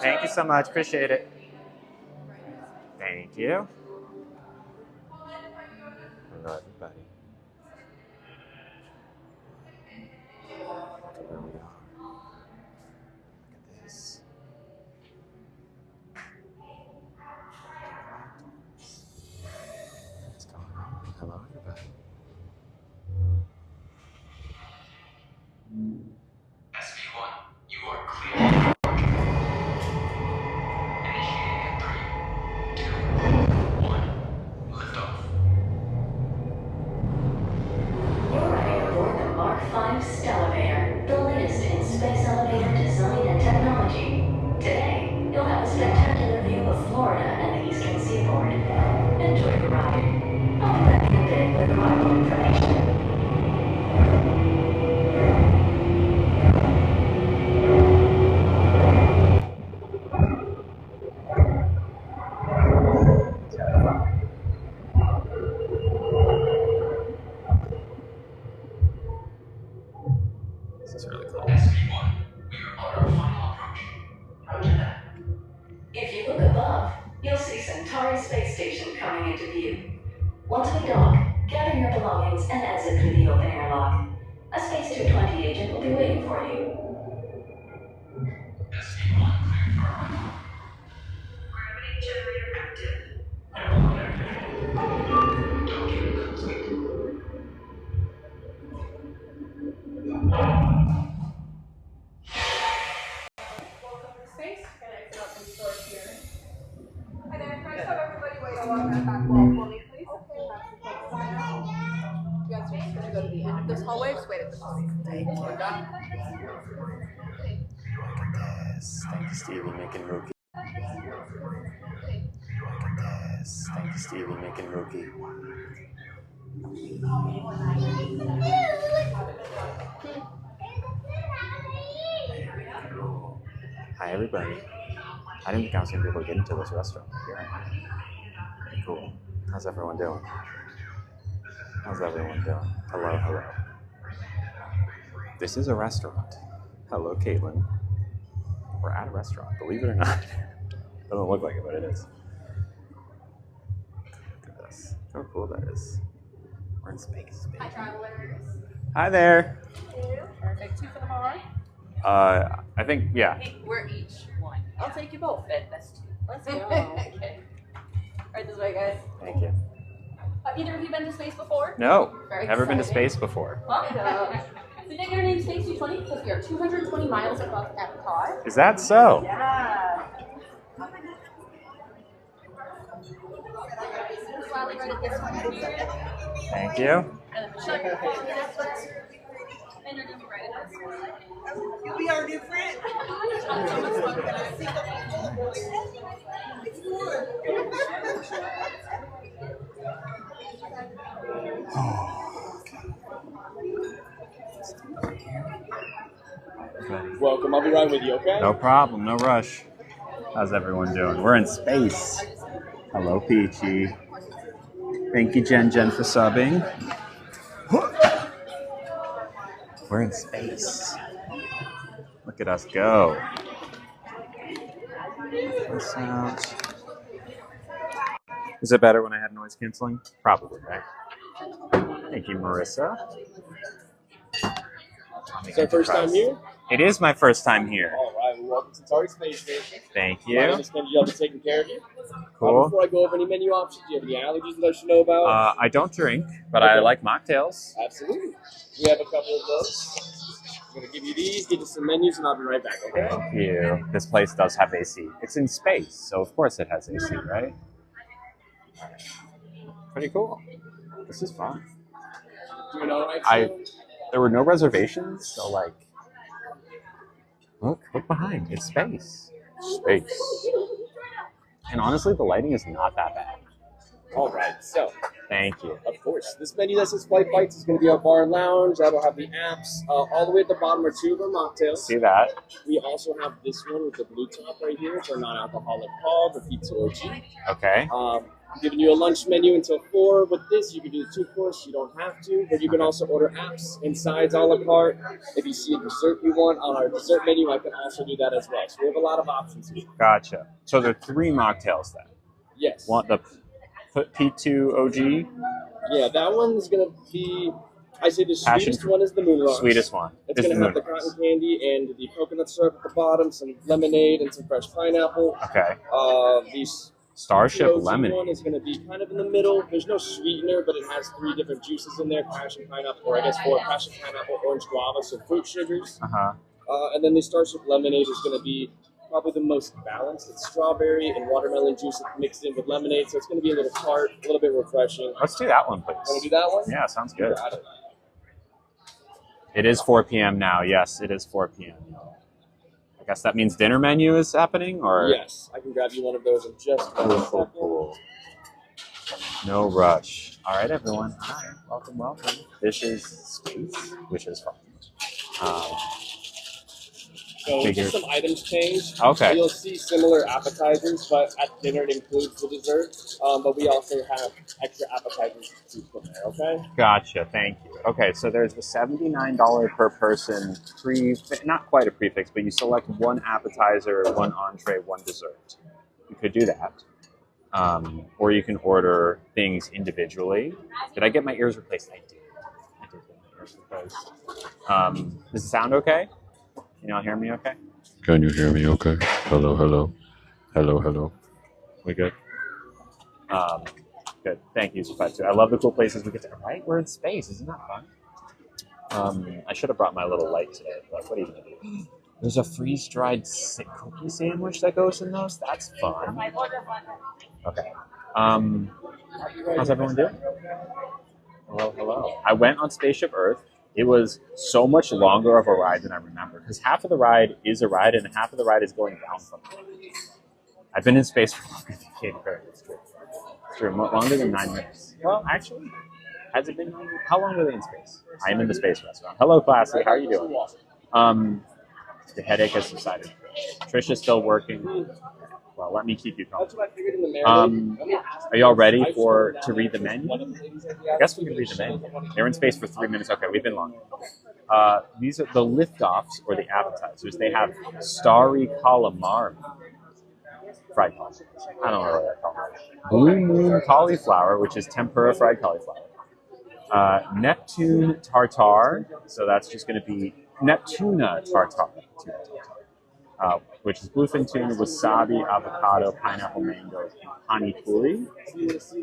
Thank you so much. Appreciate it. Thank you. Hello, everybody. There we are. Look at this. What's going on? Hello, everybody. SV1, you are clear. Initiating in 3, 2, 1, liftoff. You're ready aboard the Mark V Stellarator, the latest in space elevator design and technology. Today, you'll have a spectacular view of Florida and the eastern seaboard. Enjoy the ride. I'll be back in a bit with arrival information. This is really cool. SV1, we are on our final approach. Roger that. If you look above, you'll see Centauri Space Station coming into view. Once we dock, gather your belongings and exit through the open airlock. A Space 220 agent will be waiting for you. SV1, cleared for arrival. Gravity generator active. Docking complete. Welcome to space. Can I exit up and start here? Hi there. Can I just have everybody wait along that back wall for me, please? Okay. You guys are just going to go to the end of this hallway. Just wait at the podium. Thank you. We're done. Look at this. Thank you, Stevie, making rookie. Look at this. Thank you, Stevie, making rookie. Hi, everybody. I didn't think I was going to be able to get into this restaurant. Here I am. Pretty cool. How's everyone doing? How's everyone doing? Hello, hello. This is a restaurant. Hello, Caitlin. We're at a restaurant, believe it or not. Doesn't look like it, but it is. Look at this. How cool that is. We're in space, baby. Hi, travelers. Hi there. Perfect. 2 for the bar. I think, yeah. We're each one. I'll take you both. That's 2. Let's go. Okay. Right this way, guys. Thank you. Either of you been to space before? No, Very never been to exciting. space before. Welcome. The name named Space 220 because we are 220 miles above Epcot. Is that so? Yeah. Slightly right at this one here. Thank you. And then shut your phone this way. And you're going to be right at this one. You'll be our new friend. Welcome, I'll be right with you, okay? No problem, no rush. How's everyone doing? We're in space. Hello, Peachy. Thank you, Jen, for subbing. We're in space. Look at us go. This sounds... Is it better when I have noise canceling? Probably, right? Thank you, Marissa. It's our first time here? It is my first time here. All right, well, welcome to Centauri Space Station. Thank My name you. is Kenji, I'll be taking care of you. Cool. Before I go over any menu options, do you have any allergies that I should know about? I don't drink, but I like mocktails. Absolutely. We have a couple of those. I'm going to give you these, get you some menus, and I'll be right back, okay? Thank you. This place does have AC. It's in space, so of course it has AC, right? Pretty cool. This is fun. Doing all right, There were no reservations, so like, look behind. It's space. Space. And honestly, the lighting is not that bad. All right, so, Thank you. of course, this menu that says Flight Bites is going to be our bar and lounge. That'll have the apps. All the way at the bottom are 2 of our mocktails. See that? We also have this one with the blue top right here. It's our non-alcoholic call, the Pizza OG. Okay. I'm giving you a lunch menu until 4. With this, you can do the 2-course. You don't have to, but you can also order apps and sides a la carte. If you see a dessert you want on our dessert menu, I can also do that as well. So we have a lot of options here. Gotcha. So there are 3 mocktails then. Yes. Want the P2 OG? Yeah, that one's going to be, I say the Passion sweetest one is the moon rocks. Sweetest one. It's is going the to have the Moon Rocks. cotton candy and the coconut syrup at the bottom, some lemonade and some fresh pineapple. Okay. These Starship P2 OG Lemonade. one is going to be kind of in the middle. There's no sweetener, but it has 3 different juices in there, passion pineapple, or I guess 4, passion pineapple, orange guava, so fruit sugars. Uh-huh. And then the Starship Lemonade is going to be probably the most balanced. It's strawberry and watermelon juice mixed in with lemonade, so it's going to be a little tart, a little bit refreshing. Let's do that one, please. Want to do that one? Yeah, sounds good. Got it. It is 4 p.m. now. Yes, it is 4 p.m. I guess that means dinner menu is happening, or? Yes, I can grab you one of those in just a second. Cool. No rush. All right, everyone. Hi. Welcome, welcome. This is Space, which is fun. So Figured. just some items changed. Okay. You'll see similar appetizers, but at dinner it includes the dessert. But we also have extra appetizers to put there, okay? Gotcha. Thank you. Okay, so there's the $79 per person not quite a prefix, but you select 1 appetizer, 1 entree, 1 dessert. You could do that. Or you can order things individually. Did I get my ears replaced? I did. I did get my ears replaced. Does it sound okay? Can y'all hear me okay? Can you hear me okay? Hello, hello. Hello, hello. We good? Good. Thank you, Surprise. I love the cool places we get to. Right? We're in space. Isn't that fun? I should have brought my little light today, but what are you going to do? There's a freeze-dried cookie sandwich that goes in those. That's fun. Okay. How's everyone doing? Hello, hello. I went on Spaceship Earth. It was so much longer of a ride than I remember, because half of the ride is a ride and half of the ride is going down from it. I've been in space for longer than Katy Perry. It's true. It's true. Longer than 9 minutes. Well, actually, has it been 9 minutes? How long were they in space? I am in the space restaurant. Hello, classy. How are you doing? The headache has subsided. Trisha's still working. Well, let me keep you comfortable. Are y'all ready to read the menu? I guess we can read the menu. They're in space for 3 minutes. Okay, we've been long. These are the liftoffs, or the appetizers. They have starry calamari. Fried cauliflower. I don't know what they're called. Blue moon cauliflower, which is tempura fried cauliflower. Neptune tartare. So that's just going to be Neptuna tartare. Which is bluefin tuna, wasabi, avocado, pineapple, mango, and pani puri.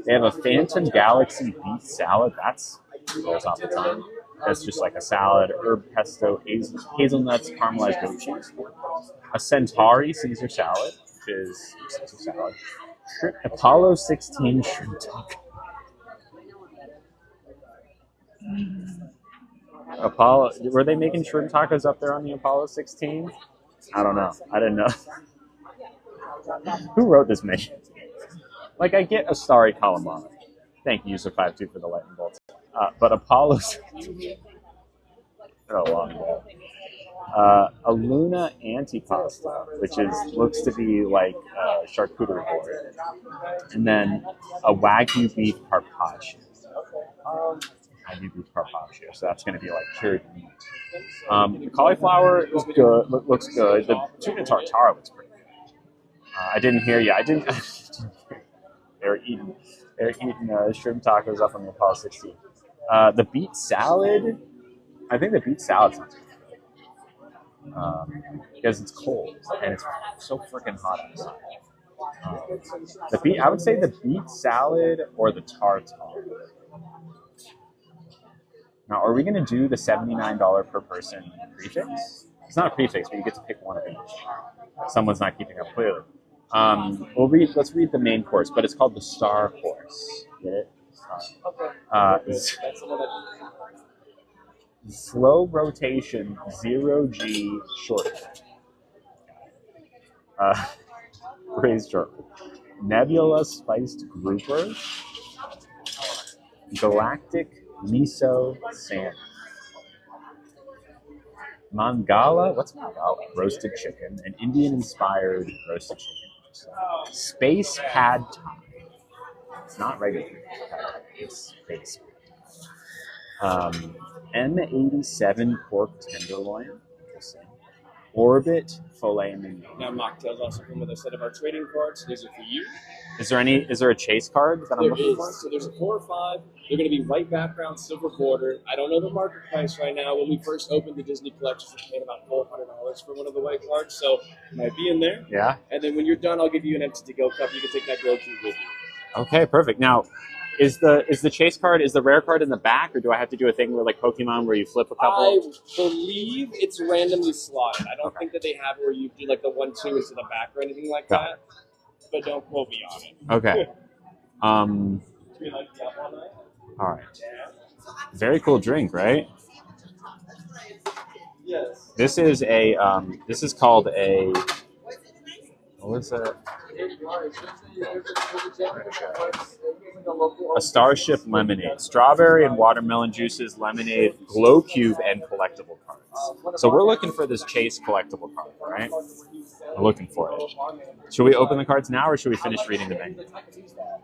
They have a Phantom Galaxy beef salad. That's rolls off the tongue. That's just like a salad, herb pesto, hazelnuts, caramelized goat cheese. A Centauri Caesar salad, which is Caesar salad. Apollo 16 shrimp taco. Apollo, were they making shrimp tacos up there on the Apollo 16? I don't know. I didn't know. Who wrote this menu? Like, I get a starry calamari. Thank you, User52, for the lightning bolts. But Apollo 16. They're a long day. A Luna antipasta, which looks to be like a charcuterie board. And then a Wagyu beef carpaccio. Wagyu beef carpaccio. So that's going to be like cured meat. The cauliflower is good. Looks good. The tuna tartare looks pretty good. I didn't hear you. I didn't. They were eating shrimp tacos up on the Apollo 16. The beet salad. I think the beet salad sounds good. Because it's cold and it's so freaking hot outside. I would say the beet salad or the tartare. Now, are we going to do the $79 per person prefix? It's not a prefix, but you get to pick one of each. Someone's not keeping up clearly. Let's read the main course, but it's called the Star Course. Get it? Slow rotation, 0G short. Braised short. Nebula spiced grouper. Galactic miso sandwich. Mangala, what's Mangala? Roasted chicken, an Indian-inspired roasted chicken. Space pad thai. It's not regular. It's base. M87 pork tenderloin. Interesting. Orbit filet mignon. Now, mocktails also come with a set of our trading cards. These are for you. Is there a chase card that I'm There looking is. for? So there's a 4 or 5. They're going to be white background, silver border. I don't know the market price right now. When we first opened the Disney collection, we paid about $400 for one of the white cards. So it might be in there. Yeah. And then when you're done, I'll give you an empty to-go cup. You can take that glow cube with you. Okay, perfect. Now, is the chase card, is the rare card in the back, or do I have to do a thing where like Pokemon where you flip a couple? I believe it's randomly slotted. I don't think that they have where you do like the 1-2 into the back or anything like Got that. But don't quote me on it. Okay. Do you like that one? All right. Very cool drink, right? Yes. This is a this is called a what is it? A Starship Lemonade. Strawberry and watermelon juices, lemonade, glow cube, and collectible cards. So we're looking for this chase collectible card, right? We're looking for it. Should we open the cards now, or should we finish reading the menu?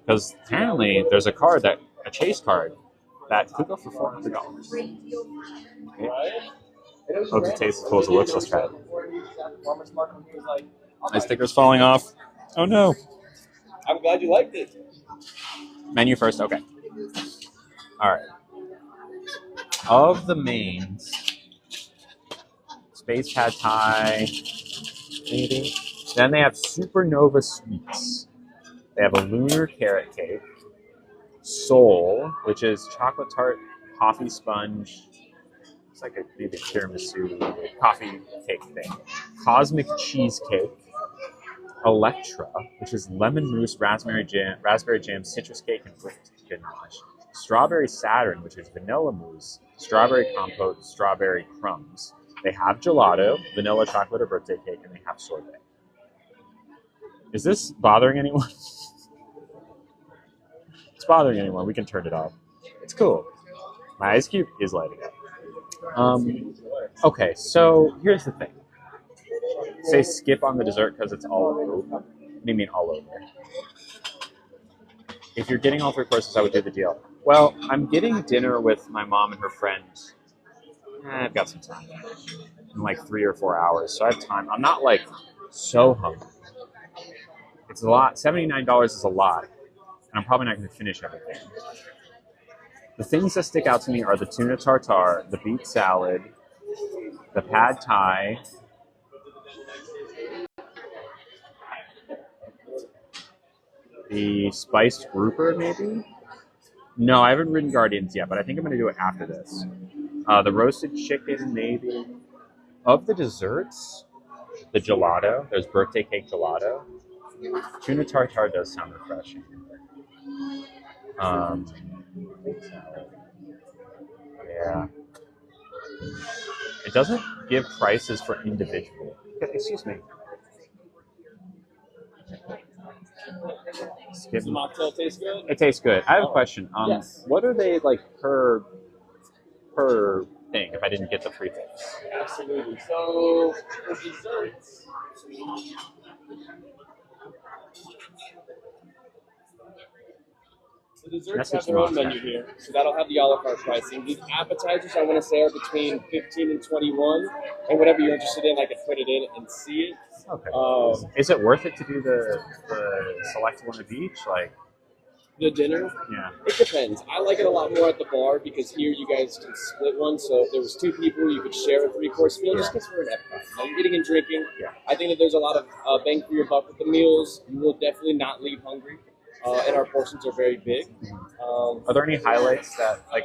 Because apparently there's a chase card that could go for $400. Hope it tastes as cool as it looks. Let's try it. My sticker's falling off. Oh no. I'm glad you liked it. Menu first, okay. All right. Of the mains, Space Pad Thai, maybe. Then they have Supernova Sweets. They have a Lunar Carrot Cake, Soul, which is chocolate tart, coffee sponge. It's like maybe a tiramisu coffee cake thing. Cosmic Cheesecake. Electra, which is lemon mousse, raspberry jam, citrus cake, and whipped ganache. Strawberry Saturn, which is vanilla mousse, strawberry compote, strawberry crumbs. They have gelato, vanilla chocolate or birthday cake, and they have sorbet. Is this bothering anyone? It's bothering anyone. We can turn it off. It's cool. My ice cube is lighting up. Okay, so here's the thing. Say skip on the dessert because it's all over. What do you mean all over? If you're getting all 3 courses, I would do the deal. Well, I'm getting dinner with my mom and her friends. I've got some time. In like 3 or 4 hours, so I have time. I'm not like so hungry. It's a lot. $79 is a lot, and I'm probably not going to finish everything. The things that stick out to me are the tuna tartare, the beet salad, the pad thai, the spiced grouper, maybe? No, I haven't ridden Guardians yet, but I think I'm going to do it after this. The roasted chicken, maybe. Of the desserts, the gelato. There's birthday cake gelato. Tuna tartare does sound refreshing. Yeah. It doesn't give prices for individual. Excuse me. Does the mocktail taste good? It tastes good. I have a question. Yes. What are they like per thing if I didn't get the free things? Absolutely. So, for desserts, the desserts have their own menu here, so that'll have the a la carte pricing. The appetizers, I want to say, are between 15 and 21, and whatever you're interested in, I can put it in and see it. Okay. Is it worth it to do the select one of each? Like the dinner? Yeah. It depends. I like it a lot more at the bar because here you guys can split one. So if there was 2 people, you could share a 3-course meal just because we're an Epcot. Now you're eating and drinking. Yeah. I think that there's a lot of bang for your buck with the meals. You will definitely not leave hungry. And our portions are very big. Are there any highlights that, like,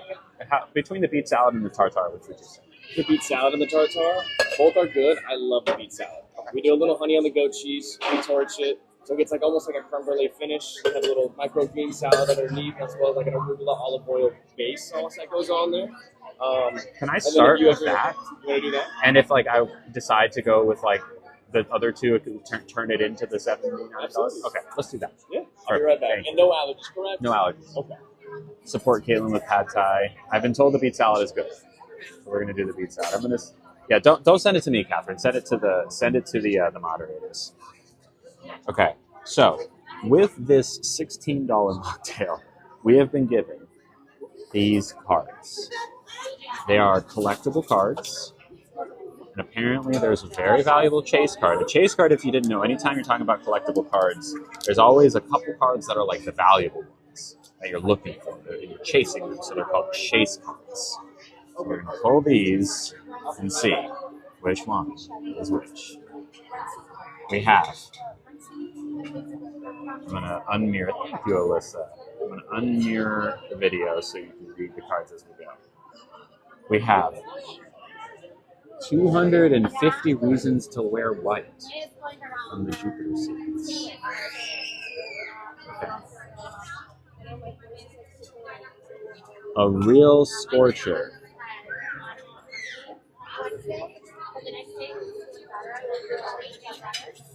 between the beet salad and the tartare, which would you say? The beet salad and the tartare, both are good. I love the beet salad. We do a little honey on the goat cheese. We torch it. So it gets like almost like a creme brulee finish. We have a little micro green salad underneath, as well as like an arugula olive oil base sauce that goes on there. Can I start with that? You want to do that? And if like I decide to go with like the other 2, it can turn it into the $79. Okay, let's do that. Yeah, I'll be right back. Thank And no allergies, correct? No allergies. Okay. Support Caitlin with pad thai. I've been told the beet salad is good, so we're gonna do the beet salad. I'm gonna. Yeah, don't send it to me, Catherine. Send it to the moderators. Okay, so with this $16 mocktail, we have been given these cards. They are collectible cards. And apparently there's a very valuable chase card. A chase card, if you didn't know, anytime you're talking about collectible cards, there's always a couple cards that are like the valuable ones that you're looking for. You're chasing them, so they're called chase cards. So we're going to pull these and see which one is which. We have. I'm going to unmirror. Thank you, Alyssa. I'm going to unmirror the video so you can read the cards as we go. We have 250 reasons to wear white from the Jupiter series. Okay. A real scorcher.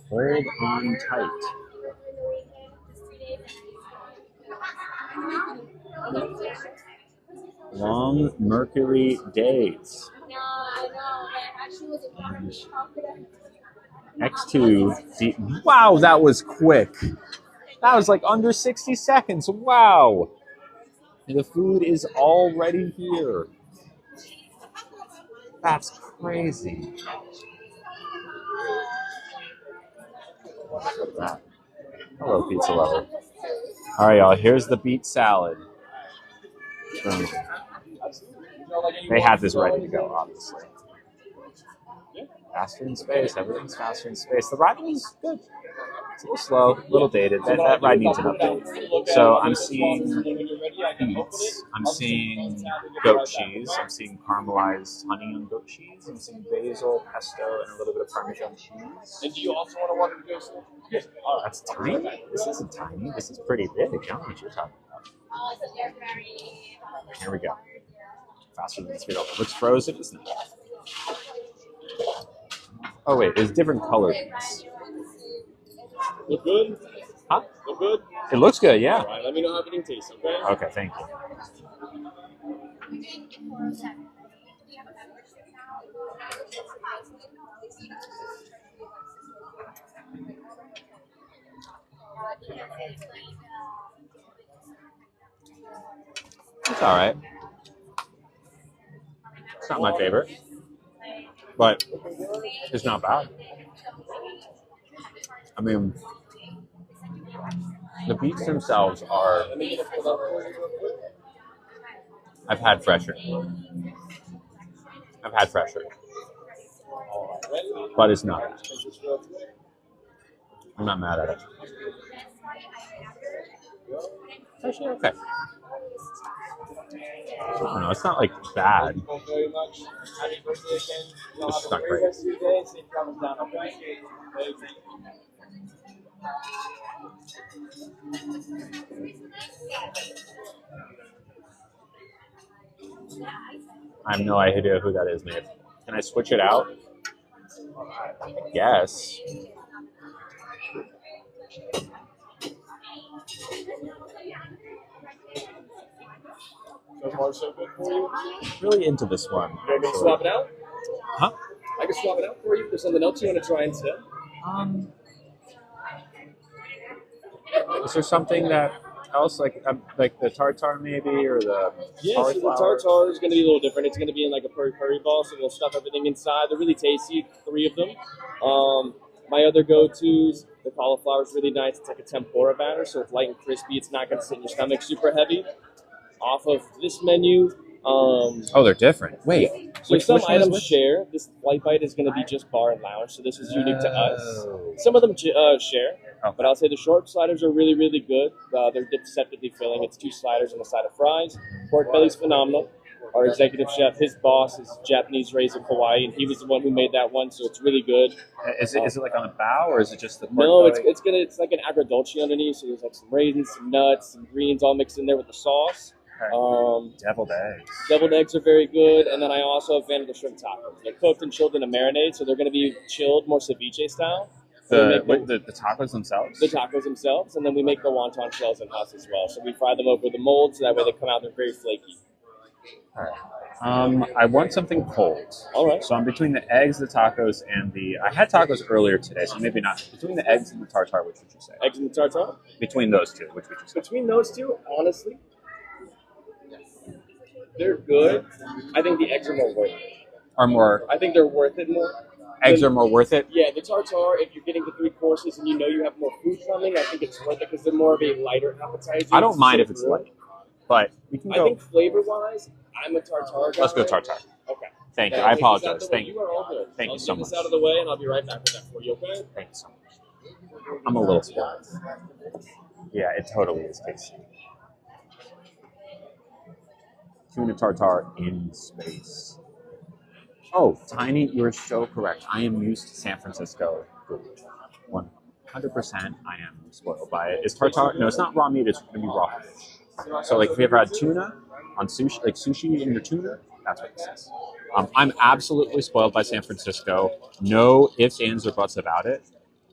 Hold on tight. Long Mercury days. X2. Wow, that was quick. That was like under 60 seconds. Wow. The food is already here. That's crazy. Look at that. Hello, pizza lover. All right, y'all. Here's the beet salad. They had this ready to go, obviously. Faster in space. Everything's faster in space. The ride was good. It's a little slow, a little dated. That ride needs an update. So I'm seeing beets. I'm seeing goat cheese. I'm seeing caramelized honey on goat cheese. I'm seeing basil, pesto, and a little bit of Parmesan cheese. And do you also want to water to go slow? Yes. Oh, that's tiny. This isn't tiny. This is pretty big. I don't know what you're talking about. Here we go. Faster than the speed of it. Looks frozen, isn't it? Oh wait, there's different color beets. Look good? Huh? Look good? It looks good, yeah. All right, let me know how everything tastes, okay? Okay, thank you. It's all right. It's not my favorite, but it's not bad. I mean, the beets themselves are. I've had fresher. But it's not. I'm not mad at it. It's actually okay. I don't know, it's not like bad. It's just not great. I have no idea who that is, mate. Can I switch it out? I guess. So far, so good for you? Really into this one. You want me to swap it out? Huh? I can swap it out for you if there's something else you want to try instead. Is there something that else, like the tartar maybe, or the Yeah, so the cauliflower? tartar is going to be a little different. It's going to be in like a peri ball, so we'll stuff everything inside. They're really tasty, 3 of them. My other go-tos, the cauliflower is really nice. It's like a tempura batter, so it's light and crispy. It's not going to sit in your stomach super heavy. Off of this menu, Oh, they're different. Wait. so Which some one is items which? share. This light bite is going to be just bar and lounge, so this is unique to us. Oh. Some of them share, Oh. but I'll say the short sliders are really, really good. They're deceptively filling. It's 2 sliders and a side of fries. Pork belly's phenomenal. Our executive chef, his boss is Japanese raised in Hawaii, and he was the one who made that one, so it's really good. Is it like on a bow, or is it just the pork No, belly? it's like an agrodolce underneath, so there's like some raisins, some nuts, some greens all mixed in there with the sauce. Deviled eggs. Deviled eggs are very good, and then I also have vanilla shrimp tacos. They're cooked and chilled in a marinade, so they're going to be chilled more ceviche style. The tacos themselves? The tacos themselves, and then we make the wonton shells in house as well. So we fry them over the mold, so that way they come out, they're very flaky. All right. I want something cold. All right. So I'm between the eggs, the tacos, and the. I had tacos earlier today, so maybe not. Between the eggs and the tartare, which would you say? Eggs and tartare. Between those two, which would you say? Between those two, honestly, they're good. I think the eggs are more worth it. Are more I think they're worth it more. eggs are more worth it? Yeah, the tartare, if you're getting the 3 courses and you know you have more food coming, I think it's worth it because they're more of a lighter appetizer. I don't mind if it's light, but we can I go. think flavor-wise, I'm a tartare guy. Let's go tartare. Okay. Thank you. Okay, I take this out apologize. the way. Thank you. You are all good. Thank you so I'll get much. this out of the way and I'll be right back with that for you, okay? Thank you so much. I'm a little spoiled. Yeah, it totally is tasty. Tuna tartare in space. Oh, Tiny, you're so correct. I am used to San Francisco food. 100% I am spoiled by it. Is tartare? No, it's not raw meat. It's going to be raw fish. So, like, if you ever had tuna on sushi, like sushi in your tuna, that's what this is. I'm absolutely spoiled by San Francisco. No ifs, ands, or buts about it.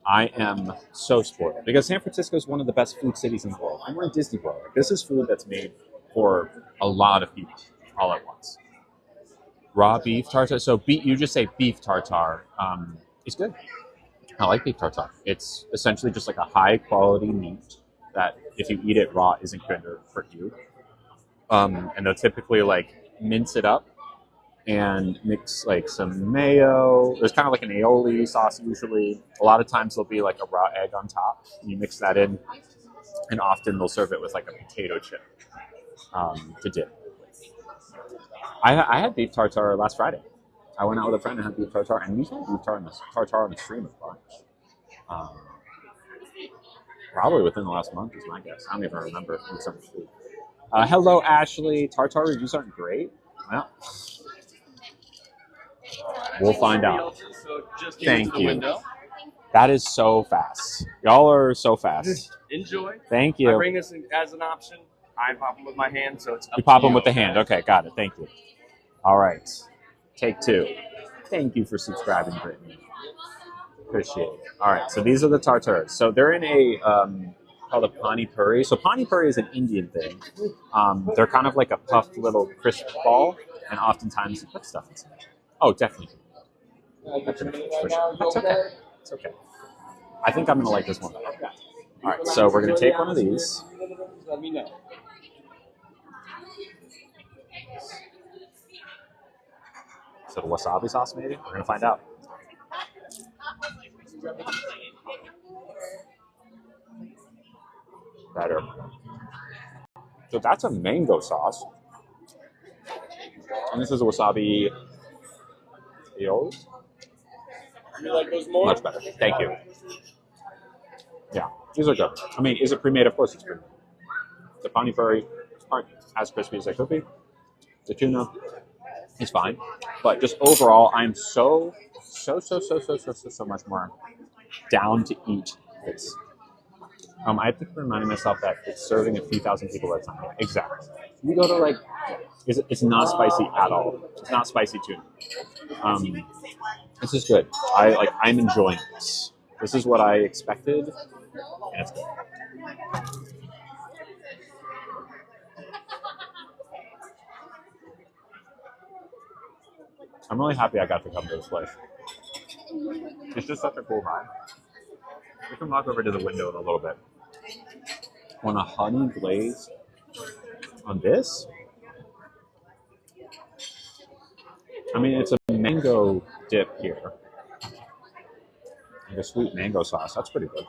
I am so spoiled because San Francisco is one of the best food cities in the world. And we're in Disney World. Like, this is food that's made for a lot of people all at once. Raw beef tartare. So you just say beef tartare. It's good. I like beef tartare. It's essentially just like a high quality meat that if you eat it raw isn't good for you. And they'll typically like mince it up and mix like some mayo. There's kind of like an aioli sauce usually. A lot of times there'll be like a raw egg on top. You mix that in, and often they'll serve it with like a potato chip to dip. I had beef tartare last Friday. I went out with a friend and had beef tartare, and we've had beef tartare on the stream a bunch. Probably within the last month is my guess. I don't even remember from some food. Hello, Ashley. Tartare reviews aren't great. Well, we'll find out. Thank you. That is so fast. Y'all are so fast. Enjoy. Thank you. I bring this in as an option. I pop them with my hand, so it's up You to pop them you. with the hand. Okay, got it. Thank you. All right. Take 2. Thank you for subscribing, Brittany. Appreciate it. All right, so these are the tartares. So they're in a called a pani puri. So pani puri is an Indian thing. They're kind of like a puffed little crisp ball, and oftentimes you put stuff inside. Oh, definitely. That's okay. It's okay. I think I'm gonna like this one. All right, so we're gonna take one of these. Let me know. Is it a wasabi sauce, maybe? We're gonna find out. Better. So that's a mango sauce. And this is a wasabi aioli. You like those more? Much better. Thank you. Yeah, these are good. I mean, is it pre-made? Of course it's pre-made. The pani puri aren't as crispy as they could be. The tuna is fine. But just overall, I'm so much more down to eat this. I have to remind myself that it's serving a few thousand people at a time. Exactly. You go to like, it's not spicy at all. It's not spicy tuna. This is good. I'm enjoying this. This is what I expected, and it's good. I'm really happy I got to come to this place. It's just such a cool vibe. We can walk over to the window in a little bit. Want a honey glaze on this? I mean, it's a mango dip here. Like a sweet mango sauce. That's pretty good.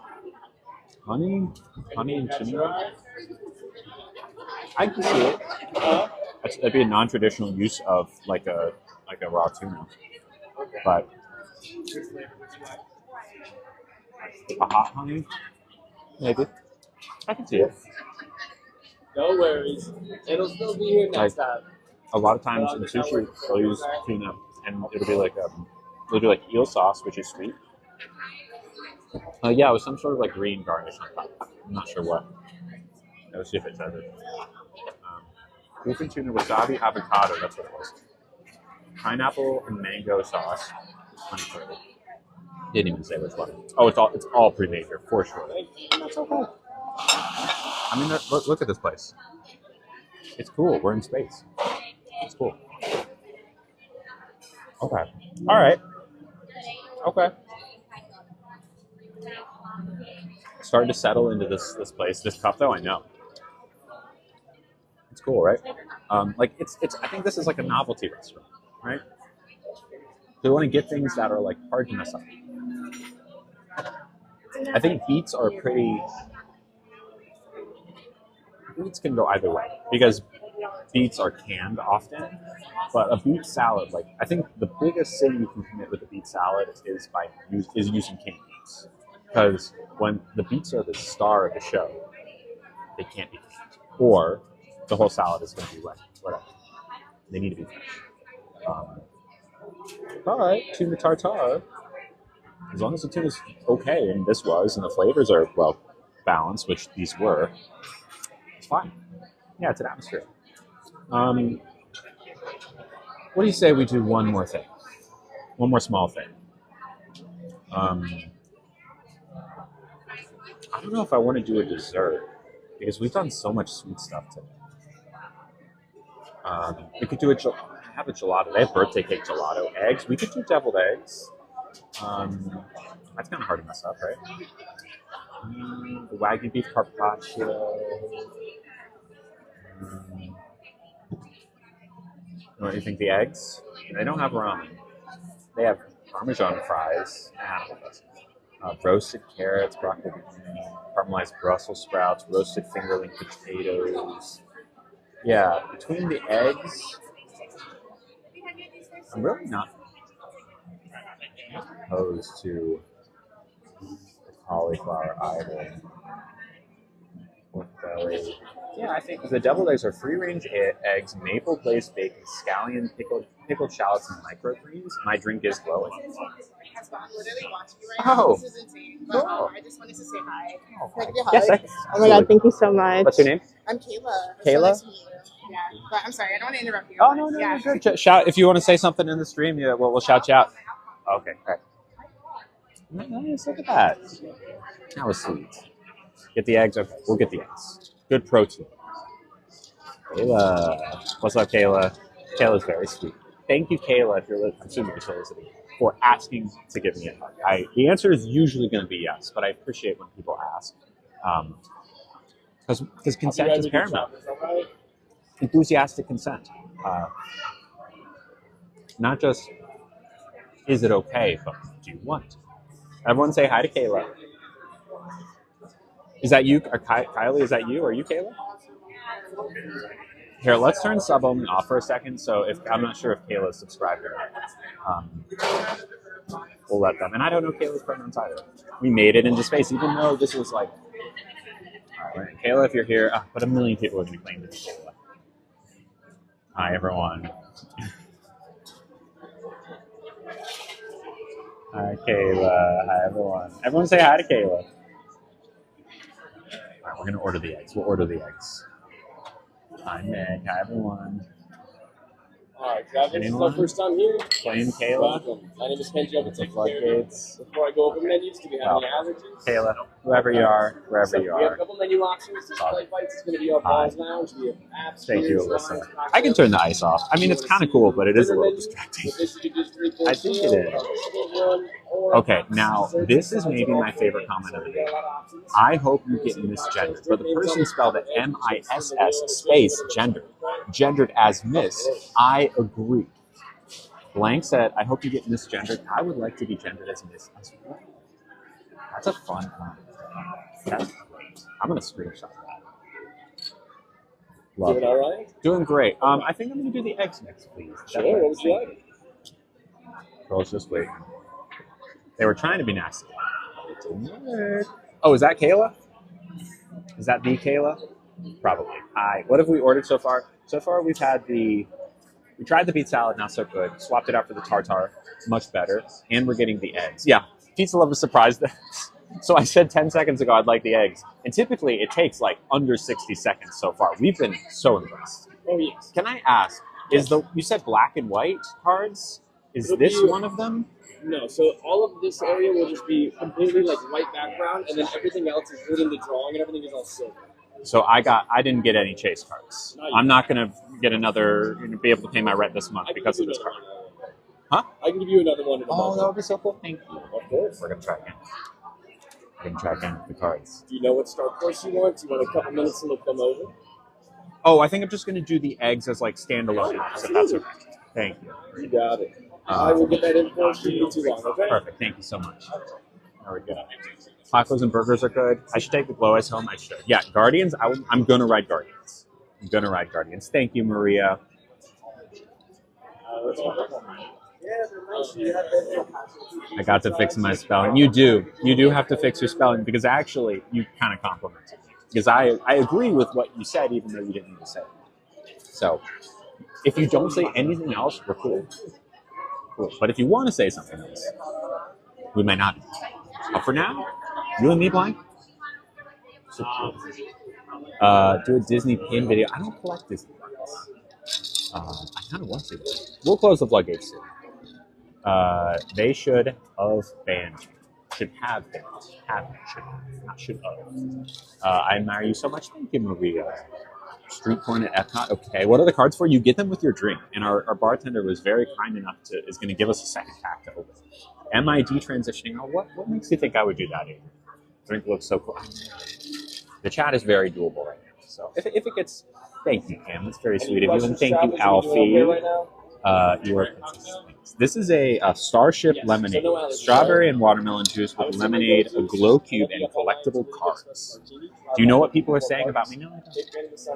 Honey and tuna. I can see it. That'd be a non-traditional use of like a raw tuna. But a hot honey, maybe. I can see it. No worries. It'll still be here next time. A lot of times in sushi, they'll use tuna, and it'll be like eel sauce, which is sweet. Yeah, with some sort of like green garnish on top. I'm not sure what. Let's see if it says it. Beef and tuna, wasabi, avocado. That's what it was. Pineapple and mango sauce. Didn't even say which one. Oh, it's all pre-made here for sure. And that's okay. I mean, look at this place. It's cool. We're in space. It's cool. Okay. All right. Okay. Starting to settle into this place. This cup, though, I know. It's cool, right? Like it's. I think this is like a novelty restaurant, right? They want to get things that are like hard to mess up. I think beets are pretty. Beets can go either way because beets are canned often, but a beet salad, like I think the biggest sin you can commit with a beet salad is using canned beets, because when the beets are the star of the show, they can't be canned, or the whole salad is going to be wet. Whatever, they need to be fresh. All right, tuna tartare. As long as the tuna is okay, and this was, and the flavors are well balanced, which these were, it's fine. Yeah, it's an atmosphere. What do you say we do one more thing? One more small thing. I don't know if I want to do a dessert because we've done so much sweet stuff today. We could do have a gelato. They have birthday cake gelato. Eggs. We could do deviled eggs. That's kind of hard to mess up, right? The Wagyu beef carpaccio. What do you think? The eggs? They don't have ramen. They have Parmesan fries. Roasted carrots, broccoli, caramelized Brussels sprouts, roasted fingerling potatoes. Yeah, between the eggs, I'm really not opposed to the cauliflower either. Pork belly. Yeah, I think the deviled eggs are free-range eggs, maple-glazed bacon, scallion, pickled shallots, and microgreens. My drink is glowing. Literally watching you right now. now. Oh. This is insane. Cool. I just wanted to say hi. Oh, Can I give you a yes, hug? I- Oh my god, thank you so much. What's your name? I'm Kayla. It's Kayla? So nice to meet you. Yeah, but I'm sorry, I don't want to interrupt you. Oh, no, Yeah. you're good. Shout if you want to say something in the stream. Yeah, we'll shout you out. Okay, all right. Nice, look at that. That was sweet. Get the eggs. Okay, we'll get the eggs. Good protein. Kayla, what's up, Kayla? Kayla's very sweet. Thank you, Kayla. If you're, I'm assuming you're still listening, for asking to give me a hug. The answer is usually going to be yes, but I appreciate when people ask, because consent is paramount. Enthusiastic consent. Not just, is it okay, but do you want? Everyone say hi to Kayla. Is that you? Or Kylie, is that you? Are you Kayla? Here, let's turn sub only off for a second. So if I'm not sure if Kayla's subscribed or not. We'll let them. And I don't know Kayla's pronouns either. We made it into space, even though this was like... All right, Kayla, if you're here, but a million people are going to claim to be Kayla. Hi, everyone. Hi, Kayla. Hi, everyone. Everyone say hi to Kayla. All right, we're going to order the eggs. We'll order the eggs. Hi, Nick. Hi, everyone. All right, Travis, this is Anyone? our first time here. Playing Kayla. Welcome. My name is Kenji. I'm It's a floodgates. Before I go over menus, do we have any allergies? Kayla, whoever you are, wherever So you we have a are. couple menu options. This play fights is going to be our balls lounge. We have apps. Thank you, beers, Alyssa. wines, I can turn the ice off. I mean, You it's wanna kind of see cool, but it is a dinner little menu? distracting. With this, you can do 3-course I think meal, it is. one, or Okay, now this is maybe my favorite comment of the day. I hope you get misgendered. For the person spelled it MISS space gendered as miss, I agree. Blank said, I hope you get misgendered. I would like to be gendered as miss as well. That's a fun comment. That's great. I'm going to screenshot that. Love Doing it. all right? Doing great. I think I'm going to do the eggs next, please. Sure, what would you like? Girls, just wait. They were trying to be nasty. Oh, is that Kayla? Is that the Kayla? Probably. Hi. What have we ordered so far? So far, we tried the beet salad, not so good. Swapped it out for the tartare, much better. And we're getting the eggs. Yeah, pizza lovers surprised us. So I said 10 seconds ago I'd like the eggs. And typically it takes like under 60 seconds so far. We've been so impressed. Oh, yes. Can I ask, you said black and white cards? Is It'll this be- one of them? No, so all of this area will just be completely like white background, and then everything else, including the drawing and everything, is all silver. So I didn't get any chase cards. Not yet. I'm not going to get be able to pay my rent this month I can because give of you this card. another one. Huh? I can give you another one in a Oh, moment. that would be so cool. Thank you. Of course. We're gonna try again. We're gonna try again with the cards. Do you know what star course you want? Do you want a couple minutes to look them over? Oh, I think I'm just gonna do the eggs as like standalone apps, if that's okay. Thank you. You got it. I will get that in for you. Shouldn't be too long, okay? Perfect. Thank you so much. There we go. Tacos and burgers are good. I should take the glow eyes home. I should. Yeah, Guardians. I'm gonna ride Guardians. I'm gonna ride Guardians. Thank you, Maria. I got to fix my spelling. You do. You do have to fix your spelling because actually you kind of complimented me. Because I agree with what you said, even though you didn't need to say it. So if you don't say anything else, we're cool. Cool. But if you want to say something else, we may not. But for now, you and me, Blind. Do a Disney pin video. I don't collect Disney pins. I kind of want to. We'll close the floodgates soon. They should have banned you. Should have banned. Have should have. Not should have. I admire you so much. Thank you, Maria. Street corn at Epcot. Okay, what are the cards for? You get them with your drink. And our bartender was very kind enough is going to give us a second pack to open. MID transitioning. Oh, what makes you think I would do that, Adrian? Drink looks so cool. The chat is very doable right now. So if it gets, thank you, Cam. That's very sweet of you, and thank you, Alfie. This is a Starship Lemonade, strawberry and watermelon juice with lemonade, a glow cube, and collectible cards. Do you know what people are saying about me? No, I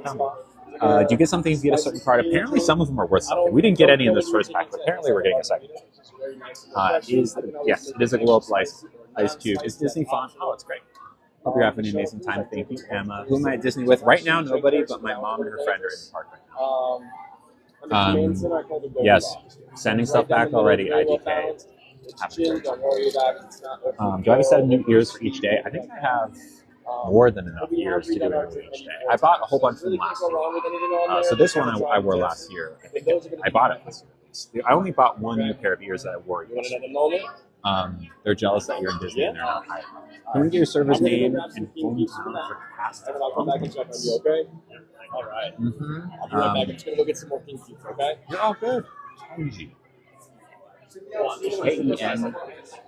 don't. Do you get something if you get a certain card? Apparently, some of them are worth something. We didn't get any in this first pack, but apparently we're getting a second. Yes, it is a glow up ice cube. Is Disney font? Oh, it's great. Hope you're having an amazing time. Thank you, Emma. Who am I at Disney with? Right now, nobody, but my mom and her friend are in the park right now. Yes, sending stuff back already, IDK. Do I have a set of new ears for each day? I think I have more than enough ears to do it every each day. I bought a whole bunch from last year. So this one I wore last year. I bought it this year. I only bought one new pair of ears that I wore. They're jealous that you're in Disney and they're not hiring. Can we get your server's name and phone number for past? And then I'll come back and check on you, okay? All right. I'll be right back. I'm just going to go get some more King Cubes, okay? You're all good. Kenji.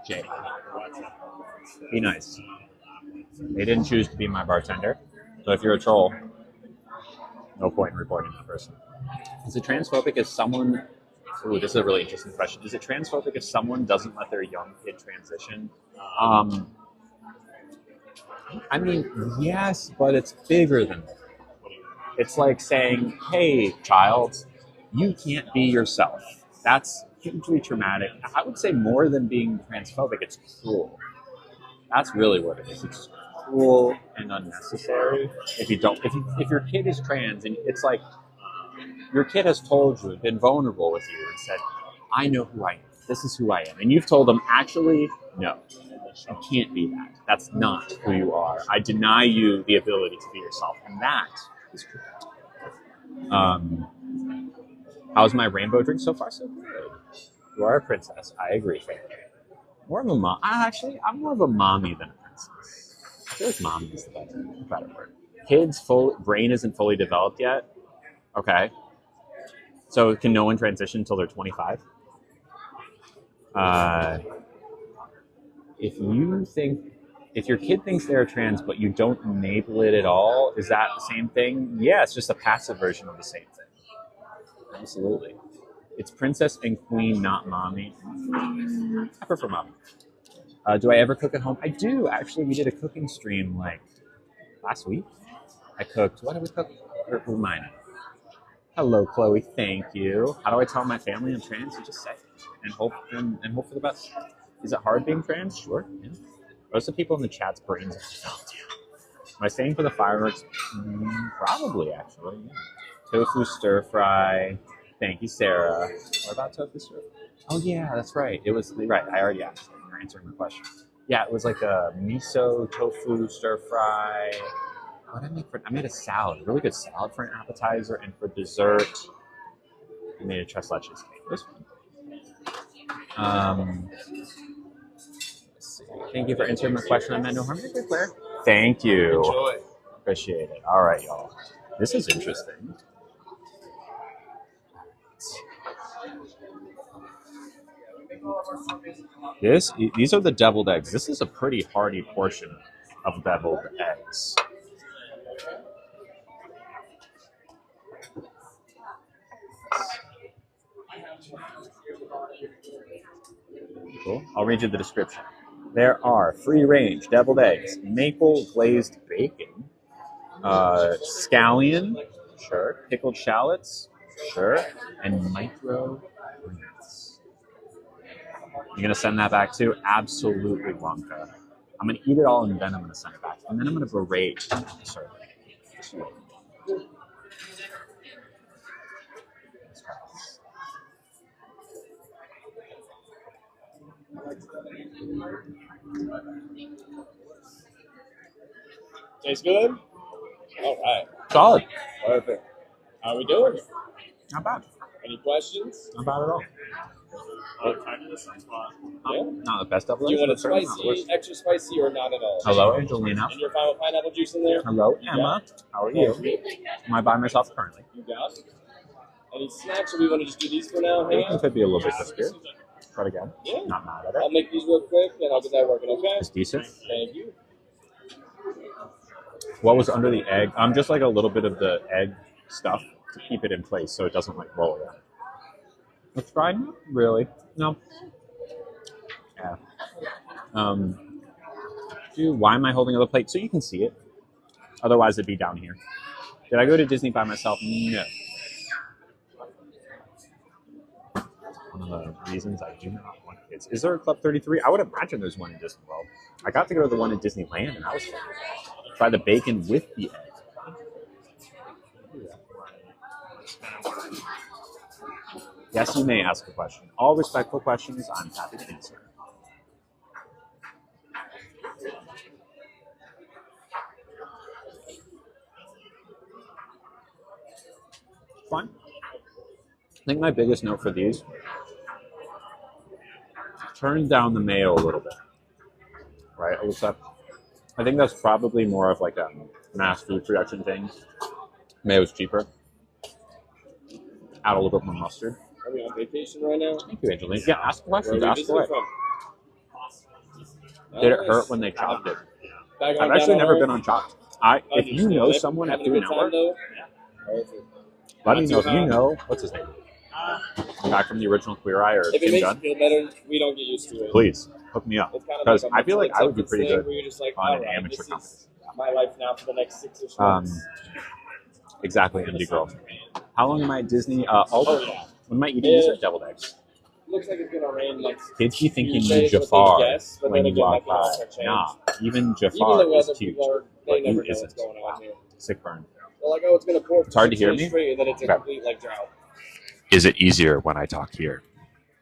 Kenj. Be nice. They didn't choose to be my bartender. So if you're a troll, no point in reporting that person. Is it transphobic if someone... Ooh, this is a really interesting question. Is it transphobic if someone doesn't let their young kid transition? I mean, yes, but it's bigger than that. It's like saying, hey, child, you can't be yourself. That's hugely traumatic. I would say more than being transphobic, it's cruel. That's really what it is. It's cruel and unnecessary. If your kid is trans, and it's like your kid has told you, been vulnerable with you, and said, I know who I am. This is who I am. And you've told them, actually, no, you can't be that. That's not who you are. I deny you the ability to be yourself. And that is true. How's my rainbow drink so far? So good. You are a princess. I agree. More of a mom. I'm more of a mommy than a princess. I feel like mommy is the better word. Kids' brain isn't fully developed yet. Okay. So can no one transition until they're 25? If your kid thinks they're trans, but you don't enable it at all, is that the same thing? Yeah, it's just a passive version of the same thing. Absolutely. It's princess and queen, not mommy. I prefer mommy. Do I ever cook at home? I do. Actually, we did a cooking stream like last week. I cooked. What did we cook? Or mine. Hello, Chloe. Thank you. How do I tell my family I'm trans? You just say it and hope for the best. Is it hard being trans? Sure. Yeah. Most of the people in the chat's brains are developed. Am I staying for the fireworks? Probably, actually. Yeah. Tofu stir fry. Thank you, Sarah. What about tofu stir fry? Oh, yeah, that's right. It was right. I already asked. You're answering my question. Yeah, it was like a miso tofu stir fry. What did I make for? I made a salad, a really good salad for an appetizer, and for dessert, I made a tres leches cake. It was fun. Let's see. Thank you for answering my question. I meant no harm. Claire. Thank you. Enjoy. Appreciate it. All right, y'all. This is interesting. These are the deviled eggs. This is a pretty hearty portion of deviled eggs. Cool. I'll read you the description. There are free-range deviled eggs, maple glazed bacon, scallion, sure, pickled shallots, sure, and micro greens. You're gonna send that back too? Absolutely, Wonka. I'm gonna eat it all and then I'm gonna send it back, and then I'm gonna berate. Sorry. Tastes good? All right. Solid. Perfect. How are we doing? Not bad. Any questions? Not bad at all. Yeah. Not the best of Do you want it spicy, extra spicy, or not at all? Hello, Angelina. And your final pineapple juice in there? Hello, Emma. How are you? Am I by myself currently? You got it. Any snacks, or we want to just do these for now? Hang It on. could be a little bit crispier. But again, Yeah. not mad at I'll it. make these real quick, and I'll get that working, okay? It's decent. Thank you. What was under the egg? Just like a little bit of the egg stuff to keep it in place so it doesn't like roll around. It's fried? Really? No. Yeah. Why am I holding up a plate? So you can see it. Otherwise, it'd be down here. Did I go to Disney by myself? No. One of the reasons I do not want kids. Is there a Club 33? I would imagine there's one in Disney World. I got to go to the one in Disneyland, and I was fun. Try the bacon with the egg. Yes, you may ask a question. All respectful questions, I'm happy to answer. Fine. I think my biggest note for these, turn down the mayo a little bit. Right? I think that's probably more of like a mass food production thing. Mayo's cheaper. Add a little bit more mustard. Are we on vacation right now? Thank you, Angelina. Yeah, ask questions. Where are we Ask visiting away. from? Did it hurt when they chopped it? Back I've on actually down never home? been on chopped. If you know Understood. someone at Having a Food good time, Network, though? Perfect. let me Not know if too you hot. know. What's his name? Back from the original Queer Eye or If it Tim makes Gunn? you feel better, we don't get used to it. Please hook me up. It's kind of Because like I feel like I would be pretty thing good where you're just like, on an alright, amateur this competition. is my life now for the next 6 or Um, months. exactly, indie girl. How long am I at Disney? All Oh, day. yeah. When am I eating these Yeah. are deviled eggs? Looks like it's gonna rain next. Kids be thinking Tuesday you is what they Jafar guess, but when then you again, walk that can by. also change. Nah, even Even Jafar the is weather cute, people are, they but never you know what's isn't. going on Wow. here. Sick burn. They're like, oh, it's gonna pour. It's hard to hear 6 days me? straight, and then it's a Okay. complete like drought. Is it easier when I talk here?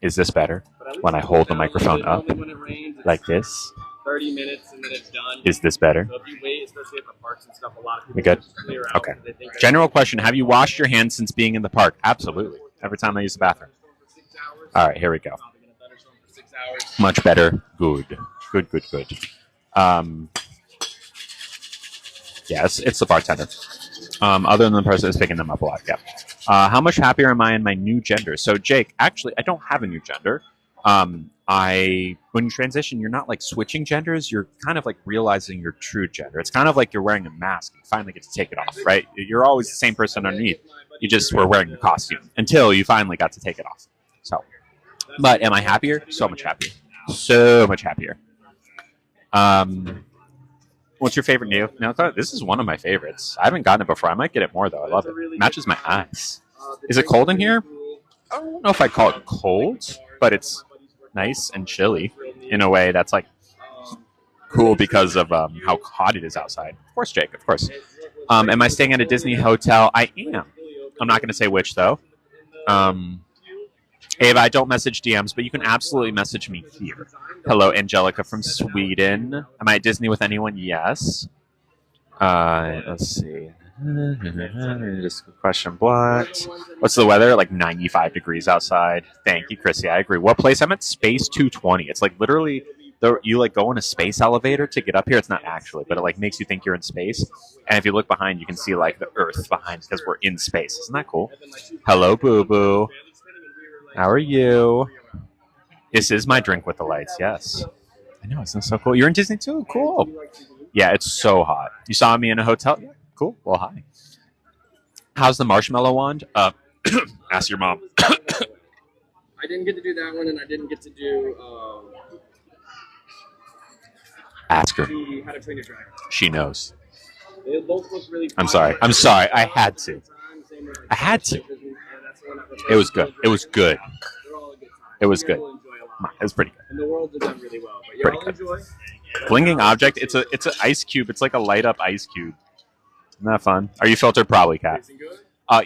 Is this better? But at least When I it hold goes the down a little microphone bit. up Normally when it rains, it's like this? 30 minutes and then it's done. Is this better? So if you wait, especially at the parks and stuff, a lot of people We good? just clear out Okay. because they think General question: have you washed your hands since being in the park? Absolutely. Every time I use the bathroom. All right, here we go. Probably gonna thunderstorm for 6 hours. Much better. Good. Good. Yes, it's the bartender. Other than the person that's picking them up a lot. Yeah. How much happier am I in my new gender? So, Jake, actually, I don't have a new gender. When you transition, you're not like switching genders. You're kind of like realizing your true gender. It's kind of like you're wearing a mask. You finally get to take it off, right? You're always the same person underneath. You just were wearing the costume until you finally got to take it off. So, but am I happier? So much happier. So much happier. What's your favorite new? Now, this is one of my favorites. I haven't gotten it before. I might get it more though. I love it. Matches my eyes. Is it cold in here? I don't know if I'd call it cold, but it's nice and chilly in a way that's like cool because of how hot it is outside. Of course, Jake. Of course. Am I staying at a Disney hotel? I am. I'm not going to say which though. Ava, I don't message DMs, but you can absolutely message me here. Hello, Angelica from Sweden. Am I at Disney with anyone? Yes. Let's see. Just a question. What's the weather? Like 95 degrees outside. Thank you, Chrissy. I agree. What place? I'm at Space 220. It's like literally, you like go in a space elevator to get up here. It's not actually, but it like makes you think you're in space. And if you look behind, you can see like the Earth behind because we're in space. Isn't that cool? Hello, Boo Boo. How are you? This is my drink with the lights. Yes. I know. Isn't it so cool? You're in Disney too? Cool. Yeah, it's so hot. You saw me in a hotel? Yeah. Cool. Well, hi. How's the marshmallow wand? Ask your mom. I didn't get to do that one, and I didn't get to do Ask her. How to Train Your Dragon. She knows. They both look really I'm sorry. I'm sorry. I had to. I had to. It was good. It was good. It was good. It was pretty good. And the world did done really well. But yeah, Pretty I'll good. enjoy. Blinging object. It's an ice cube. It's like a light up ice cube. Isn't that fun? Are you filtered? Probably, Kat.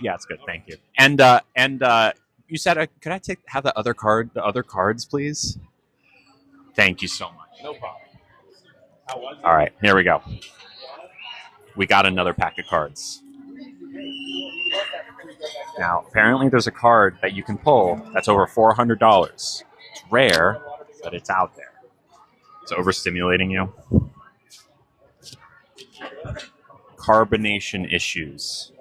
Yeah, it's good. Thank you. And you said could I have the other cards, please? Thank you so much. No problem. All right, here we go. We got another pack of cards. Now, apparently there's a card that you can pull that's over $400. It's rare, but it's out there. It's overstimulating you. Carbonation issues.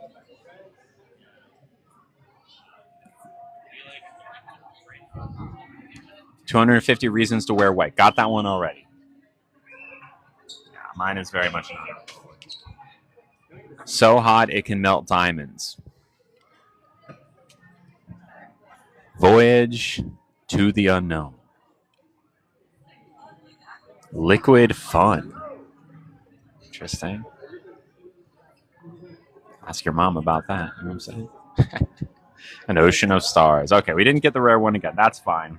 $250 reasons to wear white. Got that one already. Yeah, mine is very much not. So hot it can melt diamonds. Voyage to the unknown. Liquid fun. Interesting. Ask your mom about that. You know what I'm saying? An ocean of stars. Okay, we didn't get the rare one again. That's fine.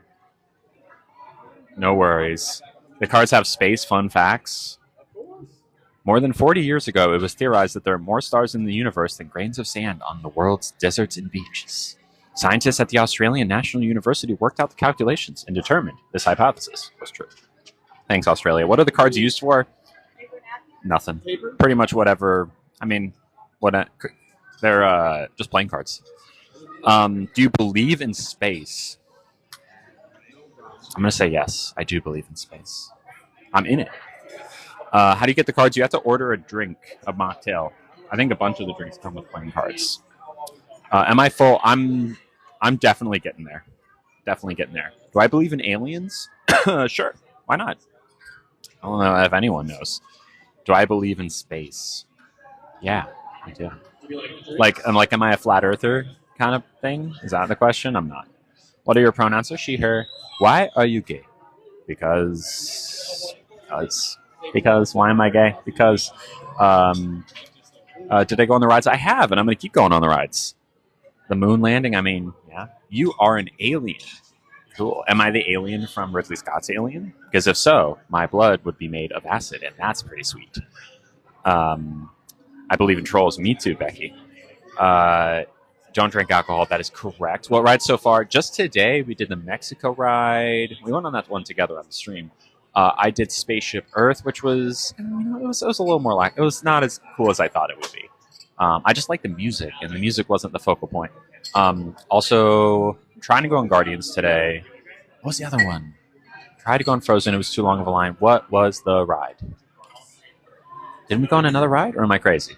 No worries. The cards have space fun facts. More than 40 years ago, it was theorized that there are more stars in the universe than grains of sand on the world's deserts and beaches. Scientists at the Australian National University worked out the calculations and determined this hypothesis was true. Thanks, Australia. What are the cards used for? Nothing. Pretty much whatever. I mean, they're just playing cards. Do you believe in space? I'm going to say yes. I do believe in space. I'm in it. How do you get the cards? You have to order a drink, a mocktail. I think a bunch of the drinks come with playing cards. Am I full? I'm definitely getting there. Definitely getting there. Do I believe in aliens? Sure. Why not? I don't know if anyone knows. Do I believe in space? Yeah, I do. Am I a flat earther kind of thing? Is that the question? I'm not. What are your pronouns? So she, her. Why are you gay? Because. Why am I gay? Because. Did I go on the rides? I have, and I'm going to keep going on the rides. The moon landing, I mean, yeah. You are an alien. Cool. Am I the alien from Ridley Scott's Alien? Because if so, my blood would be made of acid, and that's pretty sweet. I believe in trolls. Me too, Becky. Don't drink alcohol. That is correct. What rides so far? Just today, we did the Mexico ride. We went on that one together on the stream. I did Spaceship Earth, which was, it was a little more it was not as cool as I thought it would be. I just like the music, and the music wasn't the focal point. Also, trying to go on Guardians today. What was the other one? Tried to go on Frozen. It was too long of a line. What was the ride? Didn't we go on another ride, or am I crazy?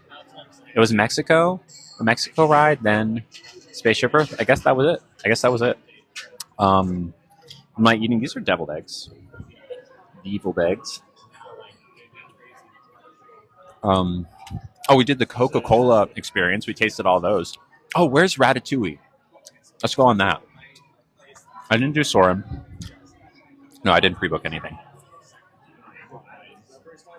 It was Mexico, a Mexico ride, then Spaceship Earth. I guess that was it. I'm not eating. These are deviled eggs. Deviled eggs. We did the Coca-Cola experience. We tasted all those. Oh, where's Ratatouille? Let's go on that. I didn't do Soren. No, I didn't pre-book anything.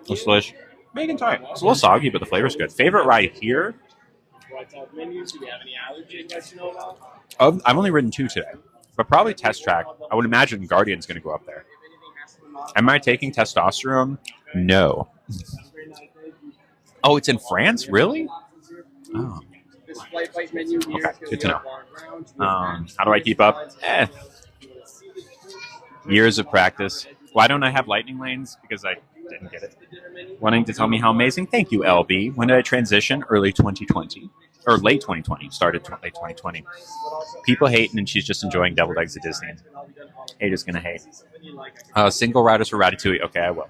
It's delicious. Bacon tight. It's a little soggy, but the flavor's good. Favorite ride here? I've only ridden 2 today, but probably Test Track. I would imagine Guardian's going to go up there. Am I taking testosterone? No. Oh, it's in France? Really? Oh. Okay, good to know. How do I keep up? Years of practice. Why don't I have lightning lanes? Because I didn't get it. Wanting to tell me how amazing? Thank you, LB. When did I transition? Early 2020. Or late 2020. Started late 2020. People hating and she's just enjoying deviled eggs at Disney. Haters gonna hate. Single riders for Ratatouille. Okay, I will.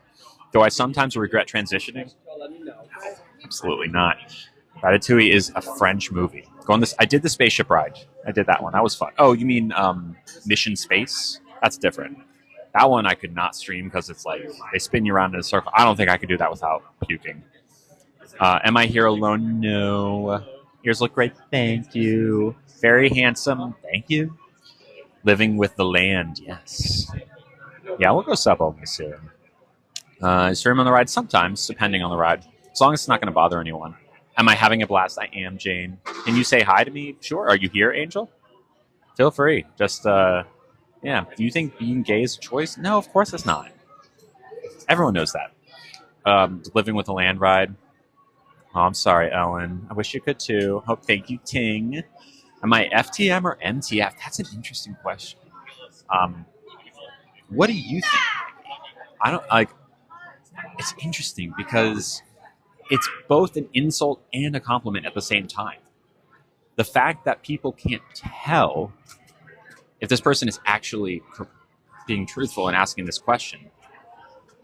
Do I sometimes regret transitioning? Absolutely not. Ratatouille is a French movie. I did the spaceship ride. I did that one. That was fun. Oh, you mean Mission Space? That's different. That one I could not stream because it's like they spin you around in a circle. I don't think I could do that without puking. Am I here alone? No. Ears look great. Thank you. Very handsome. Thank you. Living with the land. Yes. Yeah, we'll go sub only soon. Stream on the ride sometimes, depending on the ride. As long as it's not going to bother anyone. Am I having a blast? I am, Jane. Can you say hi to me? Sure. Are you here, Angel? Feel free. Just, yeah. Do you think being gay is a choice? No, of course it's not. Everyone knows that. Living with a land ride. Oh, I'm sorry, Ellen. I wish you could too. Hope. Thank you, Ting. Am I FTM or MTF? That's an interesting question. What do you think? I don't like. It's interesting because it's both an insult and a compliment at the same time. The fact that people can't tell if this person is actually being truthful and asking this question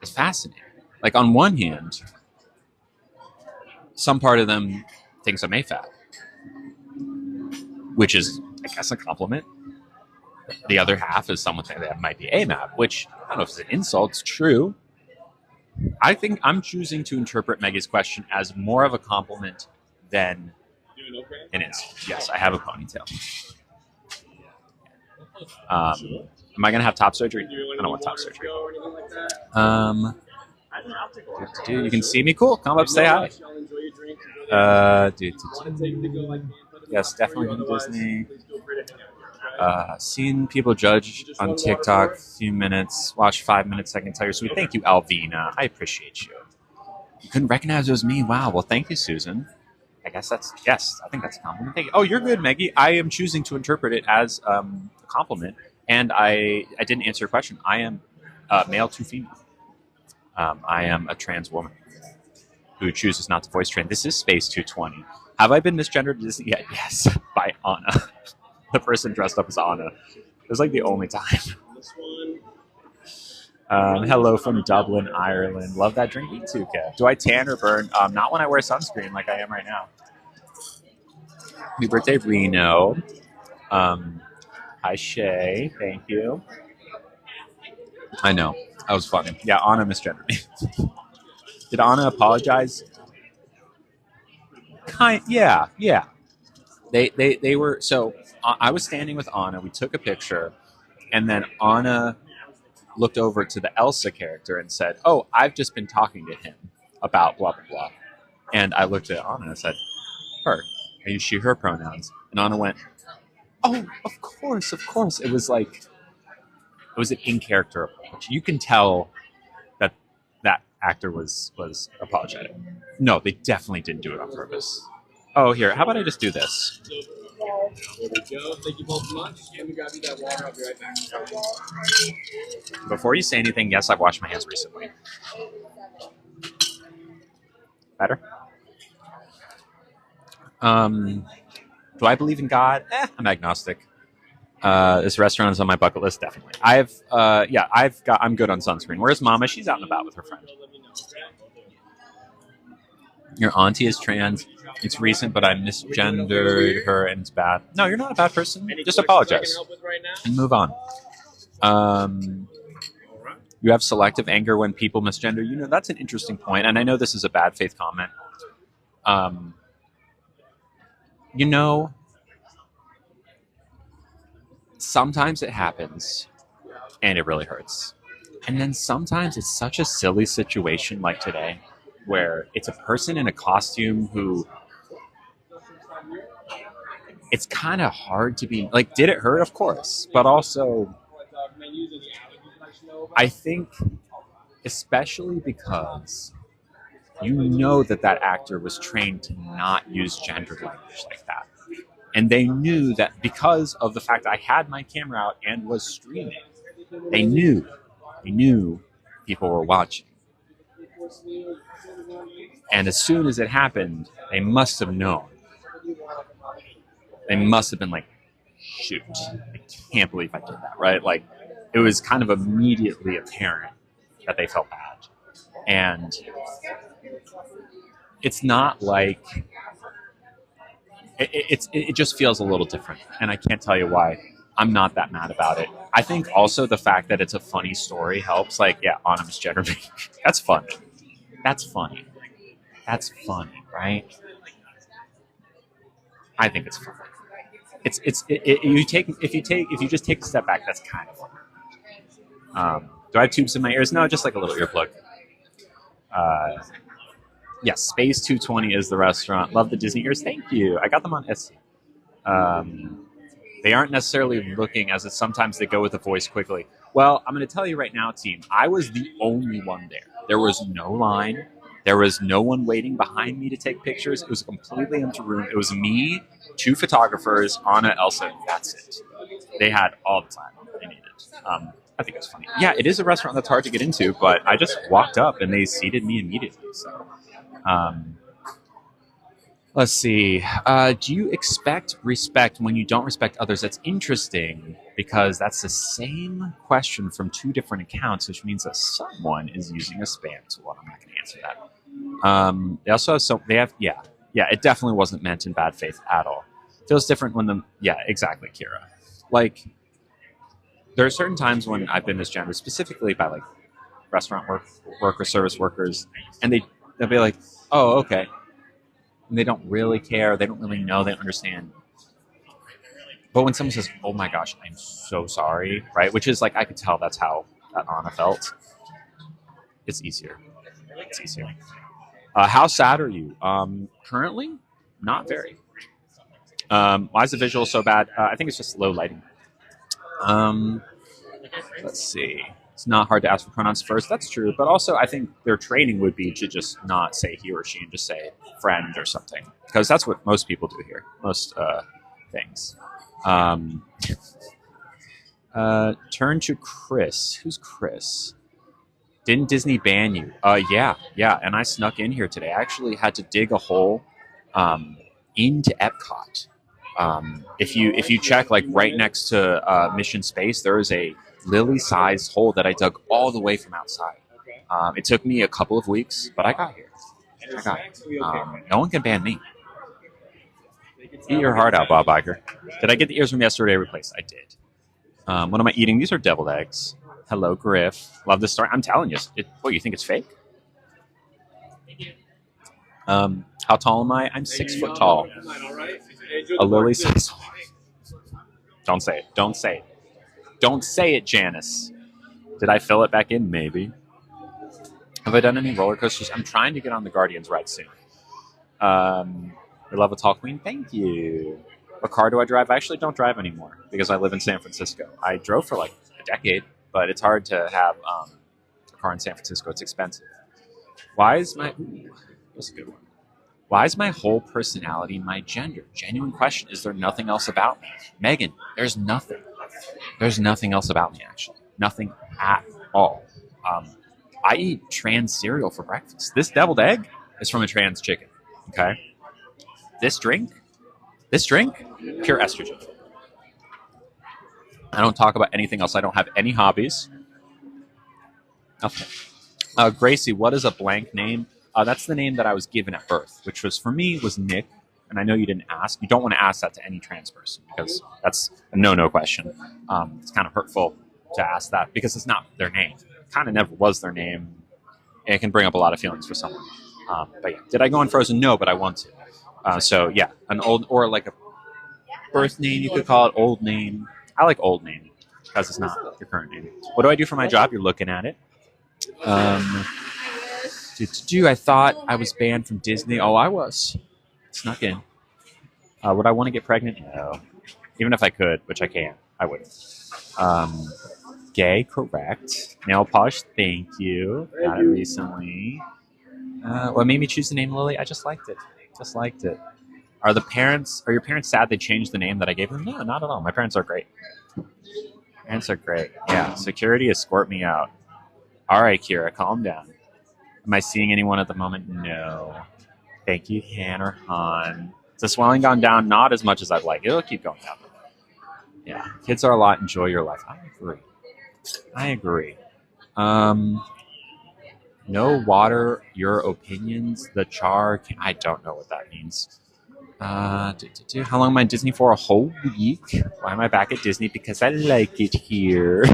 is fascinating. Like, on one hand, some part of them thinks I'm AFAB, which is, I guess, a compliment. The other half is someone saying that might be AMAB, which I don't know if it's an insult. It's true. I think I'm choosing to interpret Maggie's question as more of a compliment than an insult. Yes, I have a ponytail. Am I going to have top surgery? I don't want top surgery. Dude, you can see me? Cool. Come up, say hi. Yes, definitely from Disney. Seen people judge on TikTok, few minutes, watch 5 minutes, I can tell you. So thank you, Alvina. I appreciate you. You couldn't recognize it was me. Wow. Well, thank you, Susan. I guess that's, yes, I think that's a compliment. Thank you. Oh, you're good, Maggie. I am choosing to interpret it as a compliment. And I didn't answer your question. I am male to female. I am a trans woman who chooses not to voice trans. This is Space 220. Have I been misgendered? Yeah, yes, by Anna. The person dressed up as Anna. It was like the only time. Hello from Dublin, Ireland. Love that drink. Me too, Kev. Do I tan or burn? Not when I wear sunscreen like I am right now. Happy birthday, Reno. Hi, Shay. Thank you. I know. That was funny. Yeah, Anna misgendered me. Did Anna apologize? Yeah. They were, so I was standing with Anna. We took a picture, and then Anna looked over to the Elsa character and said, "Oh, I've just been talking to him about blah, blah, blah." And I looked at Anna and I said, "Her. I use she, her pronouns." And Anna went, "Oh, of course. It was like, it was an in-character approach. You can tell that that actor was apologetic. No, they definitely didn't do it on purpose. Oh, here, how about I just do this? There we go. Thank you both much. Let me grab you that water. I'll be right back. Before you say anything, yes, I've washed my hands recently. Better? Do I believe in God? I'm agnostic. This restaurant is on my bucket list, definitely. I'm good on sunscreen. Where's Mama? She's out and about with her friend. Your auntie is trans. It's recent, but I misgendered her, and it's bad. No, you're not a bad person. Just apologize and move on. You have selective anger when people misgender. You know, that's an interesting point, and I know this is a bad faith comment. You know, sometimes it happens, and it really hurts. And then sometimes it's such a silly situation like today, where it's a person in a costume who, it's kind of hard to be, like, did it hurt? Of course. But also, I think, especially because you know that actor was trained to not use gendered language like that. And they knew that because of the fact I had my camera out and was streaming, they knew people were watching. And as soon as it happened, they must have known. They must have been like, shoot, I can't believe I did that, right? Like, it was kind of immediately apparent that they felt bad. And it's not like, it just feels a little different. And I can't tell you why. I'm not that mad about it. I think also the fact that it's a funny story helps. Like, yeah, anonymous gender. That's fun. That's funny. That's funny, right? I think it's fun. If you just take a step back, that's kind of fun. Do I have tubes in my ears? No, just like a little earplug. Yes, Space 220 is the restaurant. Love the Disney ears. Thank you. I got them on Etsy. They aren't necessarily looking, as sometimes they go with the voice quickly. Well, I'm going to tell you right now, team, I was the only one there. There was no line. There was no one waiting behind me to take pictures. It was a completely empty room. It was me, 2 photographers, Anna, Elsa, and that's it. They had all the time they needed. I think it's funny. Yeah, it is a restaurant that's hard to get into, but I just walked up and they seated me immediately. So, let's see. Do you expect respect when you don't respect others? That's interesting because that's the same question from 2 different accounts, which means that someone is using a spam tool. I'm not going to answer that. They also have yeah. It definitely wasn't meant in bad faith at all. Feels different when exactly, Kira. Like, there are certain times when I've been misgendered, specifically by like restaurant workers, service workers, and they'll be like, "Oh, okay," and they don't really care. They don't really know. They don't understand. But when someone says, "Oh my gosh, I'm so sorry," right? Which is like, I could tell that's how that Anna felt. It's easier. It's easier. How sad are you? Currently, not very. Why is the visual so bad? I think it's just low lighting. Let's see. It's not hard to ask for pronouns first. That's true. But also, I think their training would be to just not say he or she and just say friend or something. Because that's what most people do here. Most things. Turn to Chris. Who's Chris? Didn't Disney ban you? Yeah. And I snuck in here today. I actually had to dig a hole into Epcot. If you check like right next to Mission Space, there is a lily-sized hole that I dug all the way from outside. It took me a couple of weeks, but I got here. No one can ban me. Eat your heart out, Bob Iger. Did I get the ears from yesterday replaced? I did. What am I eating? These are deviled eggs. Hello, Griff. Love this story. I'm telling you. You think it's fake? How tall am I? I'm 6 foot tall. A lily size. Don't say it. Don't say it. Don't say it, Janice. Did I fill it back in? Maybe. Have I done any roller coasters? I'm trying to get on the Guardians ride soon. We love a tall queen. Thank you. What car do I drive? I actually don't drive anymore because I live in San Francisco. I drove for like a decade, but it's hard to have a car in San Francisco. It's expensive. That's a good one. Why is my whole personality my gender? Genuine question. Is there nothing else about me? Megan, there's nothing. There's nothing else about me, actually. Nothing at all. I eat trans cereal for breakfast. This deviled egg is from a trans chicken. Okay? This drink, pure estrogen. I don't talk about anything else. I don't have any hobbies. Okay. Gracie, what is a blank name? That's the name that I was given at birth, which was, for me, was Nick. And I know you didn't ask. You don't want to ask that to any trans person because that's a no question. It's kind of hurtful to ask that because it's not their name. It kind of never was their name. And it can bring up a lot of feelings for someone. But yeah, did I go on Frozen? No, but I want to. So yeah, an old, or like a birth name, you could call it old name. I like old name because it's not your current name. What do I do for my job? You're looking at it. I thought I was banned from Disney. Oh, I was. Snuck in. Would I want to get pregnant? No. Even if I could, which I can't, I wouldn't. Gay, correct. Nail polish, thank you. Got it recently. What made me choose the name Lily? I just liked it. Are your parents sad they changed the name that I gave them? No, not at all. My parents are great. Yeah. Security escort me out. All right, Kira, calm down. Am I seeing anyone at the moment? No. Thank you, Hannah Han. Is the swelling gone down? Not as much as I'd like. It'll keep going down. Yeah. Kids are a lot. Enjoy your life. I agree. No water, your opinions, the char. I don't know what that means. How long am I in Disney for? A whole week. Why am I back at Disney? Because I like it here.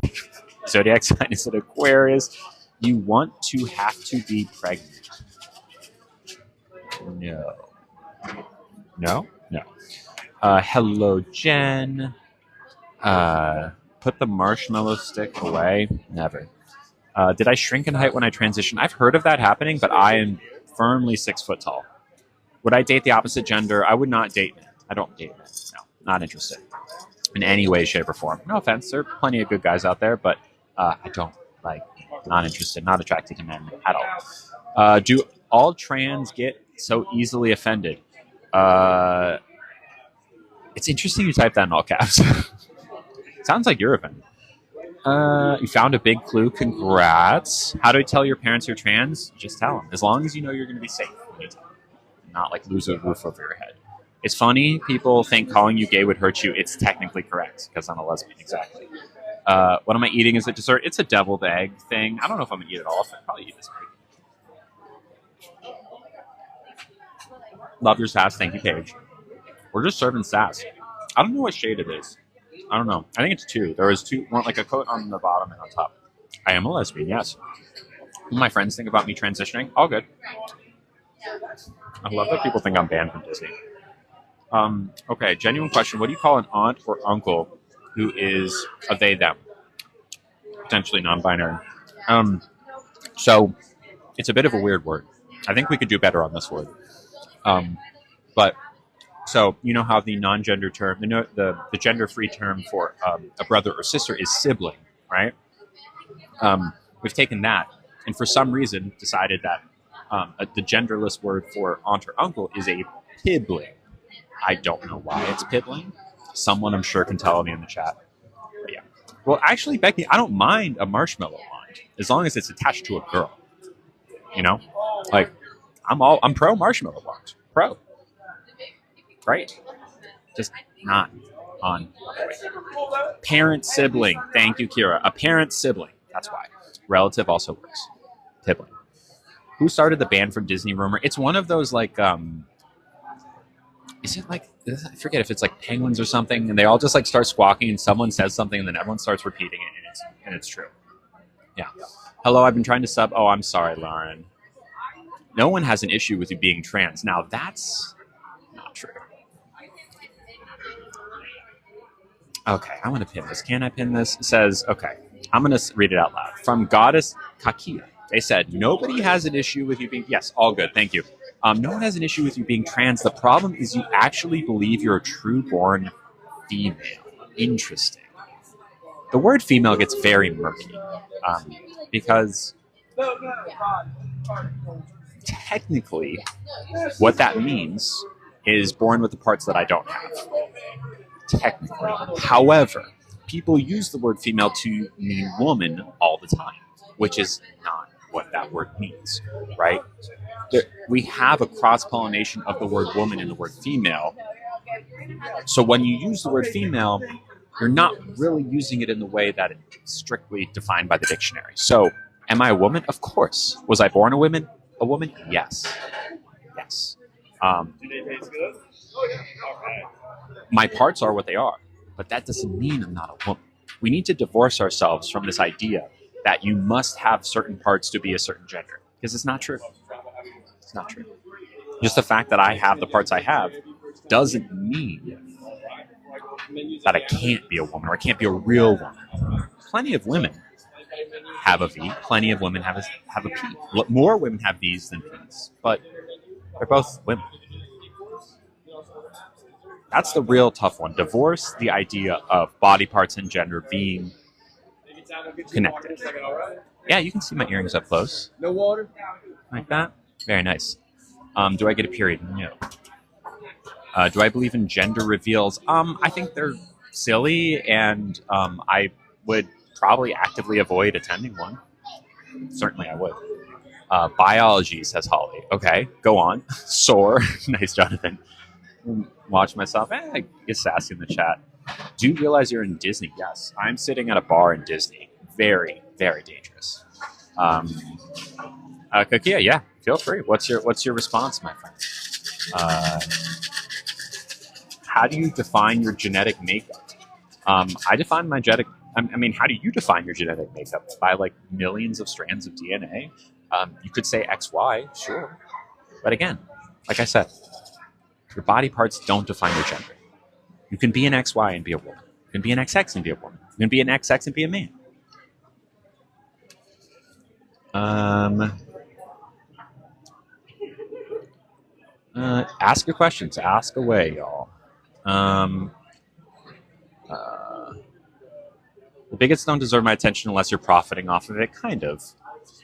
Zodiac sign is an Aquarius. You want to have to be pregnant. No. No? No. Hello, Jen. Put the marshmallow stick away. Never. Did I shrink in height when I transitioned? I've heard of that happening, but I am firmly 6 foot tall. Would I date the opposite gender? I would not date men. I don't date men. No, not interested in any way, shape, or form. No offense. There are plenty of good guys out there, but I don't like. Not interested. Not attracted to men at all. Do all trans get so easily offended? It's interesting you type that in all caps. Sounds like you're offended. You found a big clue. Congrats. How do I tell your parents you're trans? Just tell them. As long as you know you're going to be safe when you tell them. Not like lose a roof over your head. It's funny. People think calling you gay would hurt you. It's technically correct because I'm a lesbian. Exactly. What am I eating as a dessert? It's a deviled egg thing. I don't know if I'm going to eat it all. I'll probably eat this bacon. Love your sass. Thank you, Paige. We're just serving sass. I don't know what shade it is. I don't know. I think it's 2. There was 2, one, like a coat on the bottom and on top. I am a lesbian, yes. What do my friends think about me transitioning? All good. I love that people think I'm banned from Disney. Okay, genuine question. What do you call an aunt or uncle who is a they, them? Potentially non-binary. So it's a bit of a weird word. I think we could do better on this word. But so you know how the non-gender term, the gender-free term for a brother or sister is sibling, right? We've taken that and for some reason decided that the genderless word for aunt or uncle is a pibling. I don't know why it's pibling. Someone I'm sure can tell me in the chat. But yeah. Well, actually, Becky, I don't mind a marshmallow aunt as long as it's attached to a girl. You know, like I'm pro marshmallow aunt. Pro. Great. Just not on. Parent sibling. Thank you, Kira. A parent sibling. That's why. Relative also works. Pibling. Who started the ban from Disney rumor? It's one of those like, is it like, I forget if it's like penguins or something, and they all just like start squawking and someone says something and then everyone starts repeating it and it's true. Yeah. Hello, I've been trying to sub. Oh, I'm sorry, Lauren. No one has an issue with you being trans. Now that's not true. Okay, I'm going to pin this. Can I pin this? It says, okay, I'm going to read it out loud. From Goddess Kakia. They said, nobody has an issue with you being... Yes, all good. Thank you. No one has an issue with you being trans. The problem is you actually believe you're a true-born female. Interesting. The word female gets very murky because technically what that means is born with the parts that I don't have. Technically. However, people use the word female to mean woman all the time, which is not what that word means, right? We have a cross-pollination of the word woman and the word female. So when you use the word female, you're not really using it in the way that it's strictly defined by the dictionary. So, am I a woman? Of course. Was I born a woman? A woman? Yes. Yes. My parts are what they are, but that doesn't mean I'm not a woman. We need to divorce ourselves from this idea that you must have certain parts to be a certain gender, because it's not true. It's not true. Just the fact that I have the parts I have doesn't mean that I can't be a woman or I can't be a real woman. Plenty of women have a V. Plenty of women have a P. More women have V's than P's, but they're both women. That's the real tough one. Divorce the idea of body parts and gender being connected. Yeah, you can see my earrings up close. No water? Like that? Very nice. Do I get a period? No. Do I believe in gender reveals? I think they're silly, and I would probably actively avoid attending one. Certainly I would. Biology, says Holly. Okay, go on. Sore. Nice, Jonathan. Watch myself. I get sassy in the chat. Do you realize you're in Disney? Yes. I'm sitting at a bar in Disney. Very, very dangerous. Kakia, yeah, feel free. What's your response, my friend? how do you define your genetic makeup? I define my genetic. I mean, how do you define your genetic makeup? By like millions of strands of DNA? You could say XY, sure. But again, like I said, your body parts don't define your gender. You can be an XY and be a woman. You can be an XX and be a woman. You can be an XX and be a man. Ask your questions. Ask away, y'all. The bigots don't deserve my attention unless you're profiting off of it. Kind of.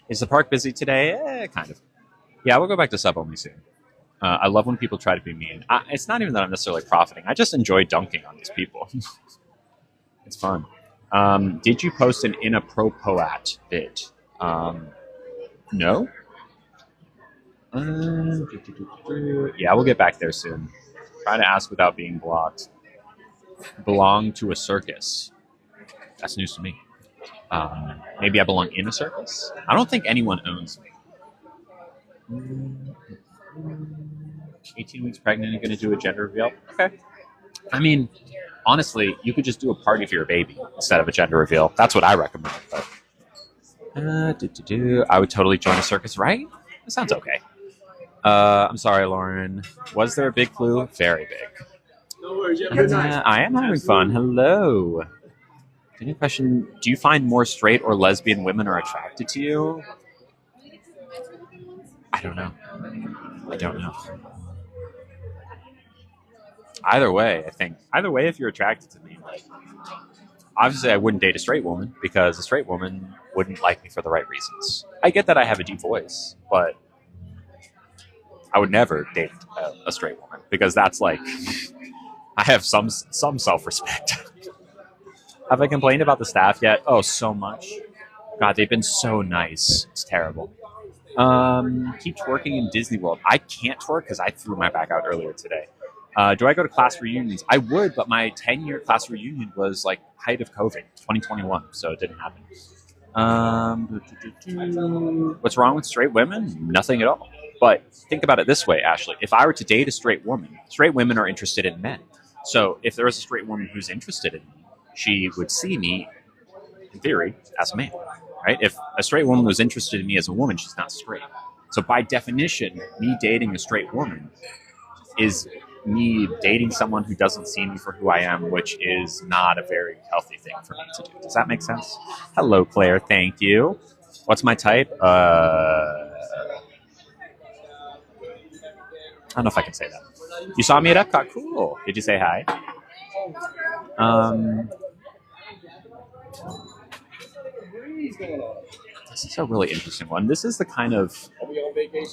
Is the park busy today? Kind of. Yeah, we'll go back to sub only soon. I love when people try to be mean. It's not even that I'm necessarily profiting. I just enjoy dunking on these people. It's fun. Did you post an inappropriate vid? No. Yeah, we'll get back there soon. Try to ask without being blocked. Belong to a circus. That's news to me. Maybe I belong in a circus? I don't think anyone owns me. 18 weeks pregnant and going to do a gender reveal? Okay. I mean, honestly, you could just do a party for your baby instead of a gender reveal. That's what I recommend. But, I would totally join a circus, right? That sounds okay. I'm sorry, Lauren. Was there a big flu? Very big. No worries. You have a good night. I am having fun. Hello. Any question? Do you find more straight or lesbian women are attracted to you? I don't know. Either way, I think. Either way, if you're attracted to me, like, obviously I wouldn't date a straight woman because a straight woman wouldn't like me for the right reasons. I get that I have a deep voice, but I would never date a straight woman because that's like, I have some self-respect. Have I complained about the staff yet? Oh, so much. God, they've been so nice. It's terrible. Keep twerking in Disney World. I can't twerk because I threw my back out earlier today. Do I go to class reunions? I would, but my 10-year class reunion was like height of COVID, 2021, so it didn't happen. What's wrong with straight women? Nothing at all. But think about it this way, Ashley. If I were to date a straight woman, straight women are interested in men. So if there was a straight woman who's interested in me, she would see me, in theory, as a man. Right? If a straight woman was interested in me as a woman, she's not straight. So by definition, me dating a straight woman is me dating someone who doesn't see me for who I am, which is not a very healthy thing for me to do. Does that make sense? Hello, Claire. Thank you. What's my type? I don't know if I can say that. You saw me at Epcot? Cool. Did you say hi? This is a really interesting one. This is the kind of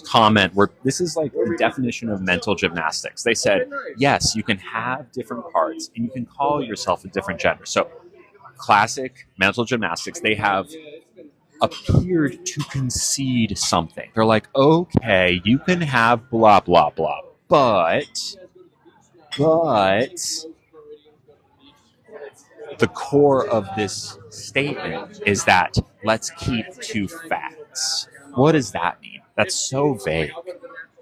comment where this is like the definition of mental gymnastics. They said, yes, you can have different parts and you can call yourself a different gender. So classic mental gymnastics, they have appeared to concede something. They're like, okay, you can have blah, blah, blah, but the core of this statement is that let's keep to facts. What does that mean? That's so vague.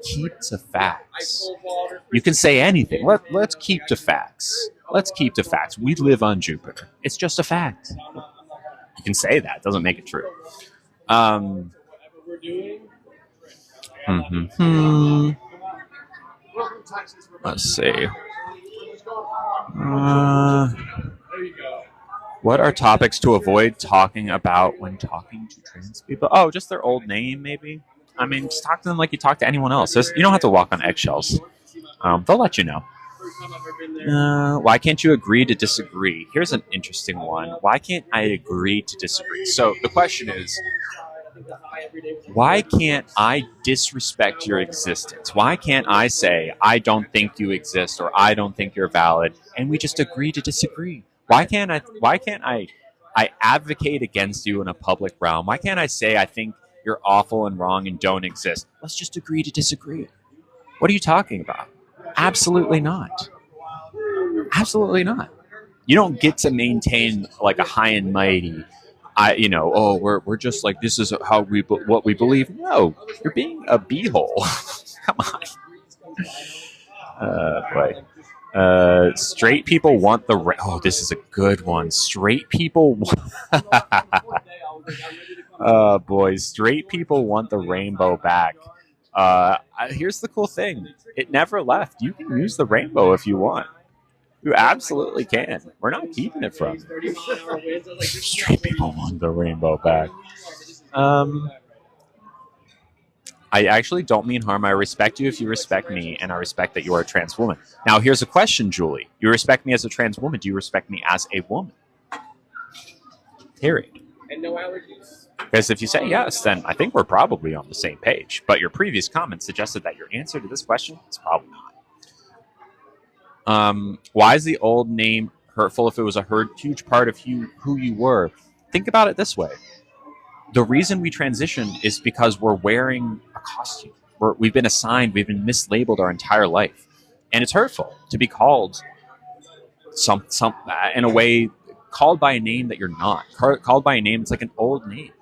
Keep to facts. You can say anything. Let's keep to facts. Let's keep to facts. We live on Jupiter. It's just a fact. You can say that. It doesn't make it true. Let's see. What are topics to avoid talking about when talking to trans people? Oh, just their old name, maybe? I mean, just talk to them like you talk to anyone else. You don't have to walk on eggshells. They'll let you know. Why can't you agree to disagree? Here's an interesting one. Why can't I agree to disagree? So the question is, why can't I disrespect your existence? Why can't I say, I don't think you exist or I don't think you're valid, and we just agree to disagree? Why can't I advocate against you in a public realm? Why can't I say I think you're awful and wrong and don't exist? Let's just agree to disagree. What are you talking about? Absolutely not. Absolutely not. You don't get to maintain like a high and mighty, we're just like, this is how what we believe. No, you're being a beehole. Come on. Boy. Straight people want the oh, this is a good one. Straight people boys, straight people want the rainbow back. Here's the cool thing. It never left. You can use the rainbow if you want. You absolutely can. We're not keeping it from you. Straight people want the rainbow back. I actually don't mean harm. I respect you if you respect me, and I respect that you are a trans woman. Now, here's a question, Julie. You respect me as a trans woman. Do you respect me as a woman? Period. And no allergies. Because if you say yes, then I think we're probably on the same page. But your previous comment suggested that your answer to this question is probably not. Why is the old name hurtful if it was a huge part of who you were? Think about it this way. The reason we transition is because we're wearing a costume. We've been assigned, we've been mislabeled our entire life. And it's hurtful to be called some in a way, called by a name that you're not. Called by a name that's like an old name,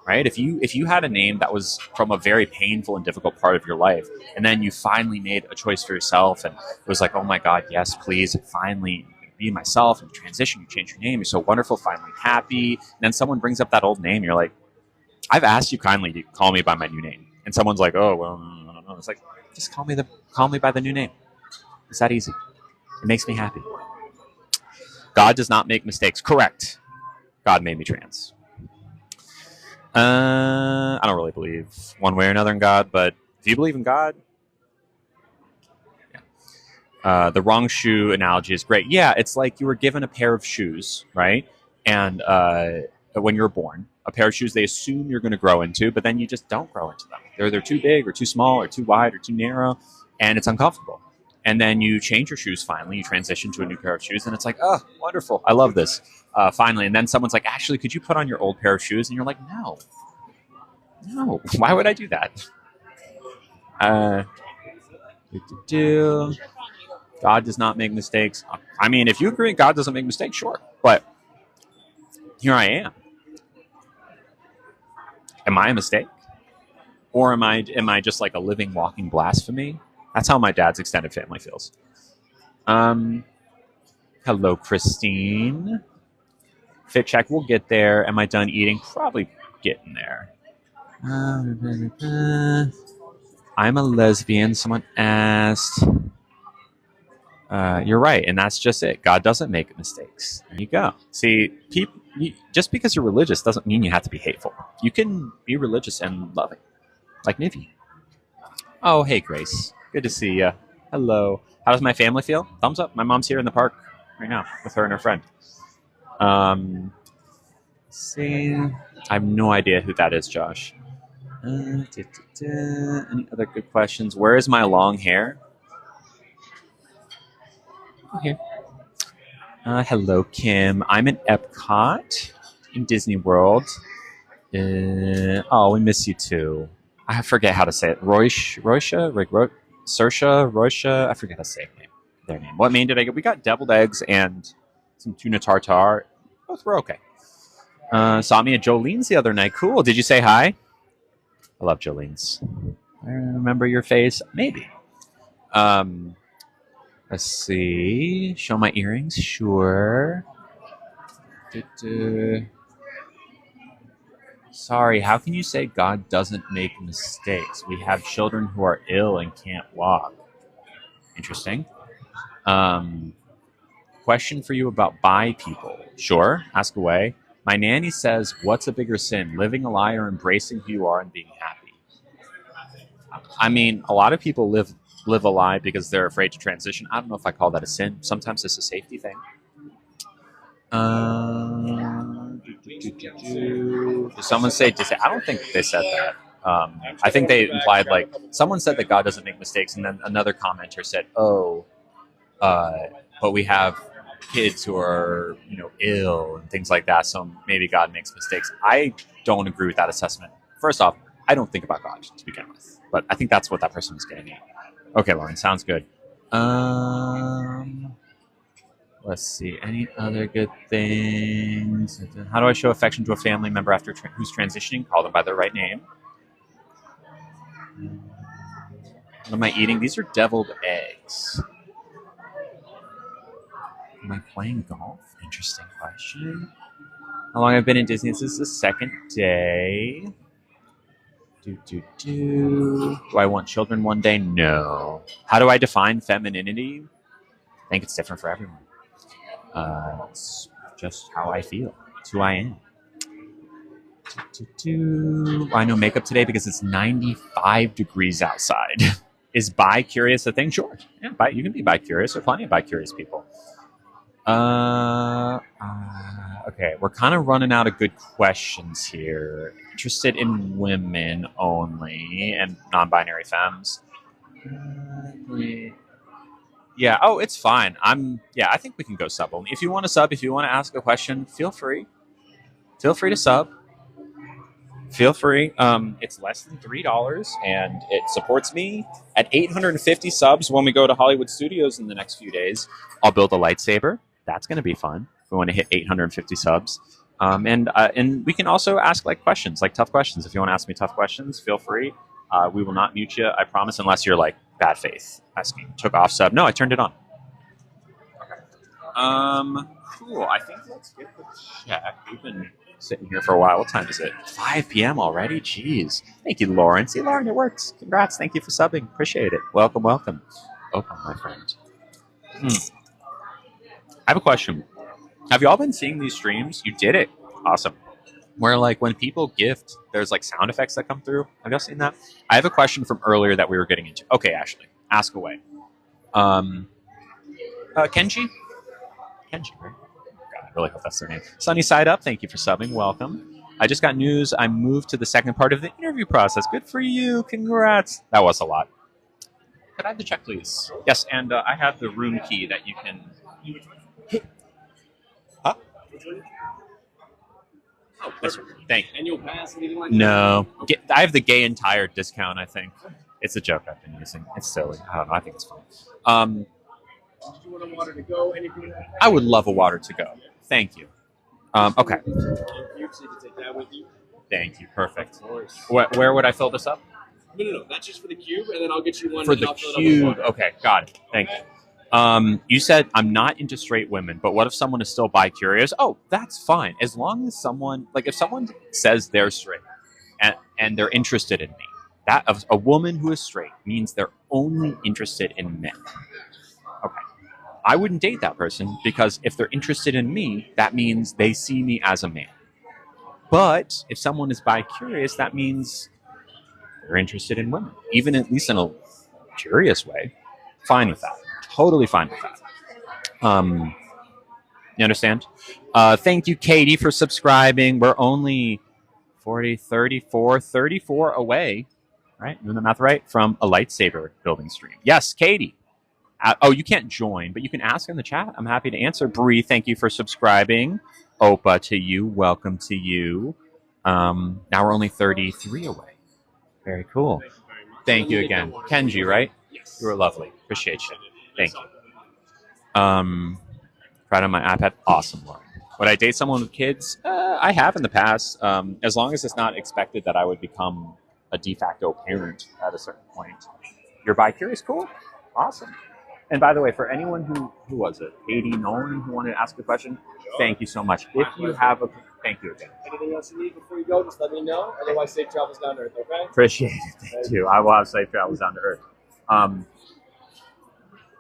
right? If you had a name that was from a very painful and difficult part of your life, and then you finally made a choice for yourself, and it was like, oh my God, yes, please, finally be myself, and you transition, you change your name, you're so wonderful, finally happy. And then someone brings up that old name, you're like, I've asked you kindly to call me by my new name. And someone's like, oh, well, no. It's like, just call me by the new name. It's that easy. It makes me happy. God does not make mistakes. Correct. God made me trans. I don't really believe one way or another in God, but if you believe in God, yeah. The wrong shoe analogy is great. Yeah, it's like you were given a pair of shoes, right? And when you're born, a pair of shoes they assume you're going to grow into, but then you just don't grow into them. They're too big or too small or too wide or too narrow, and it's uncomfortable. And then you change your shoes finally, you transition to a new pair of shoes, and it's like, oh, wonderful, I love this, finally. And then someone's like, actually, could you put on your old pair of shoes? And you're like, no, why would I do that? God does not make mistakes. I mean, if you agree God doesn't make mistakes, sure. But here I am. Am I a mistake? Or am I just like a living, walking blasphemy? That's how my dad's extended family feels. Hello, Christine. Fit check, we'll get there. Am I done eating? Probably getting there. I'm a lesbian, someone asked. You're right, and that's just it. God doesn't make mistakes. There you go. See, just because you're religious doesn't mean you have to be hateful. You can be religious and loving, like Nivi. Oh, hey, Grace. Good to see you. Hello. How does my family feel? Thumbs up. My mom's here in the park right now with her and her friend. See, I have no idea who that is, Josh. Any other good questions? Where is my long hair? Here. Hello, Kim. I'm in Epcot in Disney World. Oh, we miss you too. I forget how to say it. Roisha? I forget how to say their name. What main did I get? We got deviled eggs and some tuna tartare. Both were okay. Saw me at Jolene's the other night. Cool. Did you say hi? I love Jolene's. I remember your face. Maybe. Let's see. Show my earrings? Sure. Sorry, how can you say God doesn't make mistakes? We have children who are ill and can't walk. Interesting. Question for you about bi people. Sure, ask away. My nanny says, what's a bigger sin, living a lie or embracing who you are and being happy? I mean, a lot of people live a lie because they're afraid to transition. I don't know if I call that a sin. Sometimes it's a safety thing. Did someone say, I don't think they said that. I think they implied, like, someone said that God doesn't make mistakes, and then another commenter said, but we have kids who are, ill and things like that, so maybe God makes mistakes. I don't agree with that assessment. First off, I don't think about God to begin with, but I think that's what that person was getting at. Okay, Lauren, sounds good. Let's see. Any other good things? How do I show affection to a family member after who's transitioning? Call them by their right name. What am I eating? These are deviled eggs. Am I playing golf? Interesting question. How long I've been in Disney? This is the second day. Do I want children one day? No. How do I define femininity? I think it's different for everyone. It's just how I feel. It's who I am. I know makeup today because it's 95 degrees outside. Is bi-curious a thing? Sure. Yeah, you can be bi-curious. There are plenty of bi-curious people. Okay, we're kind of running out of good questions here. Interested in women only and non-binary femmes. Yeah, oh, it's fine. I think we can go sub only. If you want to sub, if you want to ask a question, feel free. Feel free to sub. Feel free. It's less than $3 and it supports me. At 850 subs, when we go to Hollywood Studios in the next few days, I'll build a lightsaber. That's going to be fun. We want to hit 850 subs. And we can also ask like questions, like tough questions. If you want to ask me tough questions, feel free. We will not mute you, I promise, unless you're like bad faith asking. Took off sub. No, I turned it on. Okay. Cool. I think let's get the check. We've been sitting here for a while. What time is it? 5 p.m. already? Jeez. Thank you, Lauren. See, Lauren, it works. Congrats. Thank you for subbing. Appreciate it. Welcome, welcome. Open, my friend. I have a question. Have you all been seeing these streams? You did it. Awesome. Where like when people gift, there's like sound effects that come through. Have y'all seen that? I have a question from earlier that we were getting into. Okay, Ashley, ask away. Kenji? Kenji, right? God, I really hope that's their name. Sunny Side Up, thank you for subbing. Welcome. I just got news. I moved to the second part of the interview process. Good for you. Congrats. That was a lot. Could I have the check, please? Yes, and I have the room key that you can... Huh? Oh, this one. Thank you. And you'll pass anything like No. I have the gay and tired discount, I think. It's a joke I've been using. It's silly. I don't know. I think it's fun. Did you want a water to go? Anything? I would love a water to go. Thank you. Okay. Thank you. So you can take that with you. Thank you. Perfect. Where would I fill this up? No. That's just for the cube, and then I'll get you one. For the cube. Okay, got it. Thank you. You said I'm not into straight women, but what if someone is still bi-curious? Oh, that's fine. As long as someone, like if someone says they're straight and they're interested in me, that of a woman who is straight means they're only interested in men. Okay. I wouldn't date that person because if they're interested in me, that means they see me as a man. But if someone is bi-curious, that means they're interested in women, even at least in a curious way. Fine with that. Totally fine with that. You understand? Thank you, Katie, for subscribing. We're only 34 away, right? Doing the math right? From a lightsaber building stream. Yes, Katie. You can't join, but you can ask in the chat. I'm happy to answer. Bree, thank you for subscribing. Opa, to you. Welcome to you. Now we're only 33 away. Very cool. Thank you again. Kenji, right? Yes. You were lovely. Appreciate you. Thank you. Right on my iPad. Awesome, Lauren. Would I date someone with kids? I have in the past. As long as it's not expected that I would become a de facto parent at a certain point. You're bi-curious? Cool. Awesome. And by the way, for anyone who was it? Katie Nolan, who wanted to ask a question? Thank you so much. If you have a... Thank you again. Anything else you need before you go, just let me know. Otherwise, safe travels down to Earth, okay? Appreciate it. Thank you. I will have safe travels down to Earth.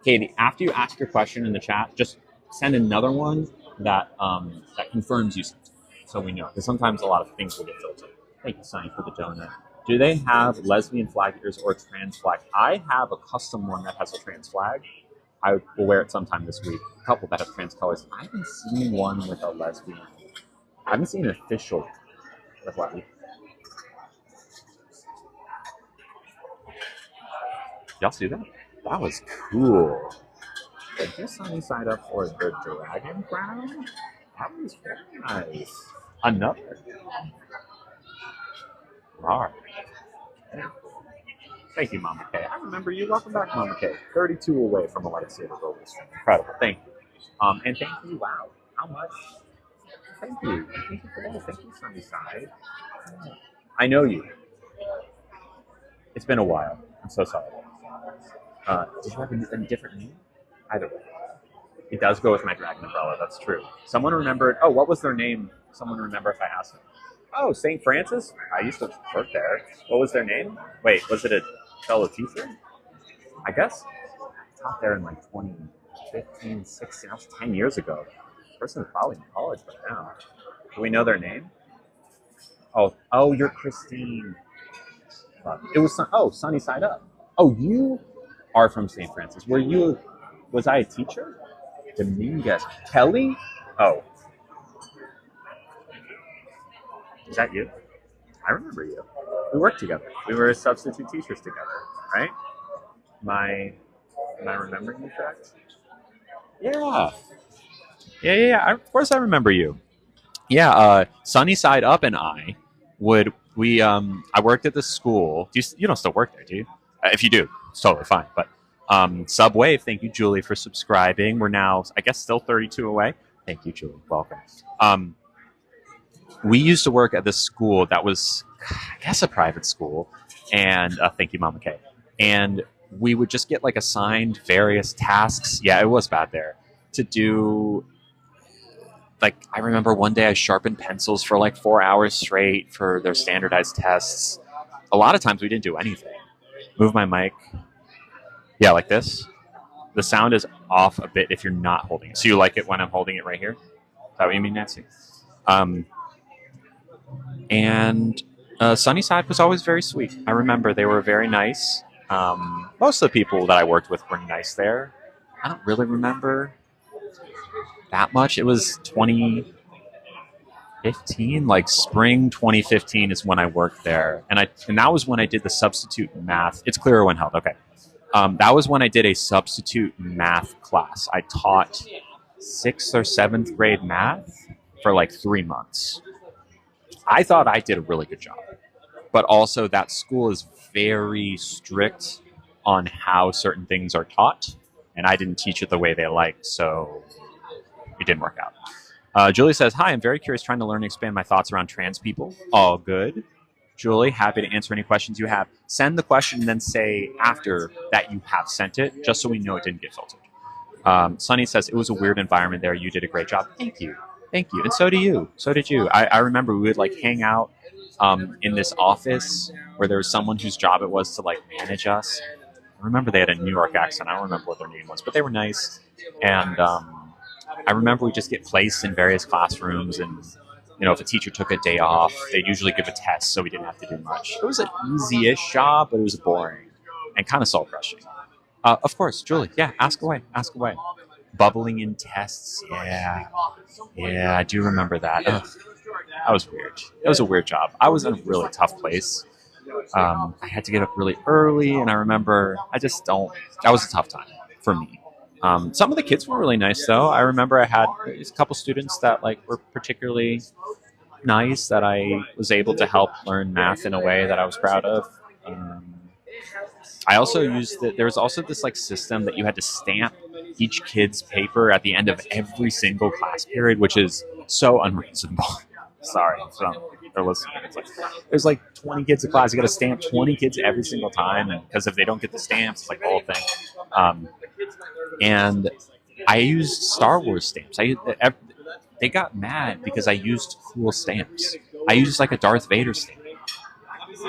Katie, after you ask your question in the chat, just send another one that that confirms you sent it, so we know. Because sometimes a lot of things will get filtered. Thank you, Sonny, for the donut. Do they have lesbian flag ears or trans flag? I have a custom one that has a trans flag. I will wear it sometime this week. A couple that have trans colors. I haven't seen one with a lesbian. I haven't seen an official with flag. Y'all see that? That was cool. Did you Sunny side up for the dragon crown? That was very nice. Another. Rawr. Thank you, Mama K. I remember you. Welcome back, Mama K. 32 away from a lightsaber golden stream. Incredible. Thank you. And thank you. Wow. How much? Thank you. Thank you for that. Thank you, Sunny Side. I know you. It's been a while. I'm so sorry. Did you have a different name? Either way. It does go with my dragon umbrella. That's true. Someone remembered. Oh, what was their name? Someone remember if I asked them. Oh, St. Francis? I used to work there. What was their name? Wait, was it a fellow teacher? I guess. I taught there in like 2015, 16. That was 10 years ago. The person was probably in college by now. Do we know their name? Oh, you're Christine. It was Sunny Side Up. Oh, you are from St. Francis. Was I a teacher? Dominguez. Kelly? Oh. Is that you? I remember you. We worked together. We were substitute teachers together, right? Am I remembering you correct? Yeah. Of course I remember you. Yeah, Sunny Side Up and I I worked at the school. You don't still work there, do you? If you do, it's totally fine. But Subwave, thank you, Julie, for subscribing. We're now, I guess, still 32 away. Thank you, Julie. Welcome. We used to work at this school that was, I guess, a private school. And thank you, Mama Kay. And we would just get like assigned various tasks. Yeah, it was bad there to do. Like, I remember one day I sharpened pencils for like 4 hours straight for their standardized tests. A lot of times we didn't do anything. Move my mic. Yeah, like this. The sound is off a bit if you're not holding it. So you like it when I'm holding it right here? Is that what you mean, Nancy? And Sunnyside was always very sweet. I remember they were very nice. Most of the people that I worked with were nice there. I don't really remember that much. It was 2015, like spring 2015 is when I worked there. And that was when I did the substitute math. It's clearer when held. Okay. That was when I did a substitute math class. I taught 6th or 7th grade math for like 3 months. I thought I did a really good job, but also that school is very strict on how certain things are taught, and I didn't teach it the way they liked, so it didn't work out. Julie says, hi, I'm very curious, trying to learn and expand my thoughts around trans people. All good. Julie, happy to answer any questions you have. Send the question and then say after that you have sent it, just so we know it didn't get filtered. Sunny says, it was a weird environment there. You did a great job. Thank you. And so do you. So did you. I remember we would like hang out in this office where there was someone whose job it was to like manage us. I remember they had a New York accent. I don't remember what their name was, but they were nice. And I remember we just get placed in various classrooms, and if a teacher took a day off, they'd usually give a test, so we didn't have to do much. It was an easy-ish job, but it was boring and kind of soul-crushing. Of course, Julie. Yeah, ask away. Bubbling in tests. Yeah, I do remember that. Ugh, that was weird. It was a weird job. I was in a really tough place. I had to get up really early, and I remember that was a tough time for me. Some of the kids were really nice, though. I remember I had a couple students that were particularly nice that I was able to help learn math in a way that I was proud of. I also there was also this system that you had to stamp each kid's paper at the end of every single class period, which is so unreasonable. Sorry, they're listening. There's 20 kids in class. You got to stamp 20 kids every single time, and because if they don't get the stamps, it's the whole thing. And I used Star Wars stamps. They got mad because I used cool stamps. I used a Darth Vader stamp.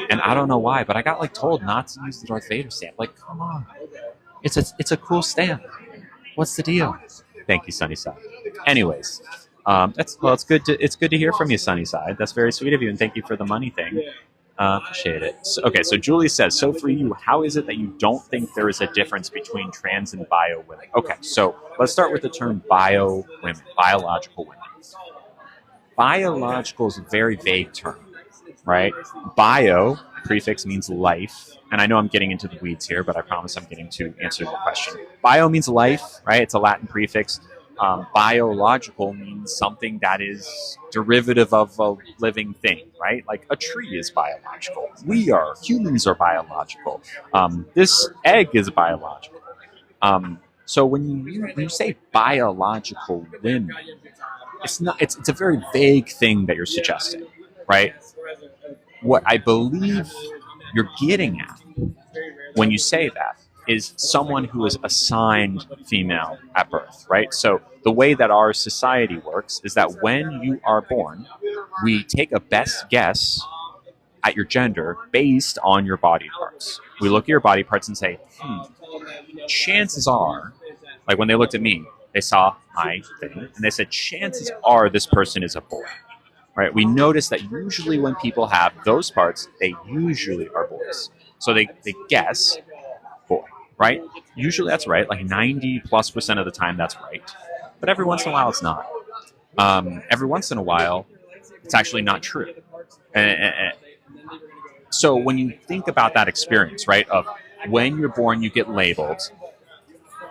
And I don't know why, but I got told not to use the Darth Vader stamp. Come on. It's a cool stamp. What's the deal? Thank you, Sunnyside. Anyways, it's good to hear from you, Sunnyside. That's very sweet of you, and thank you for the money thing. Appreciate it. So Julie says, so for you, how is it that you don't think there is a difference between trans and bio women? Okay, so let's start with the term bio women, biological women. Biological is a very vague term, right? Bio, prefix, means life. And I know I'm getting into the weeds here, but I promise I'm getting to answer the question. Bio means life, right? It's a Latin prefix. Biological means something that is derivative of a living thing, right? Like a tree is biological. Humans are biological. This egg is biological. So when you say biological women, it's a very vague thing that you're suggesting, right? What I believe you're getting at when you say that is someone who is assigned female at birth, right? So the way that our society works is that when you are born, we take a best guess at your gender based on your body parts. We look at your body parts and say, chances are, like when they looked at me, they saw my thing, and they said, chances are this person is a boy, right? We notice that usually when people have those parts, they usually are boys. So they guess boy, right? Usually that's right, like 90+% of the time that's right. But every once in a while it's not. Every once in a while, it's actually not true. So when you think about that experience, right, of when you're born, you get labeled.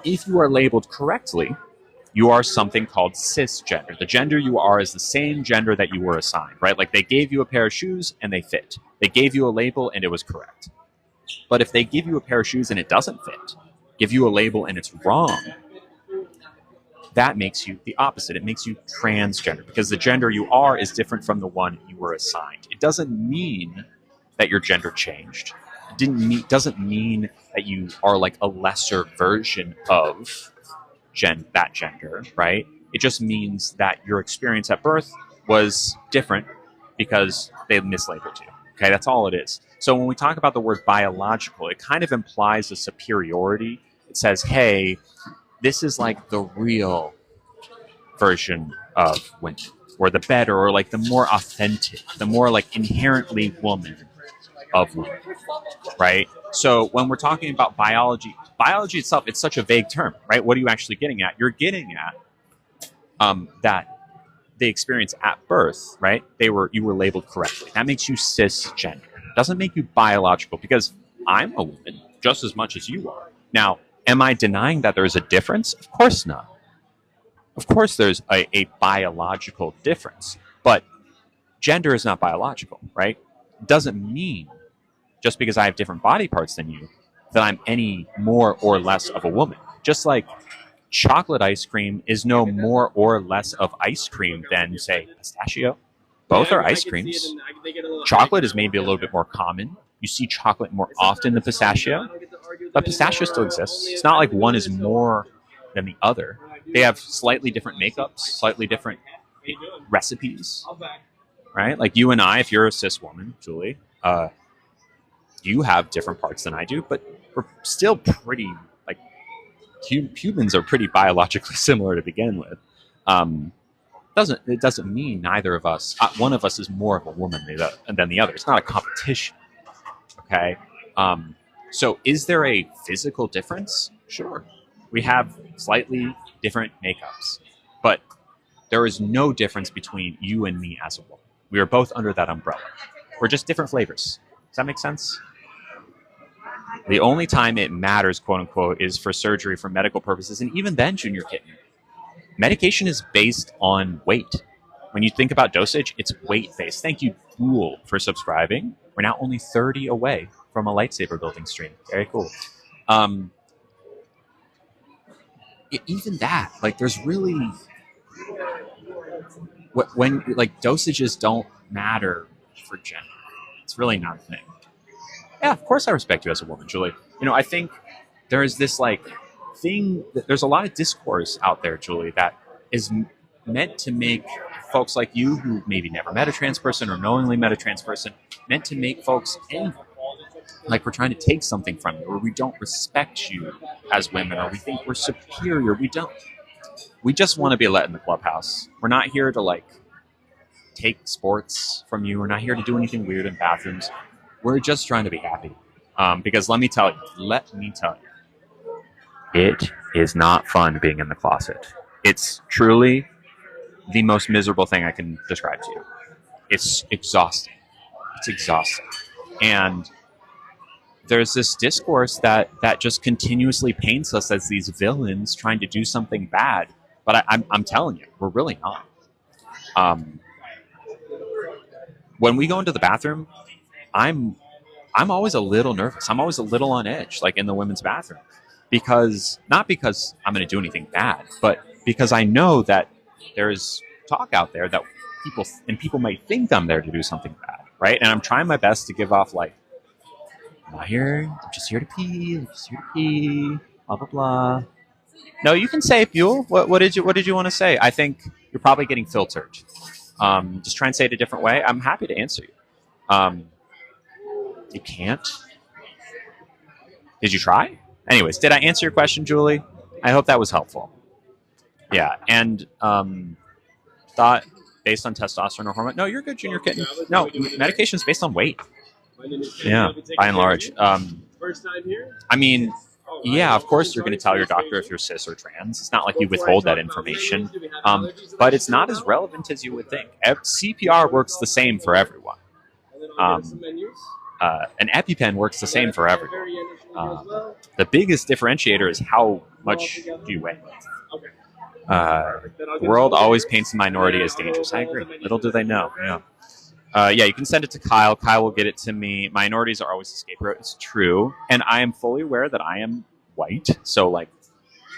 If you are labeled correctly, you are something called cisgender. The gender you are is the same gender that you were assigned, right? Like they gave you a pair of shoes and they fit. They gave you a label and it was correct. But if they give you a pair of shoes and it doesn't fit, give you a label and it's wrong, that makes you the opposite. It makes you transgender because the gender you are is different from the one you were assigned. It doesn't mean that your gender changed. It doesn't mean that you are like a lesser version of that gender, right? It just means that your experience at birth was different because they mislabeled you. Okay, that's all it is. So when we talk about the word biological, it kind of implies a superiority. It says, hey, this is like the real version of women, or the better, or like the more authentic, the more like inherently woman of women, right? So when we're talking about biology itself, it's such a vague term, right? What are you actually getting at? You're getting at that the experience at birth, right? You were labeled correctly. That makes you cisgender. It doesn't make you biological because I'm a woman just as much as you are. Now, am I denying that there's a difference? Of course not. Of course there's a biological difference, but gender is not biological, right? It doesn't mean just because I have different body parts than you that I'm any more or less of a woman. Just like chocolate ice cream is no more or less of ice cream than, say, pistachio. Both are ice creams. Chocolate is maybe a little bit more common. You see chocolate more often than pistachio, but pistachio still exists. It's not like one is more than the other. They have slightly different makeups, slightly different recipes, right? Like you and I, if you're a cis woman, Julie, you have different parts than I do, but we're still pretty, like, humans are pretty biologically similar to begin with. It doesn't mean neither of us, one of us is more of a woman than the other. It's not a competition, okay? So is there a physical difference? Sure. We have slightly different makeups, but there is no difference between you and me as a woman. We are both under that umbrella. We're just different flavors. Does that make sense? The only time it matters, quote unquote, is for surgery for medical purposes. And even then, Junior Kitten, medication is based on weight. When you think about dosage, it's weight based. Thank you, Ghoul, for subscribing. We're now only 30 away from a lightsaber building stream. Very cool. Even that, like, there's really, when like dosages don't matter for gender. It's really not a thing. Yeah, of course I respect you as a woman, Julie. You know, I think there's this like thing, there's a lot of discourse out there, Julie, that is meant to make folks like you who maybe never met a trans person or knowingly met a trans person, meant to make folks angry. Like we're trying to take something from you, or we don't respect you as women, or we think we're superior. We don't. We just want to be let in the clubhouse. We're not here to like take sports from you. We're not here to do anything weird in bathrooms. We're just trying to be happy. Because let me tell you, it is not fun being in the closet. It's truly the most miserable thing I can describe to you. It's exhausting. It's exhausting. And there's this discourse that just continuously paints us as these villains trying to do something bad. But I'm telling you, we're really not. When we go into the bathroom, I'm always a little nervous. I'm always a little on edge, like in the women's bathroom, not because I'm going to do anything bad, but because I know that there's talk out there that people might think I'm there to do something bad, right? And I'm trying my best to give off like I'm not here. I'm just here to pee. I'm just here to pee. Blah blah blah. No, you can say Buell. What did you want to say? I think you're probably getting filtered. Just try and say it a different way. I'm happy to answer you. You can't. Did you try? Anyways, did I answer your question, Julie? I hope that was helpful. Yeah, and thought based on testosterone or hormone. No, you're good, Junior Kitten. No, medication is based on weight. Yeah, by and large. First time here? I mean, yeah, of course you're going to tell your doctor if you're cis or trans. It's not like you withhold that information, but it's not as relevant as you would think. CPR works the same for everyone. An EpiPen works the same for everyone. The biggest differentiator is how much do you weigh. The world always paints the minority as dangerous. I agree. Little do they know. Yeah. Yeah, you can send it to Kyle. Kyle will get it to me. Minorities are always a scapegoat. It's true. And I am fully aware that I am white. So, like,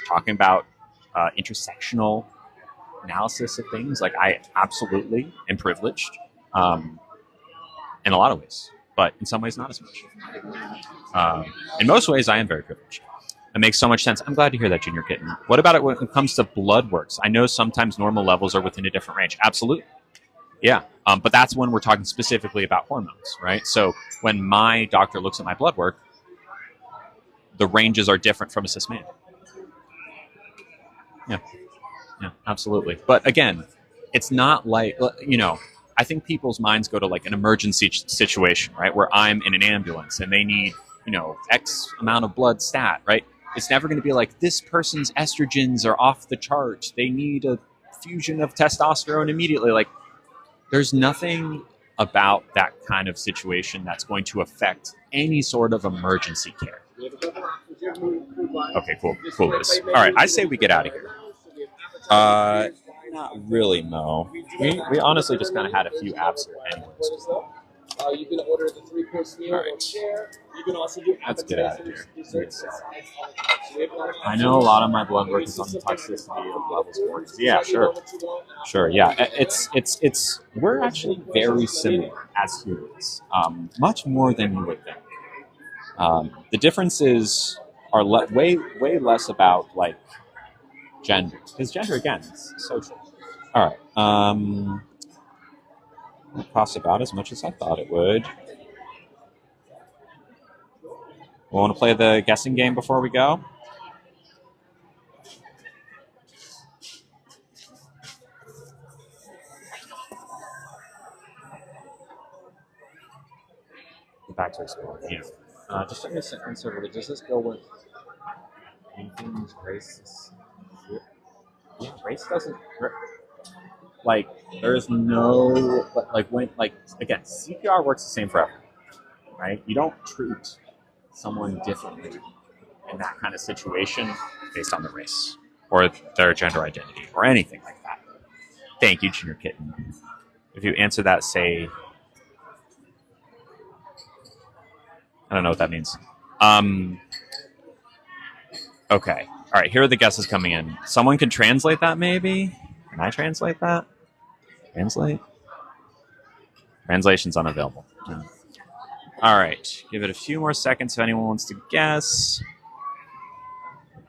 talking about intersectional analysis of things, like, I absolutely am privileged in a lot of ways. But in some ways, not as much. In most ways, I am very privileged. It makes so much sense. I'm glad to hear that, Junior Kitten. What about it when it comes to blood works? I know sometimes normal levels are within a different range. Absolutely. Yeah. But that's when we're talking specifically about hormones, right? So when my doctor looks at my blood work, the ranges are different from a cis man. Yeah. Yeah, absolutely. But again, it's not like, I think people's minds go to like an emergency situation, right? Where I'm in an ambulance and they need, X amount of blood stat, right? It's never going to be like, this person's estrogens are off the charts. They need a fusion of testosterone immediately. Like, there's nothing about that kind of situation that's going to affect any sort of emergency care. Okay, cool, Liz. All right, I say we get out of here. Not really, Mo. We honestly just kind of had a few abs here. Anyways. You can order the 3-course meal or share. You can also do Let's get out of here. I know a lot of my blood work is on the toxicity of levels 4. Yeah, sure. Yeah, it's. We're actually very similar as humans, much more than you would think. The differences are way less about like gender, because gender again is social. All right. It costs about as much as I thought it would. We want to play the guessing game before we go? Back to exploring. Yeah. Just a sentence over. Does this go with anything? Race? Yeah, race doesn't. Like, there's no, again, CPR works the same for everyone, right? You don't treat someone differently in that kind of situation based on the race or their gender identity or anything like that. Thank you, Junior Kitten. If you answer that, say, I don't know what that means. Okay. All right, here are the guesses coming in. Someone can translate that, maybe? Can I translate that? Translate? Translation's unavailable. Yeah. All right. Give it a few more seconds if anyone wants to guess.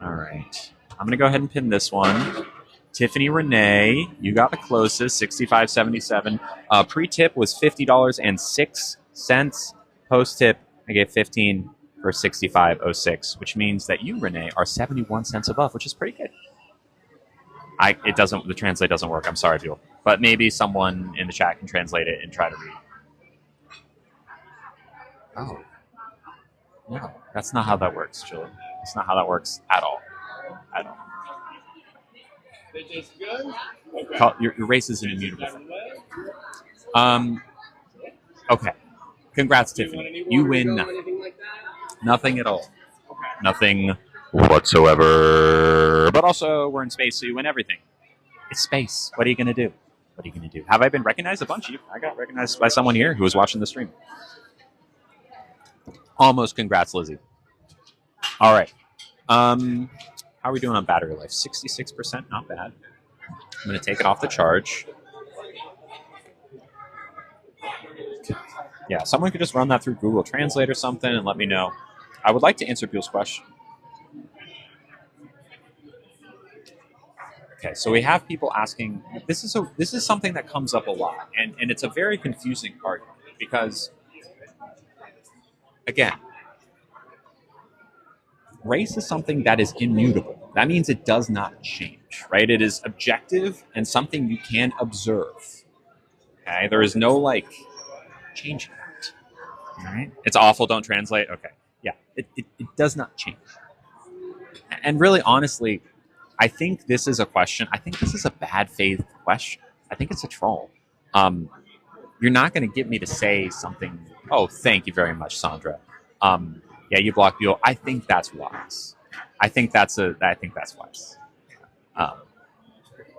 All right. I'm going to go ahead and pin this one. Tiffany Renee, you got the closest, $65.77. Pre-tip was $50.06. Post-tip, I gave $15 for $65.06, which means that you, Renee, are 71 cents above, which is pretty good. The translate doesn't work. I'm sorry, Buell. But maybe someone in the chat can translate it and try to read. Oh. No, that's not how that works, Julie. That's not how that works at all. At all. They taste good? Okay. Your race is an immutable thing. Okay. Congrats, Tiffany. You win nothing. Nothing at all. Okay. Nothing whatsoever. But also, we're in space, so you win everything. It's space. What are you going to do? What are you going to do? Have I been recognized? A bunch of you. I got recognized by someone here who was watching the stream. Almost congrats, Lizzie. All right. How are we doing on battery life? 66%, not bad. I'm going to take it off the charge. Yeah, someone could just run that through Google Translate or something and let me know. I would like to answer people's question. Okay, so we have people asking. This is something that comes up a lot, and it's a very confusing argument because, again, race is something that is immutable. That means it does not change, right? It is objective and something you can observe. Okay, there is no like changing that. All right, it's awful. Don't translate. Okay, yeah, it does not change. And really, honestly, I think this is a question. I think this is a bad faith question. I think it's a troll. Um, you're not going to get me to say something. Oh, thank you very much, Sandra. Yeah, you block Buell. I think that's wise. I think that's wise. Um,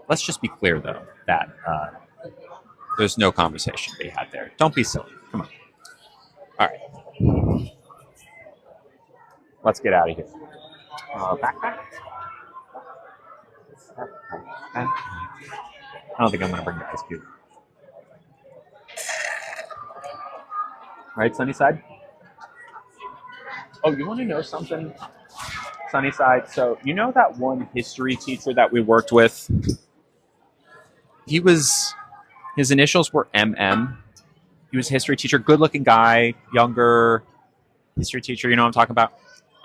let's just be clear, though, that there's no conversation to be had there. Don't be silly. Come on. All right. Let's get out of here. Backpack? I don't think I'm going to bring the ice cube. Right, Sunnyside? Oh, you want to know something, Sunnyside? So, you know that one history teacher that we worked with? His initials were MM. He was a history teacher, good-looking guy, younger history teacher. You know what I'm talking about?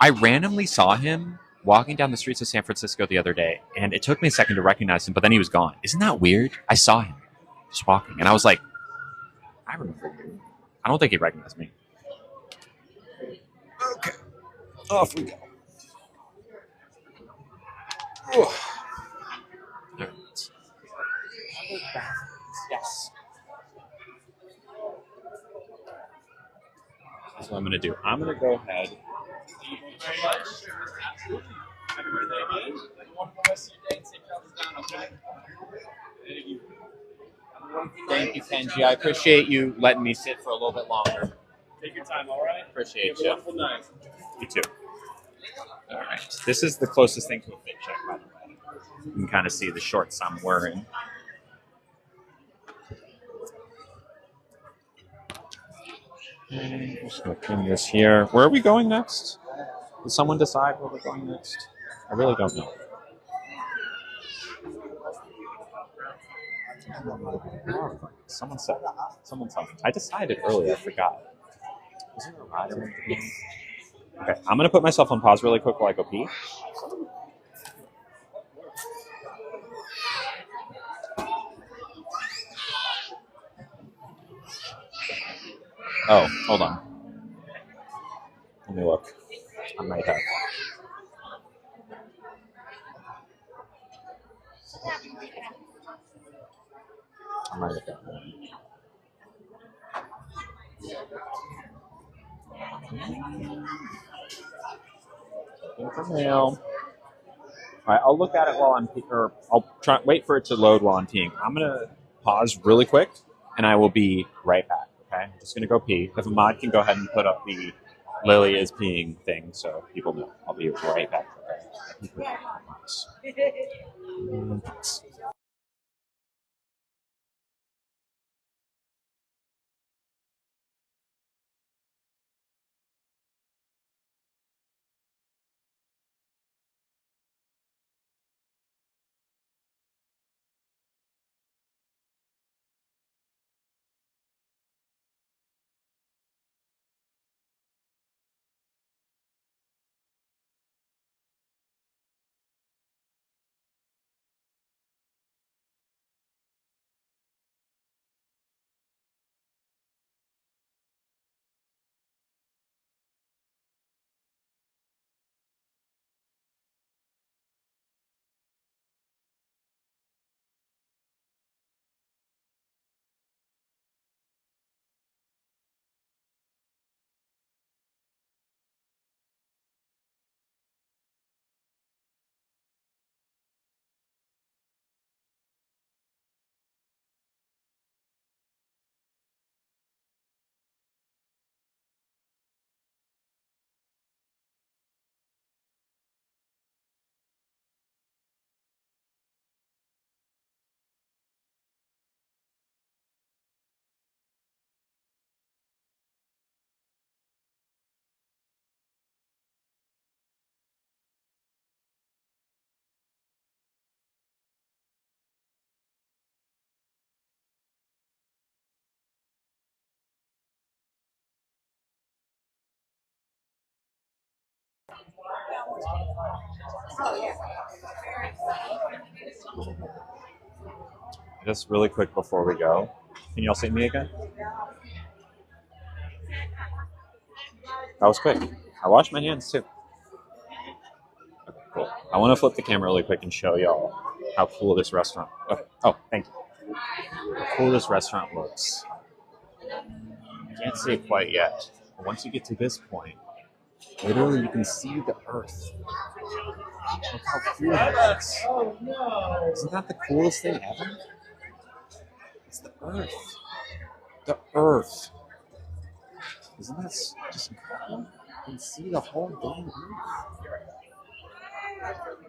I randomly saw him walking down the streets of San Francisco the other day, and it took me a second to recognize him, but then he was gone. Isn't that weird? I saw him just walking, and I was like, I remember you. I don't think he recognized me. Okay, off we go. All right. Yes. That's what I'm going to do. I'm going to go ahead. Thank you, Kenji. I appreciate you letting me sit for a little bit longer. Take your time, all right? Appreciate you. you. Wonderful night. You too. All right. This is the closest thing to a fit check, by the way. You can kind of see the shorts I'm wearing. Okay, just going to pin this here. Where are we going next? Did someone decide where we're going next? I really don't know. Someone said. Someone told me. I decided earlier. I forgot. Is there a rider? Okay, I'm going to put myself on pause really quick while I go pee. Oh, hold on. Let me look. I might have. I might have got one. For mail. All right, I'll look at it while I'm or I'll try wait for it to load while I'm peeing. I'm gonna pause really quick, and I will be right back. Okay, I'm just gonna go pee. If Ahmad can go ahead and put up the Lily is peeing thing, so people know. I'll be right back. Okay. Just really quick before we go, can y'all see me again? That was quick. I washed my hands too. Okay, cool. I want to flip the camera really quick and show y'all how cool this restaurant. Oh, thank you. How cool this restaurant looks. I can't see it quite yet, but once you get to this point, literally you can see the earth. Look how cool that is. Isn't that the coolest thing ever? It's the earth. The earth. Isn't that just incredible? You can see the whole dang earth.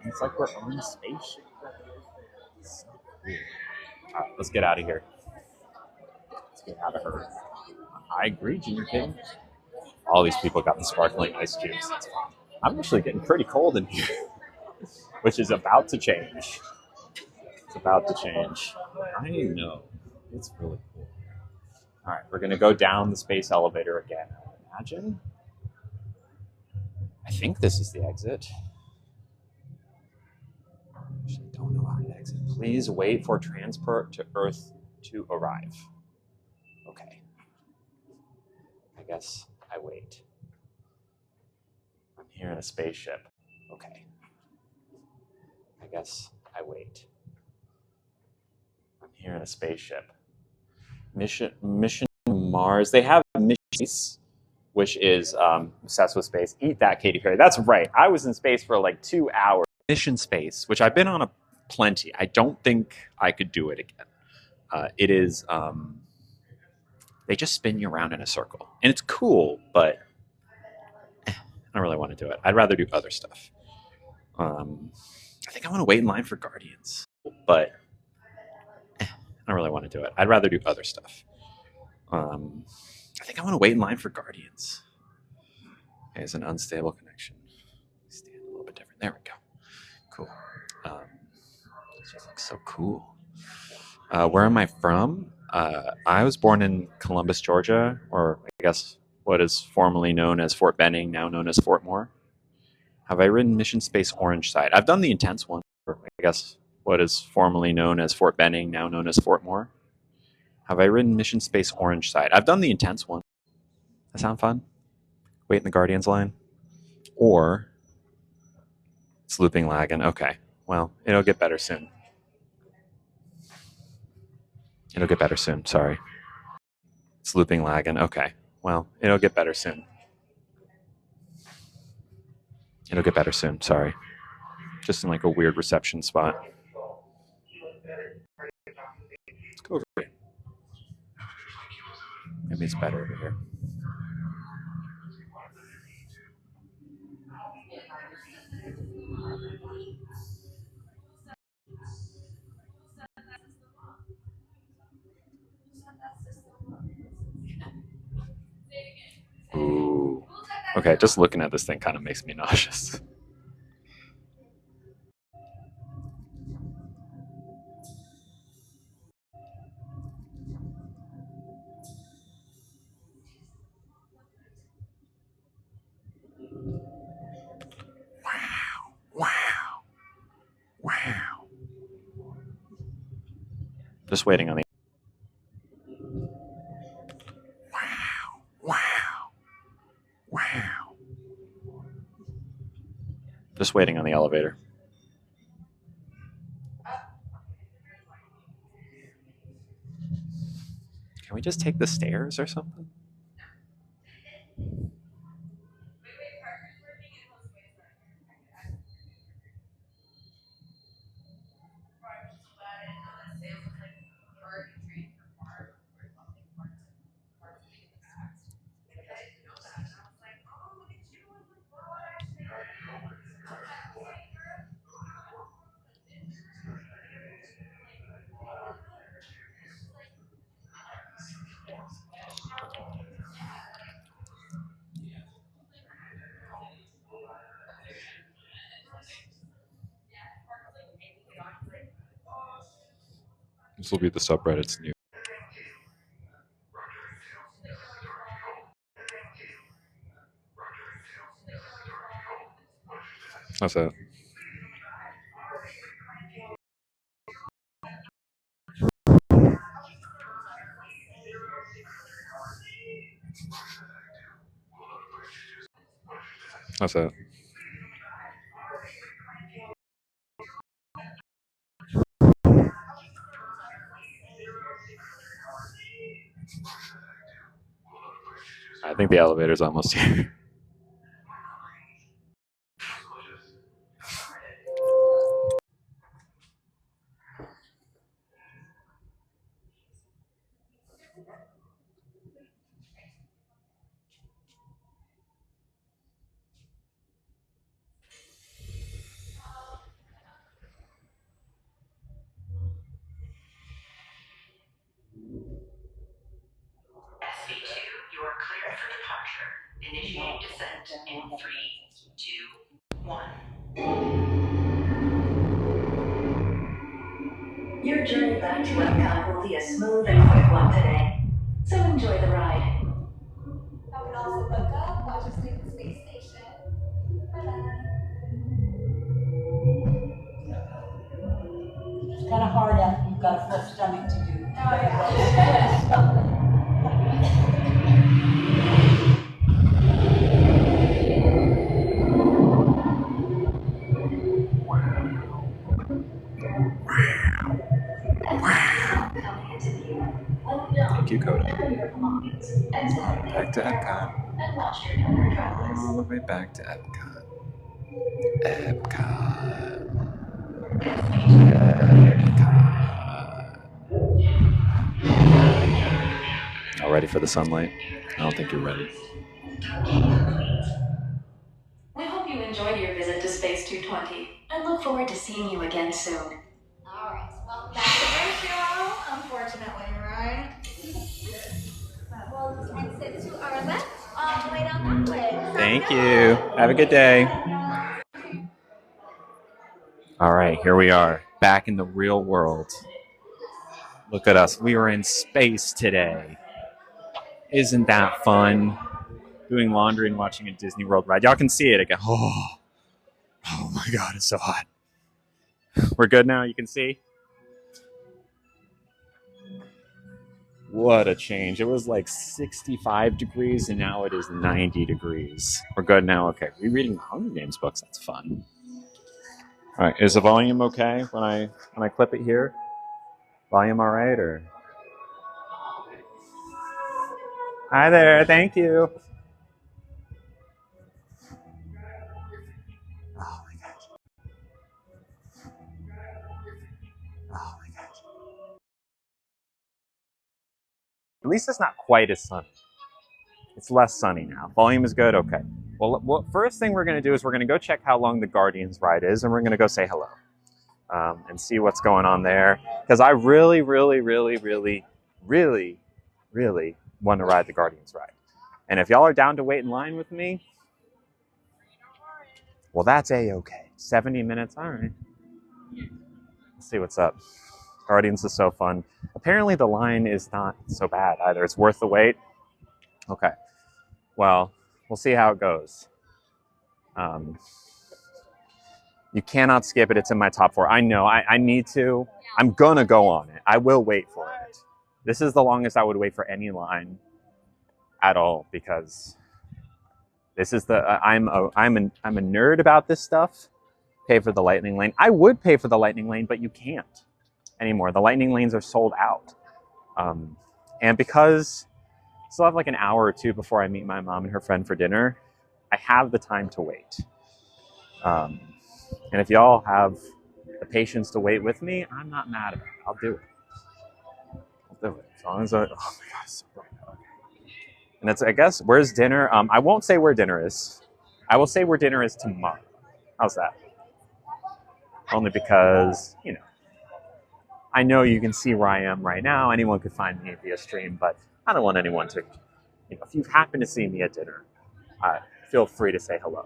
And it's like we're on a spaceship. It's so cool. All right, let's get out of here. Let's get out of here. I agree, Junior King. All these people got the sparkling ice cubes. That's fine. I'm actually getting pretty cold in here, which is about to change. It's about to change. I know. It's really cool. All right, we're going to go down the space elevator again. Imagine. I think this is the exit. Actually, don't know how to exit. Please wait for transport to Earth to arrive. Okay. I guess I wait. I'm here in a spaceship. Okay. I guess I wait. I'm here in a spaceship. Mission Mars. They have Mission, which is obsessed with space. Eat that, Katy Perry. That's right. I was in space for like 2 hours. Mission Space, which I've been on plenty. I don't think I could do it again. It is. They just spin you around in a circle, and it's cool, but I don't really want to do it. I'd rather do other stuff. I think I want to wait in line for Guardians, but I don't really want to do it. I'd rather do other stuff. I think I want to wait in line for Guardians. Okay, it's an unstable connection. Stand a little bit different. There we go. Cool. This just looks so cool. Where am I from? I was born in Columbus, Georgia, or I guess what is formerly known as Fort Benning, now known as Fort Moore. Have I ridden Mission Space Orange Side? I've done the intense one, or I guess what is formerly known as Fort Benning, now known as Fort Moore. Have I ridden Mission Space Orange Side? I've done the intense one. That sound fun? Wait in the Guardians line? Or it's looping lagging. Okay, well, it'll get better soon. It'll get better soon, sorry. It's looping lagging. Okay, well, it'll get better soon. It'll get better soon, sorry. Just in like a weird reception spot. Let's go over here. Maybe it's better over here. Ooh. Okay, just looking at this thing kind of makes me nauseous. Wow. Just waiting on the. Wow. Just waiting on the elevator. Can we just take the stairs or something? This will be the subreddit's new. What's up? What's up? I think the elevator's almost here. SV2, you are cleared for departure. Initiate descent in 3, 2, 1. Your journey back to Epcot will be a smooth and quick one today. So enjoy the ride. I would also look up while just leave the space station. Bye-bye. It's kind of hard after you've got a full stomach to do. Oh, yeah. Thank you, Coda. Back to Epcot. All the way back to Epcot. Epcot. All ready for the sunlight? I don't think you're ready. We hope you enjoyed your visit to Space 220 and look forward to seeing you again soon. Alright, well, back to ratio, unfortunately, right? Well, exit to our left, all the way down that way. Thank you. Have a good day. All right, here we are, back in the real world. Look at us. We were in space today. Isn't that fun? Doing laundry and watching a Disney World ride. Y'all can see it again. Oh my God, it's so hot. We're good now, you can see? What a change. It was like 65 degrees and now it is 90 degrees. We're good now, okay. Rereading Hunger Games books, that's fun. All right, is the volume okay when I clip it here? Volume all right, or? Hi there, thank you. Oh my gosh. Oh my gosh. At least it's not quite as sunny. It's less sunny now. Volume is good? Okay. Well, first thing we're going to do is we're going to go check how long the Guardians ride is, and we're going to go say hello and see what's going on there. Because I really, really, really, really, really, really want to ride the Guardians ride. And if y'all are down to wait in line with me, well, that's A-okay. 70 minutes, all right. Let's see what's up. Guardians is so fun. Apparently the line is not so bad either. It's worth the wait. Okay. Well, we'll see how it goes. You cannot skip it. It's in my top 4. I know. I need to. I'm going to go on it. I will wait for it. This is the longest I would wait for any line at all because this is the I'm a nerd about this stuff. Pay for the Lightning Lane. I would pay for the Lightning Lane, but you can't anymore. The Lightning Lanes are sold out. And because I still have like an hour or two before I meet my mom and her friend for dinner, I have the time to wait. And if y'all have the patience to wait with me, I'm not mad about it. I'll do it. I'll do it. As long as oh my God, it's so bright. Okay. And that's, I guess, where's dinner? I won't say where dinner is. I will say where dinner is tomorrow. How's that? Only because, you know, I know you can see where I am right now. Anyone could find me via stream, but I don't want anyone to, you know, if you happen to see me at dinner, feel free to say hello.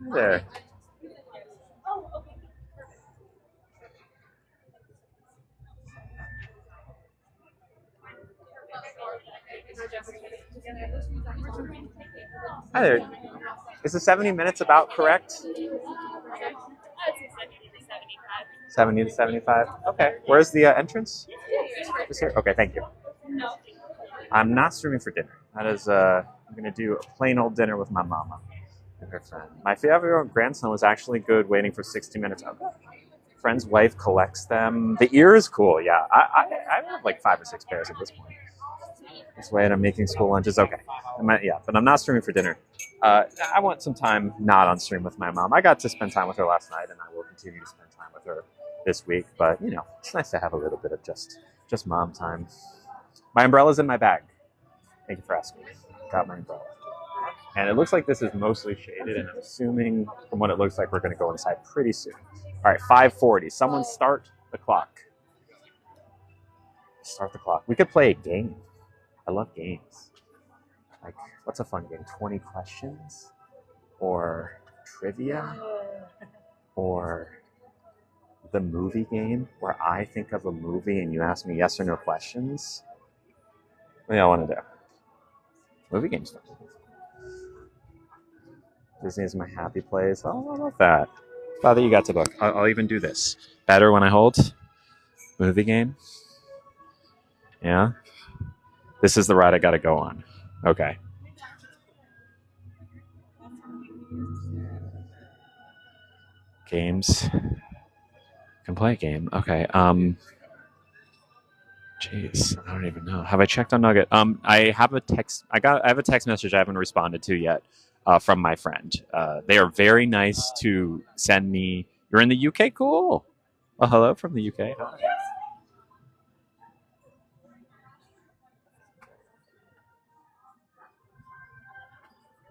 Hi there. Hi there. Is the 70 minutes about correct? 70 to 75. Okay. Where's the entrance? Just here? Okay, thank you. I'm not streaming for dinner. That is, I'm going to do a plain old dinner with my mama and her friend. My favorite grandson was actually good waiting for 60 minutes. Okay. Friend's wife collects them. The ear is cool, yeah. I have like 5 or 6 pairs at this point. This way I'm making school lunches. Okay. Yeah, but I'm not streaming for dinner. I want some time not on stream with my mom. I got to spend time with her last night, and I will continue to spend time with her this week. But, you know, it's nice to have a little bit of just mom time. My umbrella's in my bag. Thank you for asking. Got my umbrella. And it looks like this is mostly shaded, and I'm assuming from what it looks like, we're going to go inside pretty soon. All right, 5:40. Someone start the clock. Start the clock. We could play a game. I love games. Like, what's a fun game? 20 questions? Or trivia? Or the movie game, where I think of a movie and you ask me yes or no questions? What do I want to do? Movie games fun. Disney is my happy place. Oh, I love that. Glad that you got to book. I'll even do this. Better when I hold. Movie game. Yeah. This is the ride I got to go on. Okay. Games. Can play a game. Okay. Jeez, I don't even know. Have I checked on Nugget? I have a text. I have a text message I haven't responded to yet from my friend. They are very nice to send me. You're in the UK, cool. Well, hello from the UK. Hi.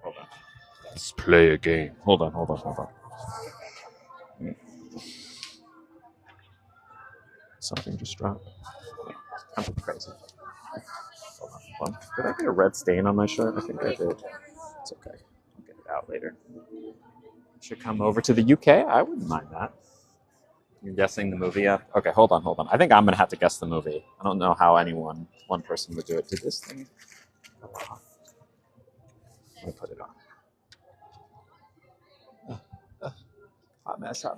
Hold on. Let's play a game. Hold on. Something just dropped. I'm crazy. Hold on. Did I get a red stain on my shirt? I think I did. It's okay. I'll get it out later. Should come over to the UK. I wouldn't mind that. You're guessing the movie yet? Okay, hold on. I think I'm going to have to guess the movie. I don't know how one person would do it. Did this thing go off? Let me put it on. Hot mess. I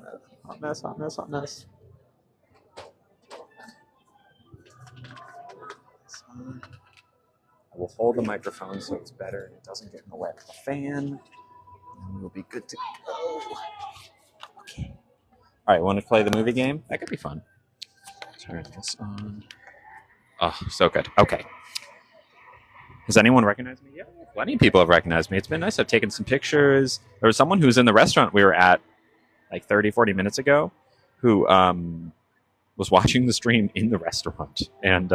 will hold the microphone so it's better and it doesn't get in the way of the fan. And we'll be good to go. Okay. All right, want to play the movie game? That could be fun. Turn this on. Oh, so good. Okay. Has anyone recognized me? Yeah, plenty of people have recognized me. It's been nice. I've taken some pictures. There was someone who's in the restaurant we were at like 30, 40 minutes ago who was watching the stream in the restaurant and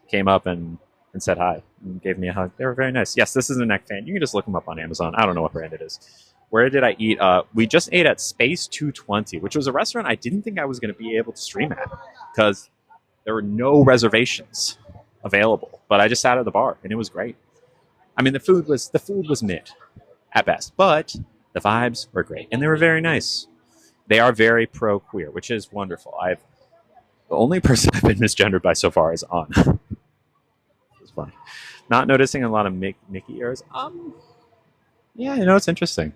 came up and said hi and gave me a hug. They were very nice. Yes, this is a neck fan. You can just look them up on Amazon. I don't know what brand it is. Where did I eat? We just ate at Space 220, which was a restaurant I didn't think I was going to be able to stream at because there were no reservations available. But I just sat at the bar and it was great. I mean, the food was mid at best, but the vibes were great and they were very nice. They are very pro-queer, which is wonderful. The only person I've been misgendered by so far is Anna. It's funny. Not noticing a lot of Mickey ears. Yeah, you know, it's interesting.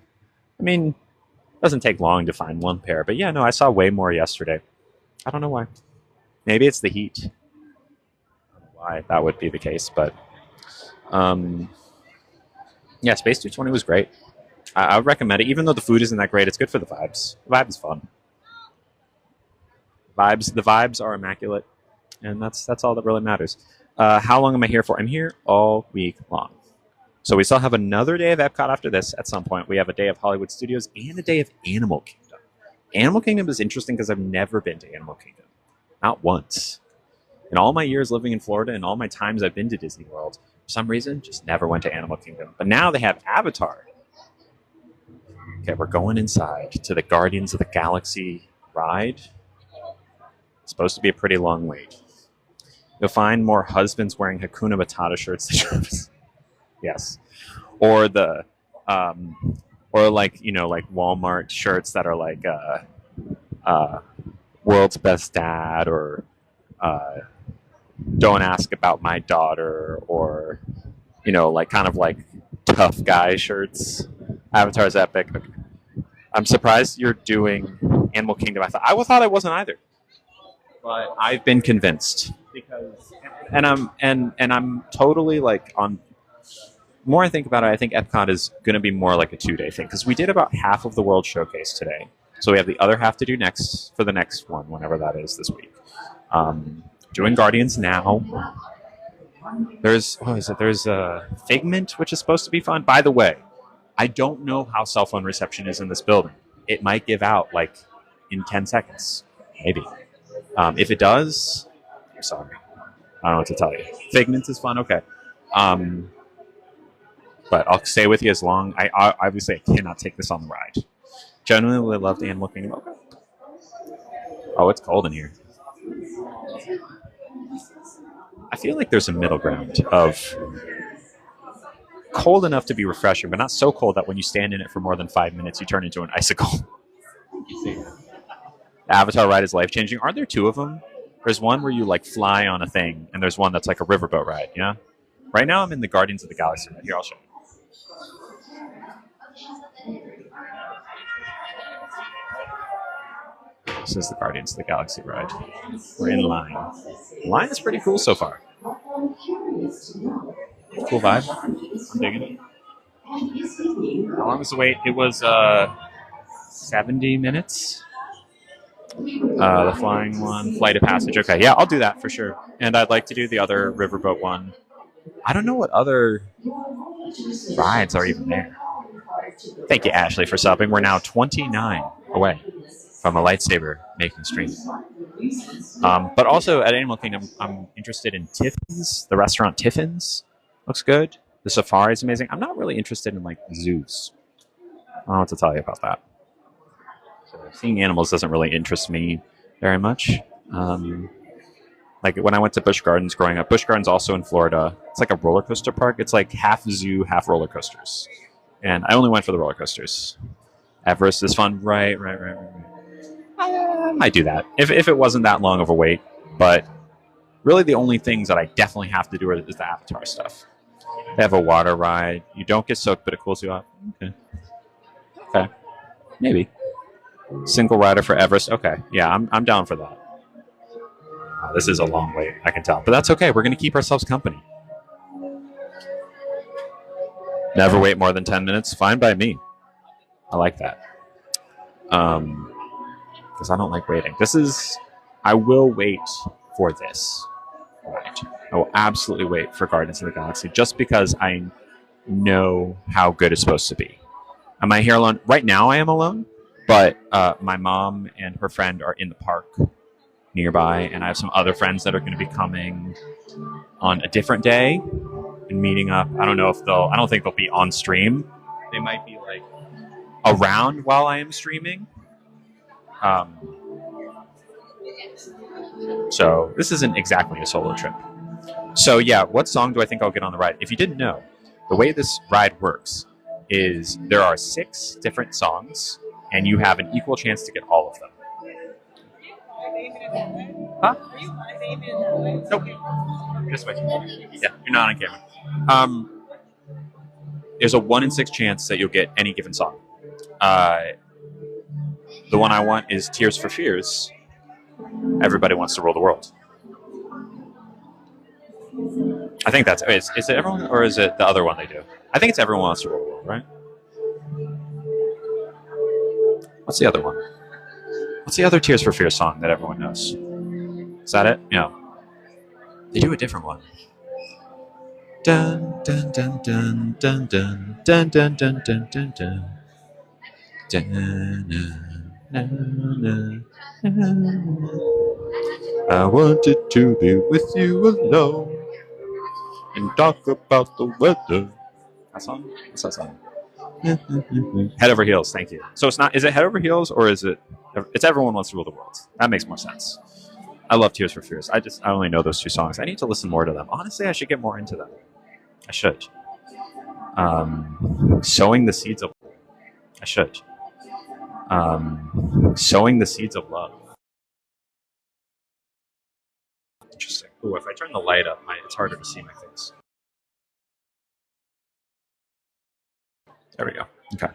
I mean, it doesn't take long to find one pair, but yeah, no, I saw way more yesterday. I don't know why. Maybe it's the heat. I don't know why that would be the case, but yeah, Space 220 was great. I would recommend it, even though the food isn't that great. It's good for the vibes. The vibe is fun. The vibes are immaculate, and that's all that really matters. How long am I here for? I'm here all week long. So we still have another day of Epcot after this at some point. We have a day of Hollywood Studios and a day of Animal Kingdom. Animal Kingdom is interesting because I've never been to Animal Kingdom. Not once. In all my years living in Florida and all my times I've been to Disney World, for some reason, just never went to Animal Kingdom. But now they have Avatar. Okay, we're going inside to the Guardians of the Galaxy ride. It's supposed to be a pretty long wait. You'll find more husbands wearing Hakuna Matata shirts than Travis. Yes. Or the or like, you know, like Walmart shirts that are like World's Best Dad or Don't Ask About My Daughter or, you know, like kind of like tough guy shirts. Avatar's epic. Okay. I'm surprised you're doing Animal Kingdom. I thought I wasn't either, but I've been convinced because, and I'm totally like on. The more I think about it, I think Epcot is going to be more like a 2-day thing because we did about half of the World Showcase today, so we have the other half to do next for the next one, whenever that is this week. Doing Guardians now. There's There's a Figment, which is supposed to be fun. By the way, I don't know how cell phone reception is in this building. It might give out like in 10 seconds, maybe. If it does, I'm sorry. I don't know what to tell you. Figment is fun, okay. But I'll stay with you as long. I obviously I cannot take this on the ride. Genuinely loved Animal Kingdom. Okay. Oh, it's cold in here. I feel like there's a middle ground of cold enough to be refreshing, but not so cold that when you stand in it for more than 5 minutes, you turn into an icicle. The Avatar ride is life-changing. Aren't there 2 of them? There's one where you like fly on a thing, and there's one that's like a riverboat ride, yeah? Right now I'm in the Guardians of the Galaxy ride. Here, I'll show you. This is the Guardians of the Galaxy ride. We're in line. The line is pretty cool so far. Cool vibe. I'm digging it. How long was the wait? It was 70 minutes. The flying one, Flight of Passage. Okay, yeah, I'll do that for sure. And I'd like to do the other riverboat one. I don't know what other rides are even there. Thank you, Ashley, for subbing. We're now 29 away from a lightsaber making stream. But also at Animal Kingdom, I'm interested in Tiffin's. The restaurant Tiffin's looks good. The safari is amazing. I'm not really interested in like zoos. I don't know what to tell you about that. So seeing animals doesn't really interest me very much. Like when I went to Busch Gardens growing up, Busch Gardens also in Florida. It's like a roller coaster park. It's like half zoo, half roller coasters. And I only went for the roller coasters. Everest is fun. Right. I might do that if it wasn't that long of a wait. But really the only things that I definitely have to do is the Avatar stuff. They have a water ride. You don't get soaked, but it cools you off. Okay. Maybe. Single rider for Everest. Okay. Yeah, I'm down for that. This is a long wait, I can tell. But that's okay. We're going to keep ourselves company. Never wait more than 10 minutes. Fine by me. I like that. Because I don't like waiting. I will wait for this. Right. I will absolutely wait for Guardians of the Galaxy just because I know how good it's supposed to be. Am I here alone? Right now I am alone, but my mom and her friend are in the park nearby, and I have some other friends that are going to be coming on a different day and meeting up. I don't think they'll be on stream. They might be like around while I am streaming. So this isn't exactly a solo trip. So yeah, what song do I think I'll get on the ride? If you didn't know, the way this ride works is there are 6 different songs, and you have an equal chance to get all of them. Huh? Nope. Just wait. Yeah, you're not on camera. There's a 1 in 6 chance that you'll get any given song. The one I want is Tears for Fears. Everybody Wants to Rule the World. I think that's... Is it Everyone, or is it the other one they do? I think it's Everyone Wants to Rule the World, right? What's the other one? What's the other Tears for Fears song that everyone knows? Is that it? No. They do a different one. Dun dun dun dun dun dun dun dun dun dun dun dun. I wanted to be with you alone and talk about the weather. That song? What's that song? Head Over Heels, thank you. So it's not, is it Head Over Heels or is it, it's Everyone Wants to Rule the World. That makes more sense. I love Tears for Fears. I only know those 2 songs. I need to listen more to them. Honestly, I should get more into them. I should. Sowing the Seeds of... I should. Sowing the Seeds of Love. Interesting. Ooh, if I turn the light up, it's harder to see my face. There we go. Okay.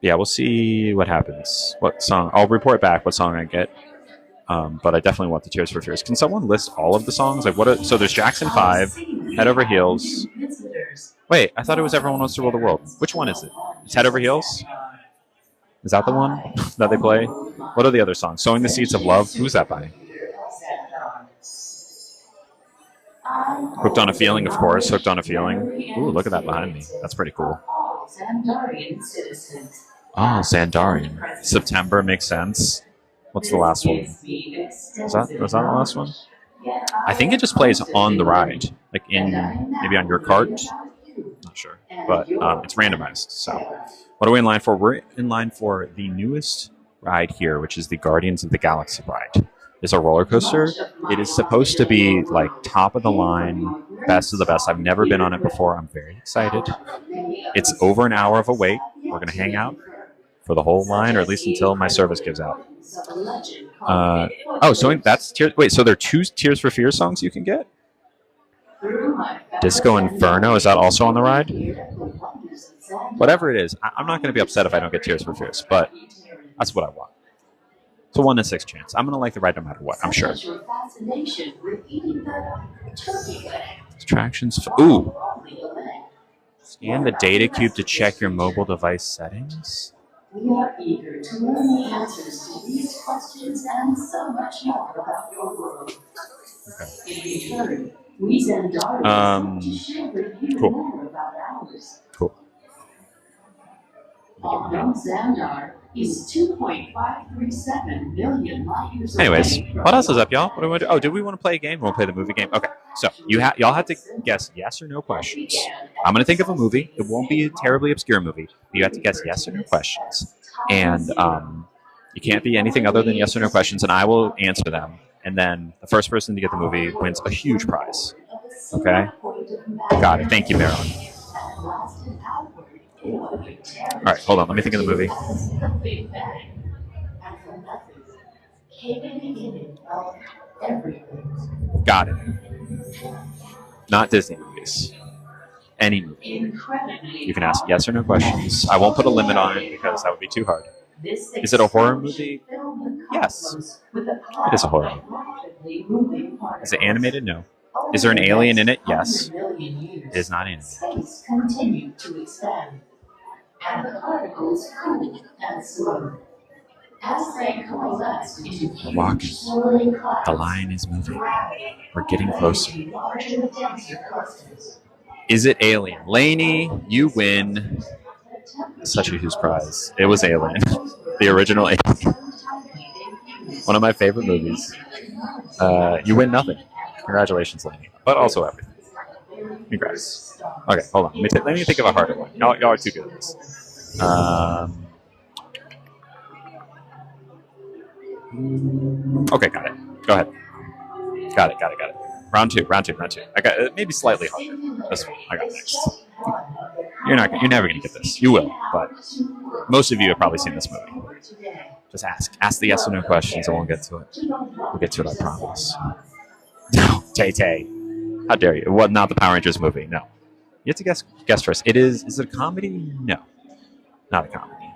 Yeah, we'll see what happens. What song? I'll report back what song I get. But I definitely want the Tears for Fears. Can someone list all of the songs? Like what? So there's Jackson 5, Head Over Heels. Wait, I thought it was Everyone Wants to Rule the World. Which one is it? It's Head Over Heels? Is that the one that they play? What are the other songs? Sowing the Seeds of Love. Who's that by? Hooked on a Feeling, of course. Hooked on a Feeling. Ooh, look at that behind me. That's pretty cool. Oh, Xandarian. September makes sense. What's the last one? Was that the last one? I think it just plays on the ride, like in maybe on your cart. Not sure, but it's randomized. So, what are we in line for? We're in line for the newest ride here, which is the Guardians of the Galaxy ride. It's a roller coaster. It is supposed to be like top of the line, best of the best. I've never been on it before. I'm very excited. It's over an hour of a wait. We're gonna hang out for the whole line, or at least until my service gives out. So that's Tears. Wait, so there are 2 Tears for Fears songs you can get? Disco Inferno, is that also on the ride? Whatever it is, I'm not going to be upset if I don't get Tears for Fears, but that's what I want. It's a 1 in 6 chance. I'm going to like the ride no matter what, I'm sure. Attractions. Ooh. Scan the data cube to check your mobile device settings. We are eager to learn the answers to these questions and so much more about your world. Okay. In return, we send Darius to share with you more about ours. Cool. Although Xandar is 2.537 million light years away. Anyways, what else is up, y'all? What do we want to do? Oh, did we want to play a game? We'll play the movie game. Okay, so y'all have to guess yes or no questions. I'm going to think of a movie. It won't be a terribly obscure movie. You have to guess yes or no questions. And you can't be anything other than yes or no questions, and I will answer them. And then the first person to get the movie wins a huge prize. Okay? Got it. Thank you, Marilyn. All right, hold on. Let me think of the movie. Got it. Not Disney movies. Any movie. You can ask yes or no questions. I won't put a limit on it because that would be too hard. Is it a horror movie? Yes. It is a horror movie. Is it animated? No. Is there an alien in it? Yes. It is not animated. Continue to expand, and the particles cool and slow. As they coalesce into We're walking. The line is moving. We're getting closer. Is it Alien? Laney, you win. Such a huge prize. It was Alien. The original Alien. One of my favorite movies. You win nothing. Congratulations, Laney. But also everything. Congrats. Okay, hold on. Let me think of a harder one. Y'all are too good at this. Okay, got it. Go ahead. Got it. Round two. I got maybe slightly harder. This one I got next. You're never gonna get this. You will, but most of you have probably seen this movie. Just ask the yes or no questions, and we'll get to it. We'll get to it, I promise. No, Tay. How dare you? Well, not the Power Rangers movie. No. You have to guess first. Is it a comedy? No. Not a comedy.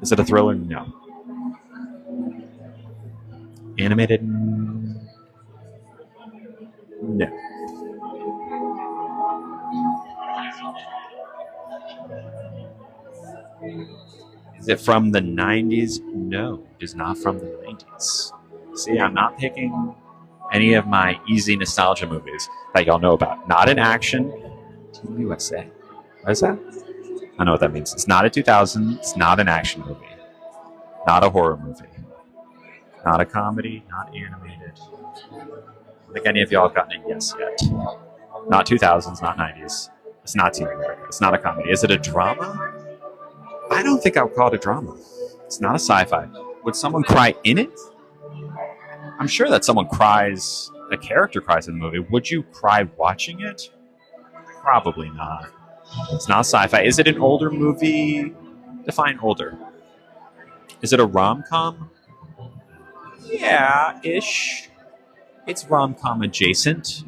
Is it a thriller? No. Animated? No. Is it from the 90s? No, it is not from the 90s. See, I'm not picking any of my easy nostalgia movies that y'all know about. Not an action. Team USA. What is that? I know what that means. It's not a 2000. It's not an action movie. Not a horror movie. Not a comedy. Not animated. I don't think any of y'all have gotten a yes yet. Not 2000s. Not 90s. It's not Team America. It's not a comedy. Is it a drama? I don't think I would call it a drama. It's not a sci-fi. Would someone cry in it? I'm sure that someone cries, a character cries in the movie. Would you cry watching it? Probably not. It's not sci-fi. Is it an older movie? Define older. Is it a rom-com? Yeah-ish. It's rom-com adjacent.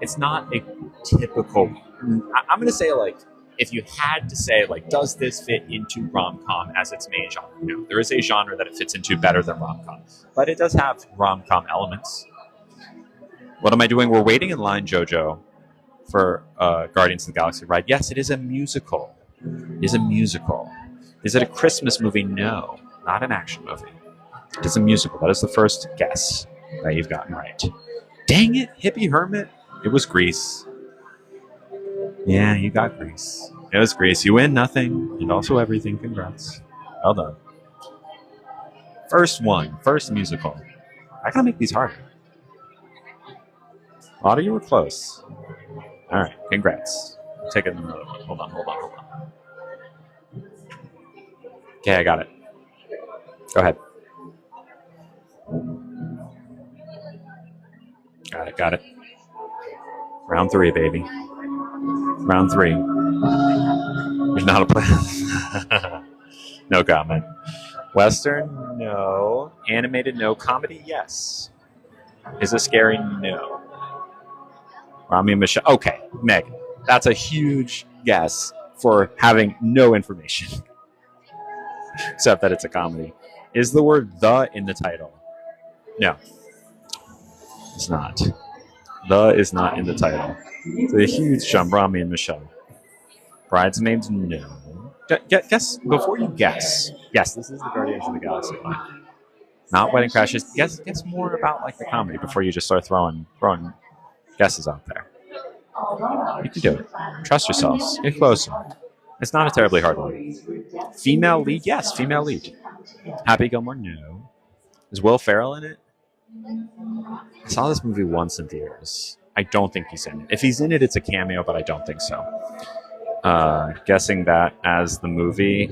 It's not a typical... I'm going to say like if you had to say, like, does this fit into rom-com as its main genre? No, there is a genre that it fits into better than rom-com, but it does have rom-com elements. What am I doing? We're waiting in line, Jojo, for Guardians of the Galaxy ride. Yes, it is a musical. It is a musical. Is it a Christmas movie? No, not an action movie. It is a musical. That is the first guess that you've gotten right. Dang it, Hippie Hermit. It was Grease. Yeah, you got Grease. It was Grease. You win nothing and also everything. Congrats. Well done. First one. First musical. I gotta make these harder. A lot of you were close. All right. Congrats. Take it another one. Hold on. Okay, I got it. Go ahead. Got it. Round 3, baby. Round 3. There's not a plan. No comment. Western? No. Animated? No. Comedy? Yes. Is it scary? No. Rami and Michelle? Okay, Megan. That's a huge guess for having no information. Except that it's a comedy. Is the word "the" in the title? No. It's not. The is not in the title. It's a huge jump. Rami and Michelle. Bridesmaids? No. Guess before you guess. Yes, this is the Guardians of the Galaxy line. Not Wedding Crashes. Guess more about like the comedy before you just start throwing guesses out there. You can do it. Trust yourselves. Get closer. It's not a terribly hard one. Female lead? Yes, female lead. Happy Gilmore? No. Is Will Ferrell in it? I saw this movie once in theaters. I don't think he's in it. If he's in it, it's a cameo, but I don't think so. Guessing that as the movie.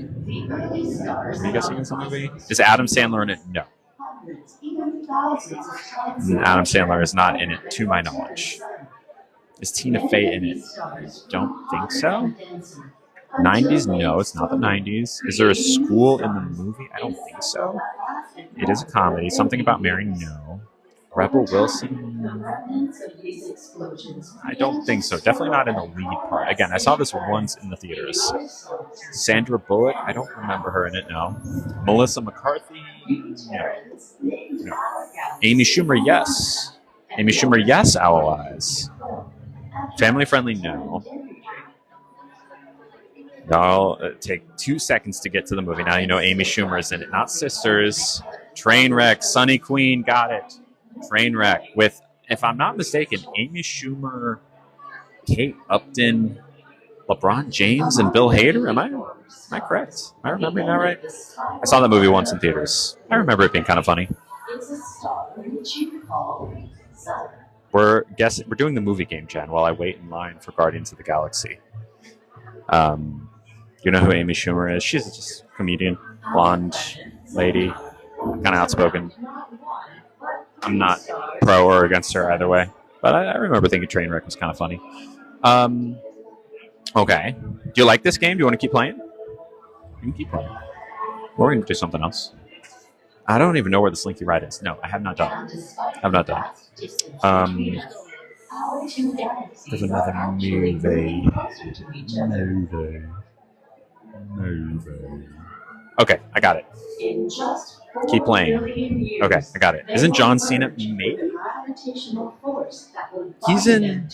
Are you guessing it's a movie? Is Adam Sandler in it? No. Adam Sandler is not in it, to my knowledge. Is Tina Fey in it? I don't think so. 90s? No, it's not the 90s. Is there a school in the movie? I don't think so. It is a comedy. Something About Mary? No. Rebel Wilson? I don't think so. Definitely not in the lead part. Again, I saw this once in the theaters. Sandra Bullock? I don't remember her in it, no. Melissa McCarthy? No. Amy Schumer? Yes. Amy Schumer? Yes, Owl Eyes. Family Friendly? No. I'll take 2 seconds to get to the movie. Now you know Amy Schumer is in it. Not Sisters. Trainwreck. Sunny Queen. Got it. Trainwreck with, if I'm not mistaken, Amy Schumer, Kate Upton, LeBron James, and Bill Hader. Am I correct? Am I remembering that right? I saw that movie once in theaters. I remember it being kind of funny. We're doing the movie game, Jen, while I wait in line for Guardians of the Galaxy. You know who Amy Schumer is? She's just a comedian, blonde lady, kind of outspoken. I'm not pro or against her either way, but I remember thinking Trainwreck was kind of funny. Okay. Do you like this game? Do you want to keep playing? You can keep playing. Or we can do something else. I don't even know where the Slinky Ride is. No, I have not done it. I have not done it. There's another movie. Okay, I got it. Keep playing. Okay, I got it. Isn't John Cena made? He's in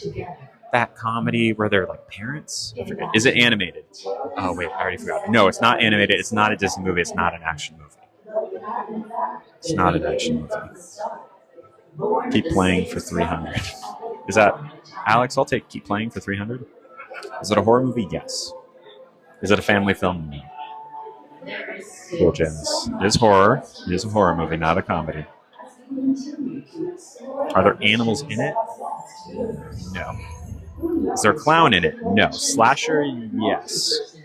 that comedy where they're like parents. I forget. Is it animated? Oh wait, I already forgot. No, it's not animated. It's not a Disney movie. It's not an action movie. It's not an action movie. Keep playing for 300. Is that Alex? I'll take Keep Playing for 300. Is it a horror movie? Yes. Is it a family film? No. Cool, Jens. It is horror. It is a horror movie, not a comedy. Are there animals in it? No. Is there a clown in it? No. Slasher? Yes.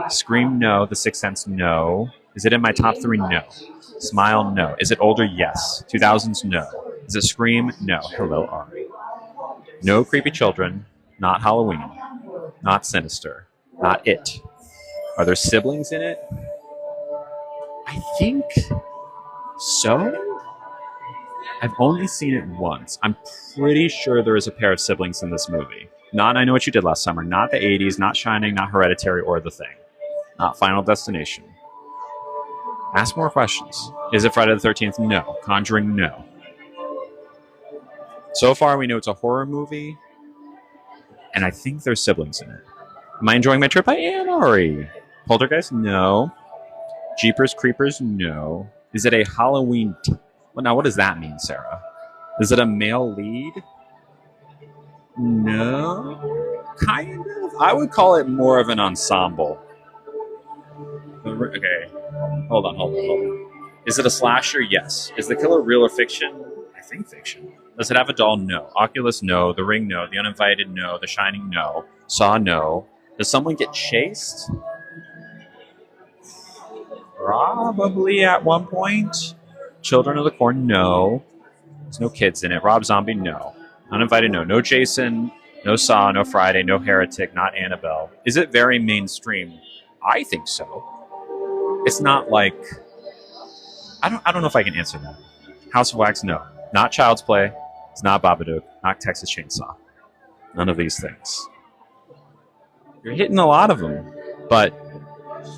Scream? No. The Sixth Sense? No. Is it in my top 3? No. Smile? No. Is it older? Yes. 2000s? No. Is it Scream? No. Hello, Ari. No Creepy Children. Not Halloween. Not Sinister. Not It. Are there siblings in it? I think so. I've only seen it once. I'm pretty sure there is a pair of siblings in this movie. Not I Know What You Did Last Summer. Not the 80s. Not Shining. Not Hereditary or The Thing. Not Final Destination. Ask more questions. Is it Friday the 13th? No. Conjuring? No. So far, we know it's a horror movie, and I think there's siblings in it. Am I enjoying my trip? I am, Ari. Poltergeist? No. Jeepers Creepers? No. Is it a Halloween? Well, now, what does that mean, Sarah? Is it a male lead? No. Kind of. I would call it more of an ensemble. Okay. Hold on. Is it a slasher? Yes. Is the killer real or fiction? I think fiction. Does it have a doll? No. Oculus? No. The Ring? No. The Uninvited? No. The Shining? No. Saw? No. Does someone get chased? Probably at one point. Children of the Corn? No. There's no kids in it. Rob Zombie? No. Uninvited? No. No Jason? No Saw? No Friday? No Heretic? Not Annabelle. Is it very mainstream? I think so. It's not like... I don't know if I can answer that. House of Wax? No. Not Child's Play. It's not Babadook. Not Texas Chainsaw. None of these things. You're hitting a lot of them. But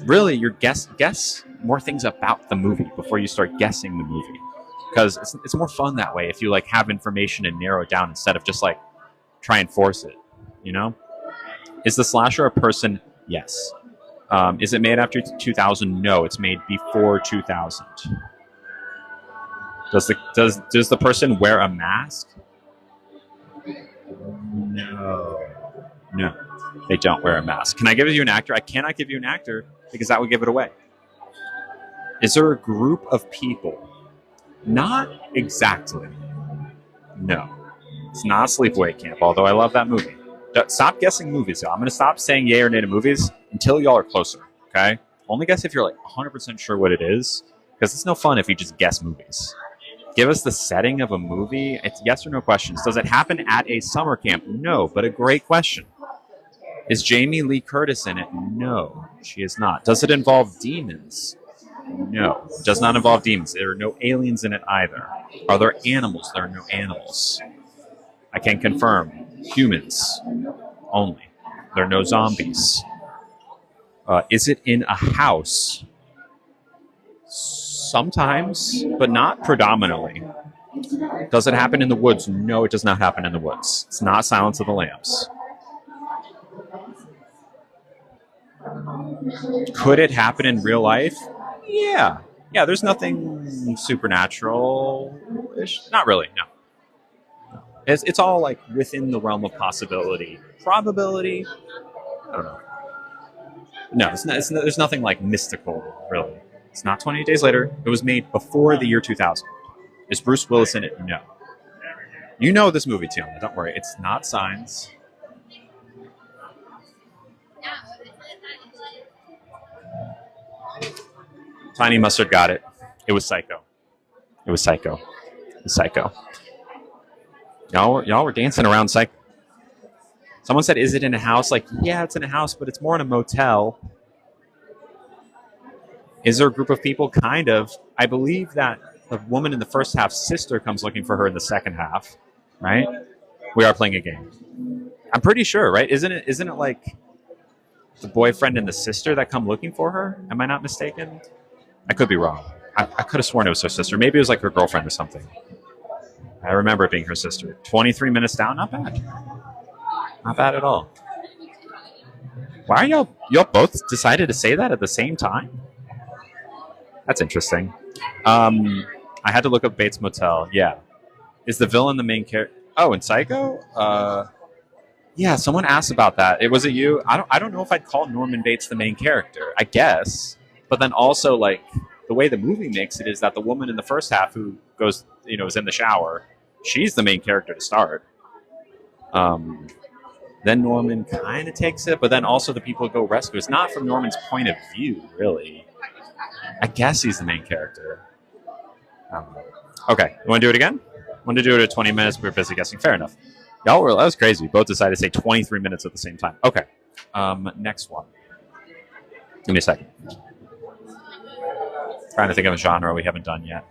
really, you guess more things about the movie before you start guessing the movie. Because it's more fun that way if you like have information and narrow it down instead of just like try and force it. You know? Is the slasher a person? Yes. Is it made after 2000? No, it's made before 2000. Does the person wear a mask? No, they don't wear a mask. Can I give you an actor? I cannot give you an actor because that would give it away. Is there a group of people? Not exactly. No, it's not Sleepaway Camp. Although I love that movie. Stop guessing movies, y'all. I'm going to stop saying yay or nay to movies until y'all are closer, okay? Only guess if you're like 100% sure what it is, because it's no fun if you just guess movies. Give us the setting of a movie. It's yes or no questions. Does it happen at a summer camp? No, but a great question. Is Jamie Lee Curtis in it? No, she is not. Does it involve demons? No, it does not involve demons. There are no aliens in it either. Are there animals? There are no animals. I can confirm. Humans only. There are no zombies. Is it in a house? Sometimes, but not predominantly. Does it happen in the woods? No, it does not happen in the woods. It's not Silence of the Lambs. Could it happen in real life? Yeah. Yeah, there's nothing supernatural-ish. Not really, no. It's all like within the realm of possibility. Probability? I don't know. No, there's nothing like mystical, really. It's not 28 Days Later. It was made before the year 2000. Is Bruce Willis in it? No. You know this movie, Tiana. Don't worry. It's not Signs. Tiny Mustard got it. It was Psycho. It was Psycho. It was Psycho. Y'all were dancing around Psycho. Someone said, is it in a house? Like, yeah, it's in a house, but it's more in a motel. Is there a group of people? Kind of. I believe that the woman in the first half's sister comes looking for her in the second half, right? We are playing a game. I'm pretty sure, right? Isn't it like the boyfriend and the sister that come looking for her? Am I not mistaken? I could be wrong. I could have sworn it was her sister. Maybe it was like her girlfriend or something. I remember it being her sister. 23 minutes down, not bad. Not bad at all. Why are y'all both decided to say that at the same time? That's interesting. I had to look up Bates Motel. Yeah. Is the villain the main character? Oh, in Psycho? Yeah, someone asked about that. Was it you? I don't know if I'd call Norman Bates the main character. I guess. But then also, like, the way the movie makes it is that the woman in the first half who goes, is in the shower, she's the main character to start. Then Norman kind of takes it, but then also the people go rescue. It's not from Norman's point of view, really. I guess he's the main character. Okay, you want to do it again? Want to do it at 20 minutes? We were busy guessing. Fair enough. That was crazy. We both decided to say 23 minutes at the same time. Okay, next one. Give me a second. Trying to think of a genre we haven't done yet.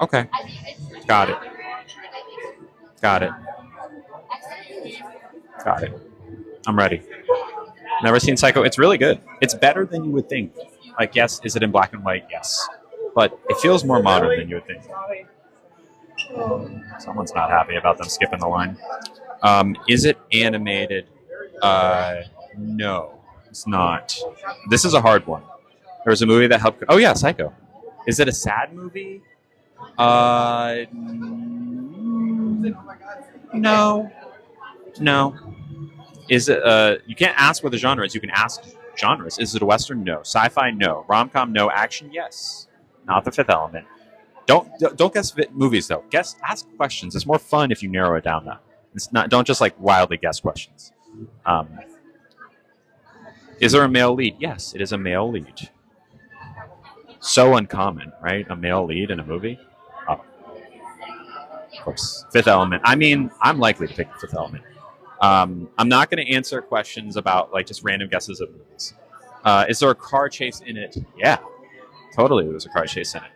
Okay. Got it. Got it. Got it. I'm ready. Never seen Psycho. It's really good. It's better than you would think. Like, yes, is it in black and white? Yes. But it feels more modern than you would think. Someone's not happy about them skipping the line. Is it animated? No, it's not. This is a hard one. There was a movie that helped. Oh yeah, Psycho. Is it a sad movie? No. No. Is it? You can't ask what the genre is. You can ask genres. Is it a Western? No. Sci-fi? No. Rom-com? No. Action? Yes. Not The Fifth Element. Don't guess movies though. Ask questions. It's more fun if you narrow it down. Though. It's not. Don't just like wildly guess questions. Is there a male lead? Yes, it is a male lead. So uncommon, right? A male lead in a movie. Oh, of course. Fifth Element. I mean, I'm likely to pick Fifth Element. I'm not going to answer questions about like just random guesses of movies. Is there a car chase in it? Yeah, totally. There's a car chase in it.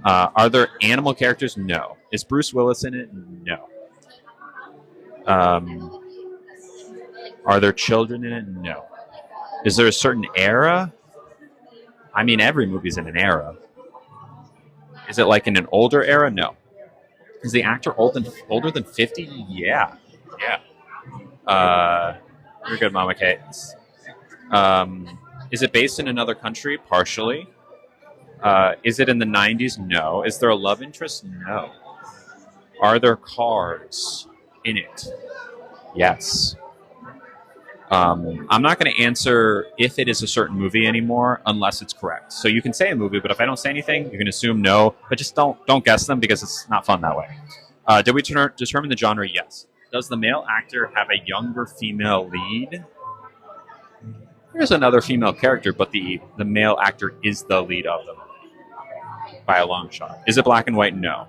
Are there animal characters? No. Is Bruce Willis in it? No. Are there children in it? No. Is there a certain era? I mean, every movie's in an era. Is it like in an older era? No. Is the actor older than 50? Yeah. Yeah. You're good, Mama Kate. Is it based in another country? Partially. Is it in the 90s? No. Is there a love interest? No. Are there cars in it? Yes. I'm not going to answer if it is a certain movie anymore unless it's correct. So you can say a movie, but if I don't say anything, you can assume no. But just don't guess them because it's not fun that way. Did we determine the genre? Yes. Does the male actor have a younger female lead? There's another female character, but the male actor is the lead of the movie by a long shot. Is it black and white? No.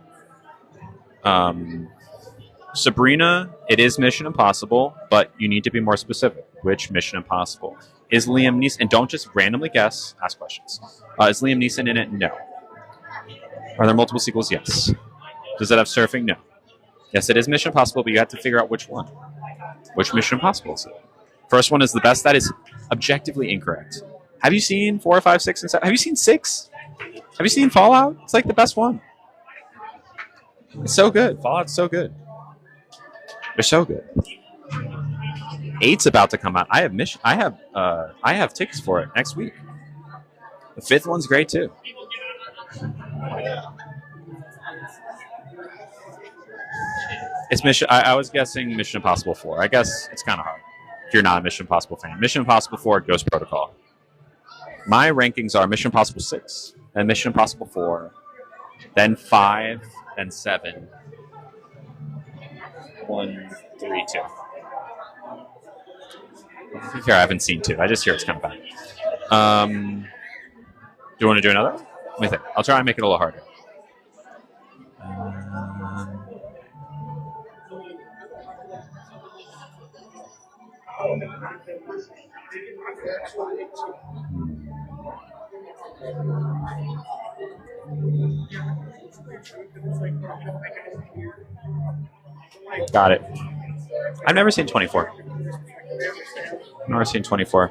Sabrina, it is Mission Impossible, but you need to be more specific. Which Mission Impossible? Is Liam Neeson, and don't just randomly guess, ask questions. Is Liam Neeson in it? No. Are there multiple sequels? Yes. Does it have surfing? No. Yes, it is Mission Impossible, but you have to figure out which one. Which Mission Impossible is it? First one is the best. That is objectively incorrect. Have you seen 4, 5, 6, and 7? Have you seen 6? Have you seen Fallout? It's like the best one. It's so good. Fallout's so good. They're so good. 8's about to come out. I have tickets for it next week. The 5th one's great too. It's Mission. I was guessing Mission Impossible 4. I guess it's kind of hard if you're not a Mission Impossible fan. Mission Impossible 4, Ghost Protocol. My rankings are Mission Impossible 6, then Mission Impossible 4, then 5, then 7. 1, 3, 2. Here, I haven't seen 2. I just hear it's kind of bad. Do you want to do another? Let me think. I'll try and make it a little harder. Got it. I've never seen 24. Never seen 24.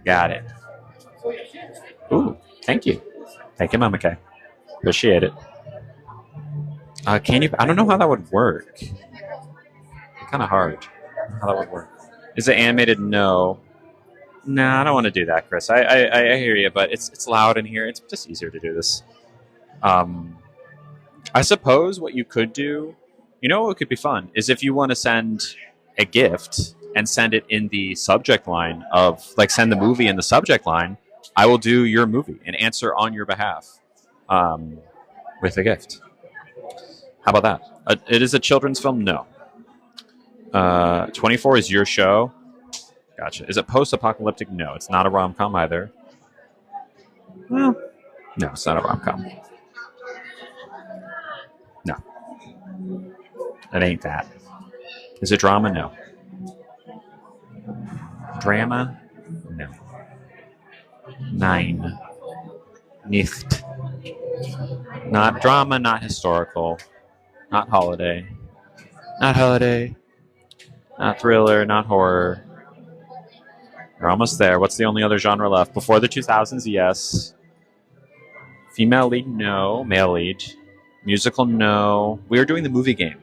Got it. Ooh, thank you. Thank you, Mama K. Appreciate it. Can you? I don't know how that would work. Kind of hard. How that would work. Is it animated? No. Nah, I don't want to do that, Chris. I hear you, but it's loud in here. It's just easier to do this. I suppose what you could do, you know what could be fun, is if you want to send a gift and send it in the subject line of, like, send the movie in the subject line, I will do your movie and answer on your behalf with a gift. How about that? It is a children's film? No. 24 is your show? Gotcha. Is it post-apocalyptic? No. It's not a rom-com either. Well, no, it's not a rom-com. No. It ain't that. Is it drama? No. Drama? No. 9. Nicht. Not drama, not historical, not holiday. Not holiday. Not thriller, not horror. We're almost there. What's the only other genre left? Before the 2000s, yes. Female lead, no. Male lead. Musical, no. We are doing the movie game.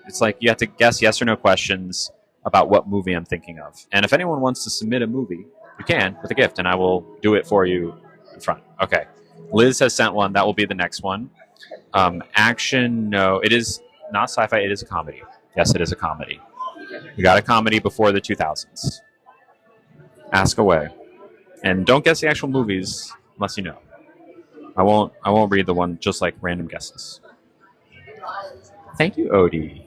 It's like you have to guess yes or no questions about what movie I'm thinking of. And if anyone wants to submit a movie, you can with a gift, and I will do it for you in front. Okay. Liz has sent one. That will be the next one. Action, no. It is not sci-fi. It is a comedy. Yes, it is a comedy. We got a comedy before the 2000s. Ask away. And don't guess the actual movies unless you know. I won't read the one just like random guesses. Thank you, Odie.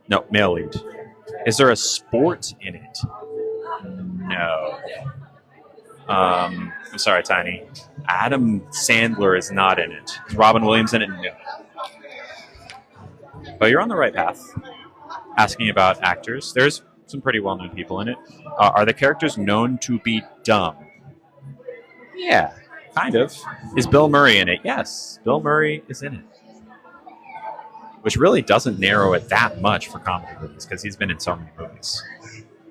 No, male lead. Is there a sport in it? No. I'm sorry, Tiny. Adam Sandler is not in it. Is Robin Williams in it? No. But you're on the right path. Asking about actors. There's some pretty well-known people in it. Are the characters known to be dumb? Yeah, kind of. Is Bill Murray in it? Yes, Bill Murray is in it. Which really doesn't narrow it that much for comedy movies because he's been in so many movies.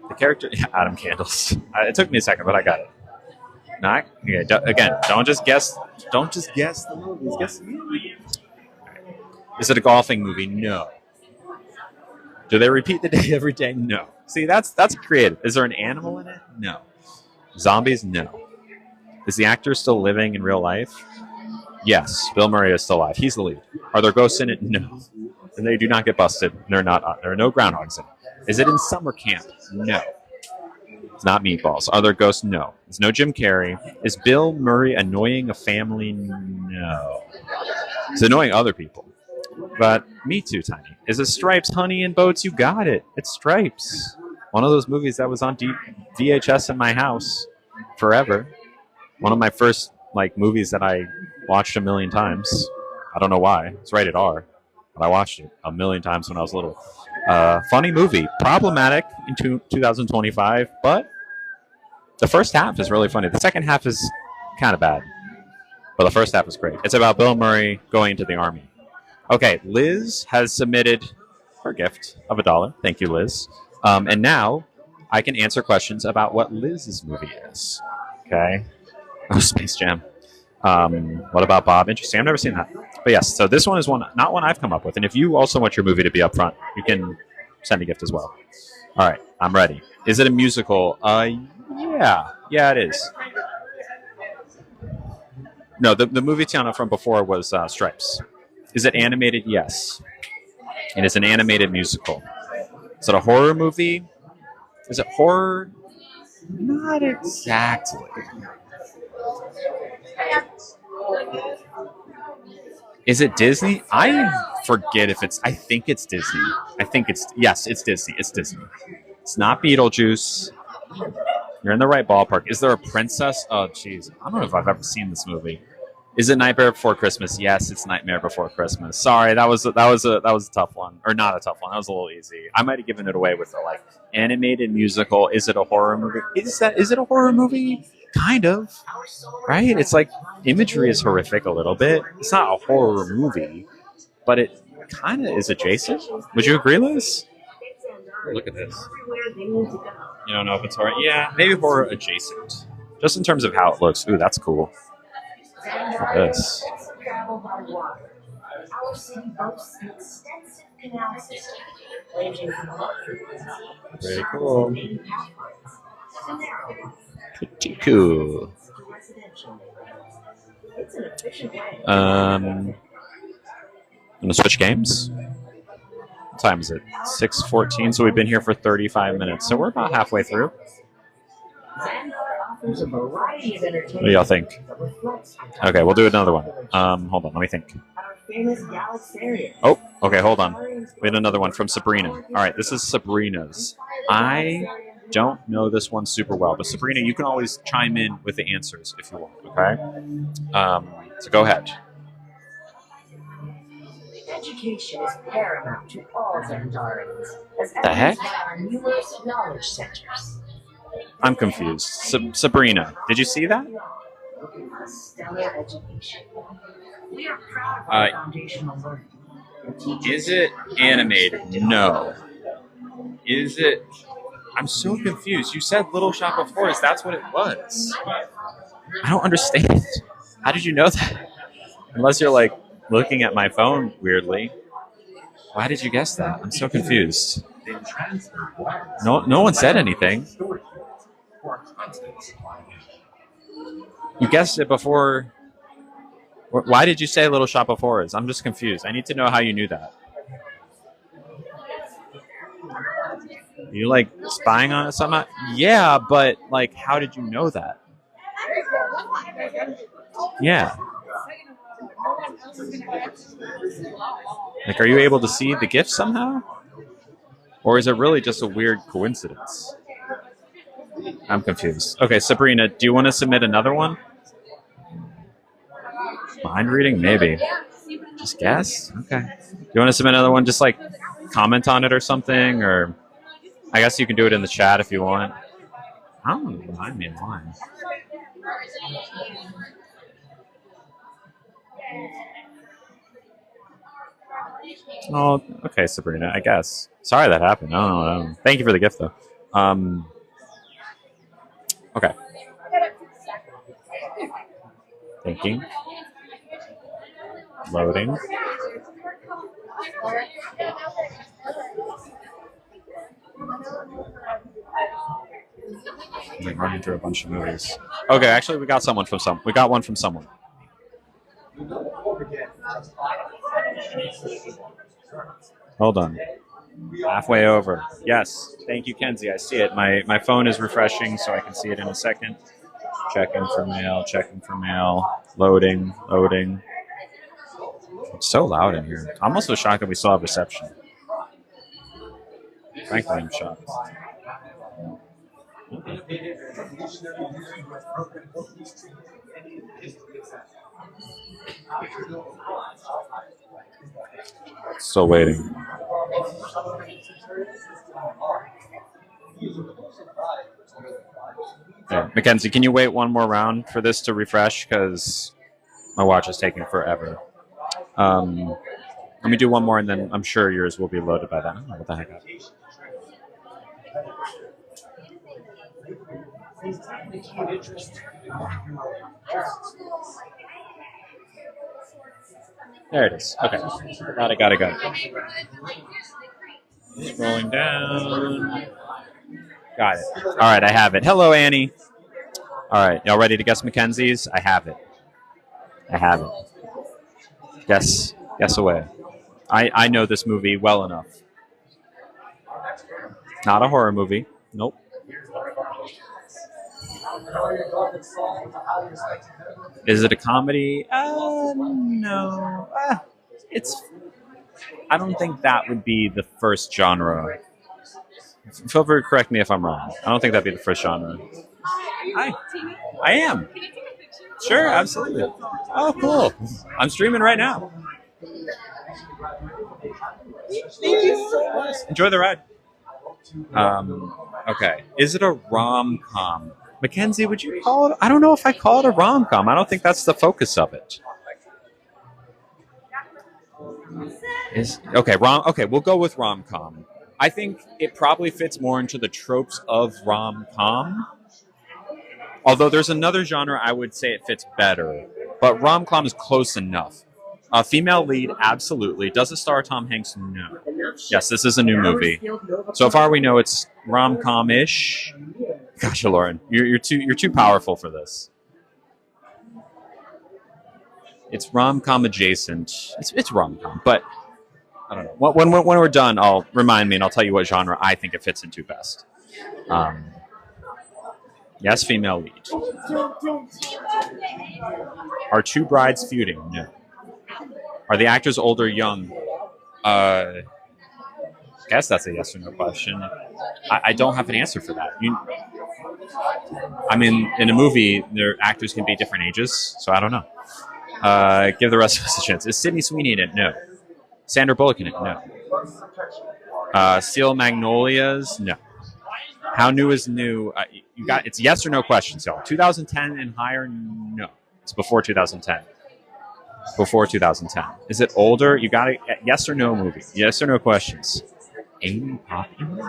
The character, Adam Candles. It took me a second, but I got it. Not okay, again. Don't just guess. Don't just guess the movies. Guess the movie. Is it a golfing movie? No. Do they repeat the day every day? No. See, that's creative. Is there an animal in it? No. Zombies? No. Is the actor still living in real life? Yes. Bill Murray is still alive. He's the lead. Are there ghosts in it? No. And they do not get busted. There are no groundhogs in it. Is it in summer camp? No. It's not Meatballs. Are there ghosts? No. There's no Jim Carrey. Is Bill Murray annoying a family? No. He's annoying other people. But me too, Tiny. Is it Stripes, Honey and Boats? You got it. It's Stripes. One of those movies that was on VHS in my house forever. One of my first movies that I watched a million times. I don't know why. It's rated R. But I watched it a million times when I was little. Funny movie. Problematic in 2025, but the first half is really funny. The second half is kind of bad. But the first half is great. It's about Bill Murray going into the army. Okay, Liz has submitted her gift of $1. Thank you, Liz. And now I can answer questions about what Liz's movie is. Okay. Oh, Space Jam. What about Bob? Interesting. I've never seen that. But yes, so this one is not one I've come up with. And if you also want your movie to be up front, you can send a gift as well. All right, I'm ready. Is it a musical? Yeah. Yeah, it is. No, the movie Tiana from before was Stripes. Is it animated? Yes. It is an animated musical. Is it a horror movie? Is it horror? Not exactly. Is it Disney? I forget if it's... I think it's Disney. Yes, it's Disney. It's Disney. It's not Beetlejuice. You're in the right ballpark. Is there a princess? Oh, jeez. I don't know if I've ever seen this movie. Is it Nightmare Before Christmas? Yes, it's Nightmare Before Christmas. Sorry, that was a tough one, or not a tough one. That was a little easy. I might have given it away with the animated musical. Is it a horror movie? Is it a horror movie? Kind of, right? It's imagery is horrific a little bit. It's not a horror movie, but it kind of is adjacent. Would you agree, Liz? Look at this. You don't know if it's horror? Yeah, maybe horror adjacent. Just in terms of how it looks. Ooh, that's cool. Look at this. Our city boasts an extensive canal system, ranging from very cool. Pretty cool. I'm gonna switch games. What time is it? 6:14. So we've been here for 35 minutes. So we're about halfway through. What do y'all think? Okay, we'll do another one. Hold on, let me think. Oh, okay, hold on. We had another one from Sabrina. All right, this is Sabrina's. I don't know this one super well, but Sabrina, you can always chime in with the answers if you want, okay? So go ahead. Education is paramount to all Xandarians, as the heck? are numerous knowledge centers. I'm confused. Sabrina, did you see that? Stellar education. We are proud of our foundational learning. Is it animated? No. Is it? I'm so confused. You said Little Shop of Horrors. That's what it was. I don't understand. How did you know that? Unless you're like looking at my phone weirdly. Why did you guess that? I'm so confused. No one said anything. You guessed it before. Why did you say Little Shop of Horrors? I'm just confused. I need to know how you knew that. You like spying on us somehow? Yeah, but like, how did you know that? Yeah. Like, are you able to see the gift somehow? Or is it really just a weird coincidence? I'm confused. Okay, Sabrina, do you want to submit another one? Mind reading? Maybe. Just guess? Okay. Do you want to submit another one? Just like comment on it or something? Or I guess you can do it in the chat if you want. I don't mind me in line. Oh, okay, Sabrina, I guess. Sorry that happened. I don't know. Thank you for the gift, though. Okay. Thinking. Loading. I'm like running through a bunch of movies. Okay, actually, we got one from someone. Hold on. Halfway over. Yes. Thank you, Kenzie. I see it. My phone is refreshing, so I can see it in a second. Checking for mail. Loading. It's so loud in here. I'm also shocked that we still have reception. Frankly, I'm shocked. Still waiting. Yeah. Mackenzie, can you wait one more round for this to refresh? Because my watch is taking forever. Let me do one more, and then I'm sure yours will be loaded by then. I don't know what the heck happened. There it is. Okay. Got it. Scrolling down. Got it. All right, I have it. Hello, Annie. All right, y'all ready to guess Mackenzie's? I have it. Guess away. I know this movie well enough. Not a horror movie. Nope. Is it a comedy? No. I don't think that would be the first genre. Feel free to correct me if I'm wrong. I don't think that'd be the first genre. Hi. I am. Sure, absolutely. Oh, cool. I'm streaming right now. Enjoy the ride. Okay. Is it a rom-com? Mackenzie, would you call it? I don't know if I call it a rom-com. I don't think that's the focus of it. Okay, we'll go with rom-com. I think it probably fits more into the tropes of rom-com. Although there's another genre I would say it fits better. But rom-com is close enough. Female lead, absolutely. Does it star Tom Hanks? No. Yes, this is a new movie. So far we know it's rom-com-ish. Gosh, Lauren, you're too powerful for this. It's rom-com adjacent. It's rom-com, but I don't know. When we're done, I'll remind me and I'll tell you what genre I think it fits into best. Yes, female lead. Are two brides feuding? No. Are the actors old or young? I guess that's a yes or no question. I don't have an answer for that. In a movie, their actors can be different ages, so I don't know. Give the rest of us a chance. Is Sydney Sweeney in it? No. Sandra Bullock in it? No. Steel Magnolias? No. How new is new? You got it's yes or no questions, y'all. 2010 and higher? No, it's before 2010. Before 2010. Is it older? You got it. Yes or no movie? Yes or no questions? Amy Poppins?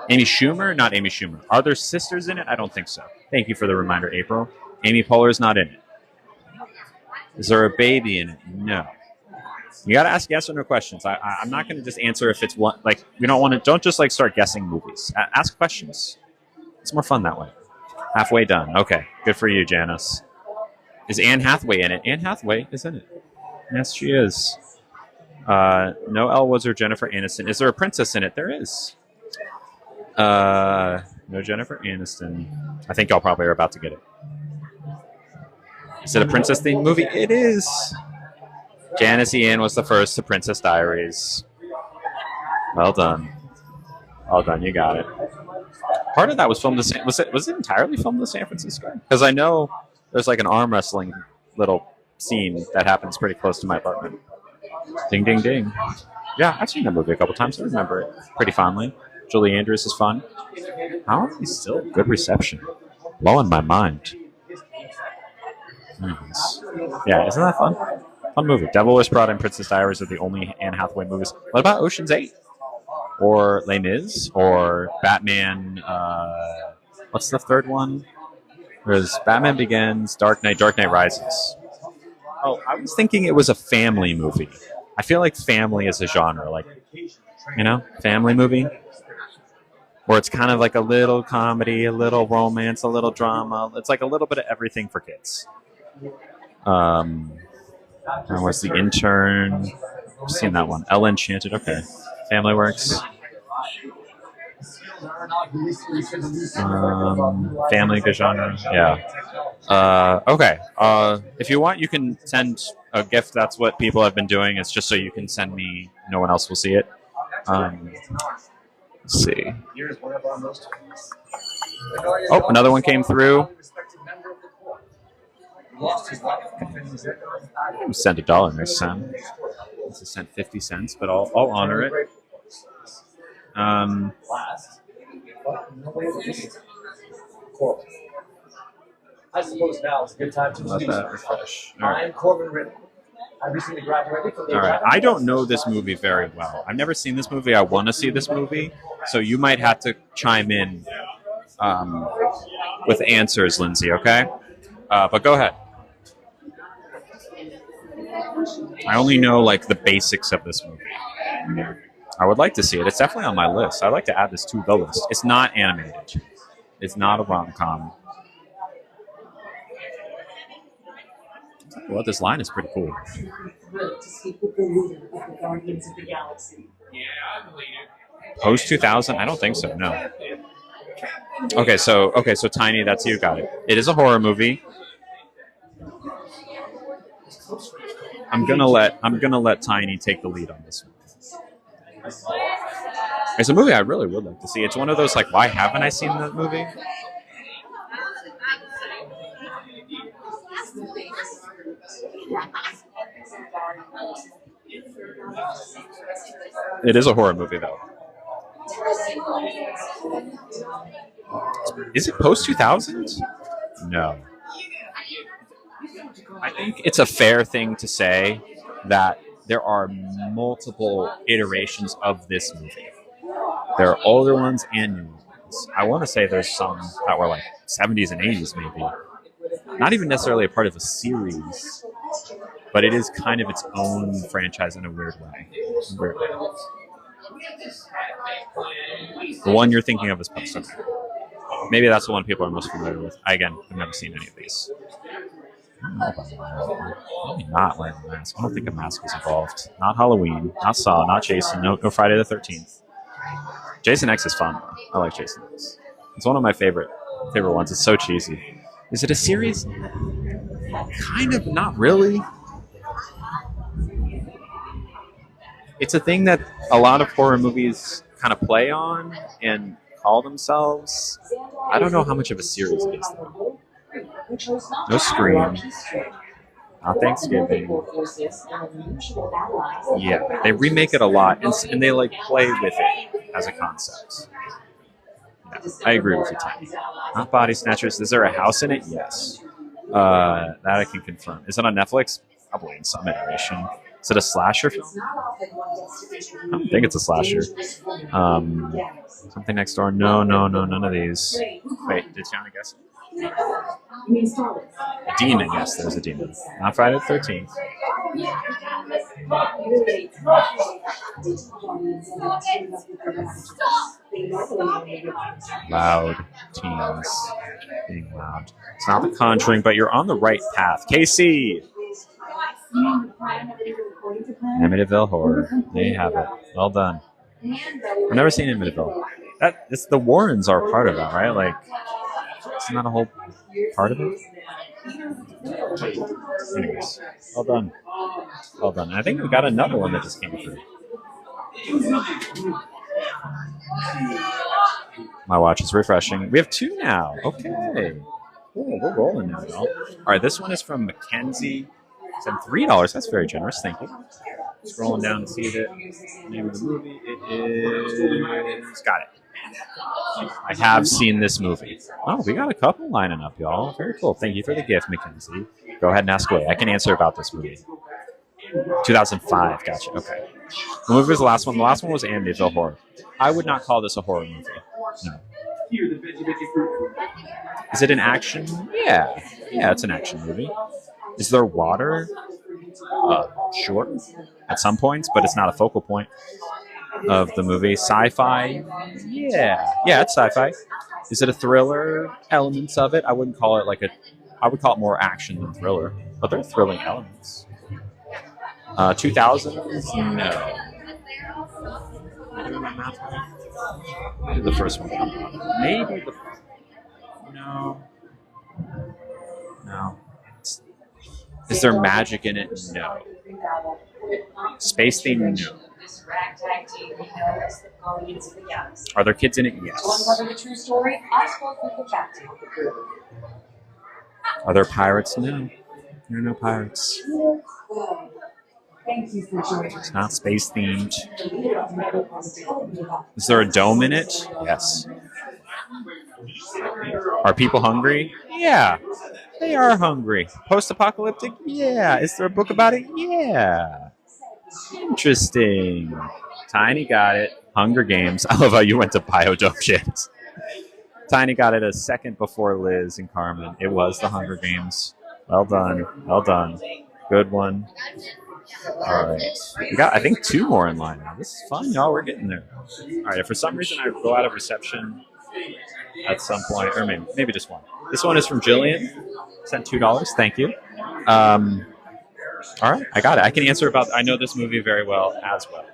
Amy Schumer? Not Amy Schumer. Are there sisters in it? I don't think so. Thank you for the reminder, April. Amy Poehler's not in it. Is there a baby in it? No. You got to ask yes or no questions. I'm not going to just answer if it's one. Like, we don't want to. Don't just like start guessing movies. Ask questions. It's more fun that way. Halfway done. Okay. Good for you, Janice. Is Anne Hathaway in it? Anne Hathaway is in it. Yes, she is. No Elle Woods or Jennifer Aniston. Is there a princess in it? There is. No Jennifer Aniston. I think y'all probably are about to get it. Is it a princess-themed movie? It is. Janice Ian was the first to Princess Diaries. Well done. Well done. You got it. Part of that was filmed in was it entirely filmed in San Francisco? Because I know there's like an arm wrestling little scene that happens pretty close to my apartment. Ding, ding, ding. Yeah, I've seen that movie a couple times. I remember it pretty fondly. Julie Andrews is fun. How are we still? Good reception. Blowing my mind. Nice. Yeah, isn't that fun? Fun movie. Devil Wears Prada and Princess Diaries are the only Anne Hathaway movies. What about Ocean's 8? Or Les Mis? Or Batman, what's the third one? There's Batman Begins, Dark Knight Rises. Oh, I was thinking it was a family movie. I feel like family is a genre. Like, you know, family movie. Where it's kind of like a little comedy, a little romance, a little drama. It's like a little bit of everything for kids. And what's The Intern? I've seen that one. Ella Enchanted. Okay. Family Works. Family, good genre. Yeah. Okay. If you want, you can send a gift. That's what people have been doing. It's just so you can send me. No one else will see it. Let's see. Oh, another one came through. Send $1 next time. This is sent 50 cents, but I'll honor it. I suppose now is a good time to Let that refresh. All right. I'm Corbin Riddle. I recently graduated from the All right. I don't know this movie very well. I've never seen this movie. I want to see this movie, so you might have to chime in with answers, Lindsay. Okay, but go ahead. I only know like the basics of this movie. I would like to see it. It's definitely on my list. I'd like to add this to the list. It's not animated. It's not a rom-com. Well, this line is pretty cool. Post 2000? I don't think so. No. Okay, so Tiny, that's you. Got it. It is a horror movie. I'm gonna let Tiny take the lead on this one. It's a movie I really would like to see. It's one of those like, why haven't I seen that movie? It is a horror movie, though. Is it post 2000? No. I think it's a fair thing to say that there are multiple iterations of this movie. There are older ones and new ones. I want to say there's some that were like 70s and 80s, maybe. Not even necessarily a part of a series, but it is kind of its own franchise in a weird way. The one you're thinking of is Post. Maybe that's the one people are most familiar with. I've never seen any of these. Probably not wearing a mask. I don't think a mask was involved. Not Halloween, not Saw, not Jason, no Friday the 13th. Jason X is fun. I like Jason X. It's one of my favorite ones. It's so cheesy. Is it a series? Kind of, not really. It's a thing that a lot of horror movies kind of play on and call themselves. I don't know how much of a series it is, though. No Scream. Not Thanksgiving. Yeah, they remake it a lot, and they like play with it. as a concept. Yeah, I agree with you, Tiny. Not Body Snatchers. Is there a house in it? Yes. That I can confirm. Is it on Netflix? Probably in some iteration. Is it a slasher film? I don't think it's a slasher. Something Next Door? No, none of these. Wait, did Tiana guess it? A demon, yes, there's a demon. Not Friday the 13th. Loud teens being loud. It's not The Conjuring, but you're on the right path. Casey! Amityville Horror. There you have it. Well done. I've never seen Amityville. It's the Warrens are part of it, right? Like, isn't that a whole part of it? Anyways, well done. Well done. I think we got another one that just came through. My watch is refreshing. We have 2 now. Okay. Cool. We're rolling now, y'all. All right, this one is from Mackenzie. It's $3. That's very generous. Thank you. Scrolling down to see the name of the movie. It is... Got it. I have seen this movie. Oh, we got a couple lining up, y'all. Very cool. Thank you for the gift, Mackenzie. Go ahead and ask away. I can answer about this movie. 2005. Gotcha. Okay. The movie was the last one. The last one was Amityville Horror. I would not call this a horror movie. No. Is it an action? Yeah. Yeah, it's an action movie. Is there water? Sure. At some points, but it's not a focal point of the movie. Sci-fi? Yeah. Yeah, it's sci-fi. Is it a thriller? Elements of it. I wouldn't call it I would call it more action than thriller. But there are thrilling elements. 2000s? No. Maybe the first one. Maybe the... No. No. Is there magic in it? No. Space theme? No. Are there kids in it? Yes. Are there pirates? No. There are no pirates. It's not space themed. Is there a dome in it? Yes. Are people hungry? Yeah. They are hungry. Post-apocalyptic? Yeah. Is there a book about it? Yeah. Interesting. Tiny got it. Hunger Games. I love how you went to Biodope shit. Tiny got it a second before Liz and Carmen. It was the Hunger Games. Well done. Well done. Good one. All right. We got, I think, 2 more in line now. This is fun, y'all. We're getting there. All right. If for some reason I go out of reception at some point, or maybe just one. This one is from Jillian. Sent $2. Thank you. All right. I got it. I can answer about... I know this movie very well as well.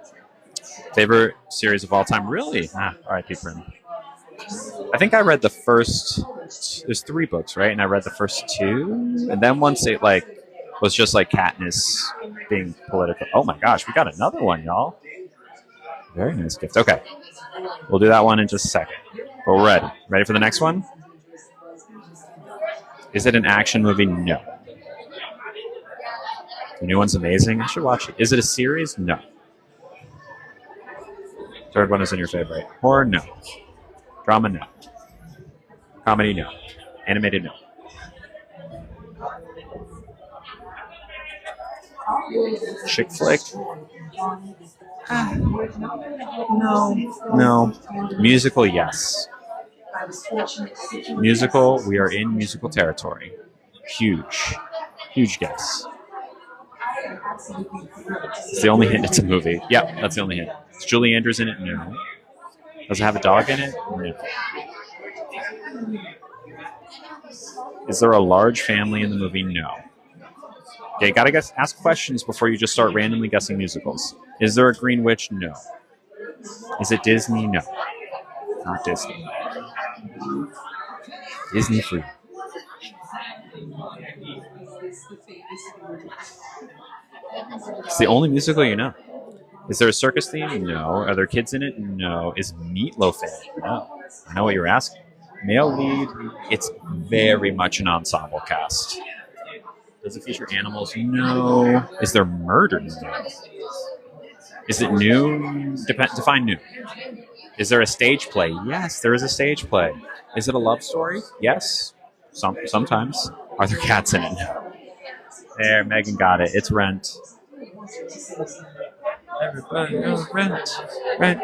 Favorite series of all time? Really? All right, Pete Prim. I think I read the first... There's 3 books, right? And I read the first 2. And then once it, was just Katniss being political. Oh my gosh, we got another one, y'all. Very nice gift. Okay. We'll do that one in just a second. But we're ready. Ready for the next one? Is it an action movie? No. The new one's amazing. I should watch it. Is it a series? No. Third one isn't your favorite. Horror? No. Drama? No. Comedy? No. Animated? No. Chick flick? No. Musical? Yes. Musical? We are in musical territory. Huge guess. It's the only hint. It's a movie. Yep, that's the only hint. Is Julie Andrews in it? No. Does it have a dog in it? No. Is there a large family in the movie? No. Okay, gotta ask questions before you just start randomly guessing musicals. Is there a Green Witch? No. Is it Disney? No. Not Disney. Disney free. It's the only musical you know. Is there a circus theme? No. Are there kids in it? No. Is Meatloaf in it? No. I know what you're asking. Male lead, it's very much an ensemble cast. Does it feature animals? No. Is there murder? No. Is it new? Define new. Is there a stage play? Yes, there is a stage play. Is it a love story? Yes. Sometimes. Are there cats in it? No. There, Megan got it. It's Rent. Everybody knows Rent. Rent.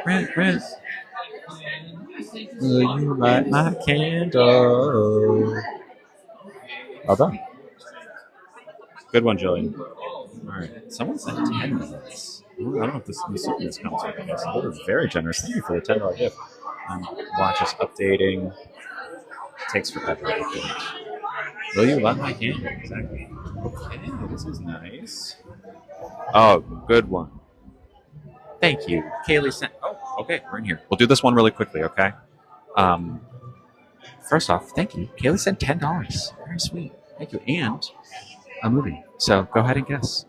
Will you light my candle? Well done. Good one, Jillian. All right. Someone said 10 minutes. Ooh, I don't know if this is comes with this. They were very generous. Thank you for the $10 gift. Watch us updating. It takes forever. Will you light my candle? Exactly. Okay, this is nice. Oh, good one. Thank you. Kaylee sent. Oh, okay, we're in here. We'll do this one really quickly, okay? First off, thank you. Kaylee sent $10. Very sweet. Thank you. And a movie. So go ahead and guess.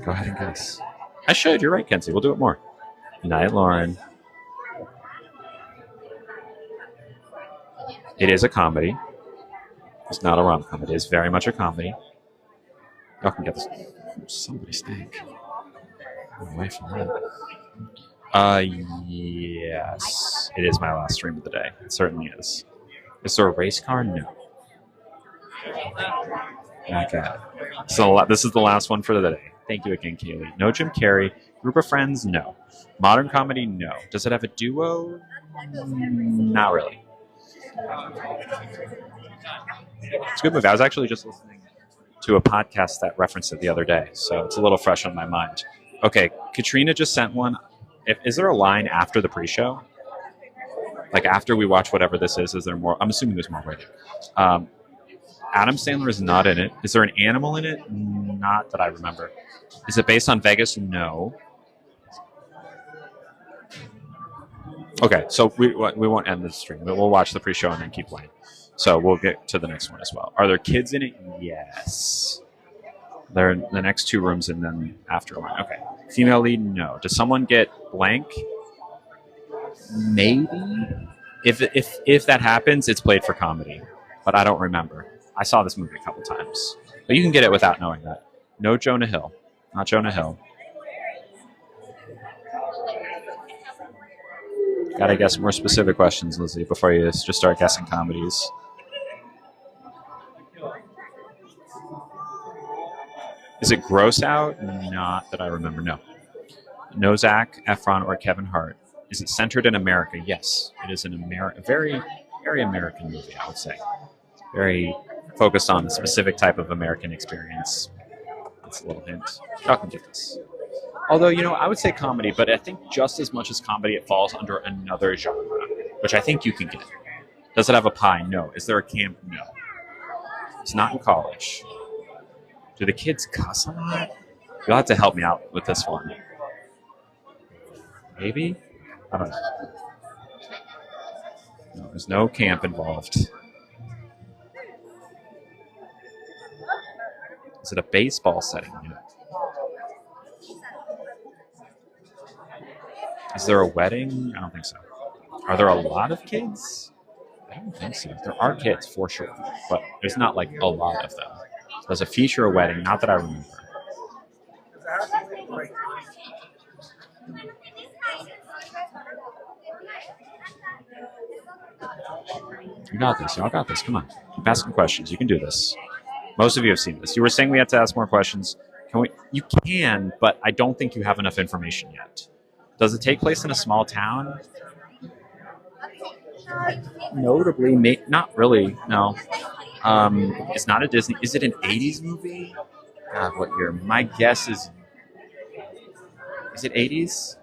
Go ahead and guess. I should. You're right, Kenzie. We'll do it more. Good night, Lauren. It is a comedy. It's not a rom-com. It is very much a comedy. Y'all can get this. Somebody stank. Away from that. Yes. It is my last stream of the day. It certainly is. Is there a race car? No. Okay. So this is the last one for the day. Thank you again, Kaylee. No Jim Carrey. Group of Friends? No. Modern comedy? No. Does it have a duo? Not really. It's a good movie. I was actually just listening to a podcast that referenced it the other day, so it's a little fresh on my mind. Okay, Katrina just sent one. Is there a line after the pre-show? Like after we watch whatever this is there more? I'm assuming there's more right now. Adam Sandler is not in it. Is there an animal in it? Not that I remember. Is it based on Vegas? No. Okay, so we won't end the stream. We'll watch the pre-show and then keep playing. So we'll get to the next one as well. Are there kids in it? Yes. They're in the next two rooms and then after one. Okay. Female lead? No. Does someone get blank? Maybe. If that happens, it's played for comedy. But I don't remember. I saw this movie a couple times. But you can get it without knowing that. No Jonah Hill. Not Jonah Hill. Gotta guess more specific questions, Lizzie, before you just start guessing comedies. Is it Gross Out? Not that I remember, no. No Zac Efron or Kevin Hart. Is it centered in America? Yes. It is a very, very American movie, I would say. Very focused on a specific type of American experience. That's a little hint. Y'all can get this. Although, I would say comedy, but I think just as much as comedy, it falls under another genre, which I think you can get. Does it have a pie? No. Is there a camp? No. It's not in college. Do the kids cuss a lot? You'll have to help me out with this one. Maybe? I don't know. No, there's no camp involved. Is it a baseball setting? Yeah. Is there a wedding? I don't think so. Are there a lot of kids? I don't think so. There are kids for sure, but there's not like a lot of them. Does it feature a wedding? Not that I remember. You got this. Y'all got this. Come on. Keep asking questions. You can do this. Most of you have seen this. You were saying we had to ask more questions. You can, but I don't think you have enough information yet. Does it take place in a small town? Notably, not really. No. It's not a Disney. Is it an 80s movie? God, what year? My guess is it 80s?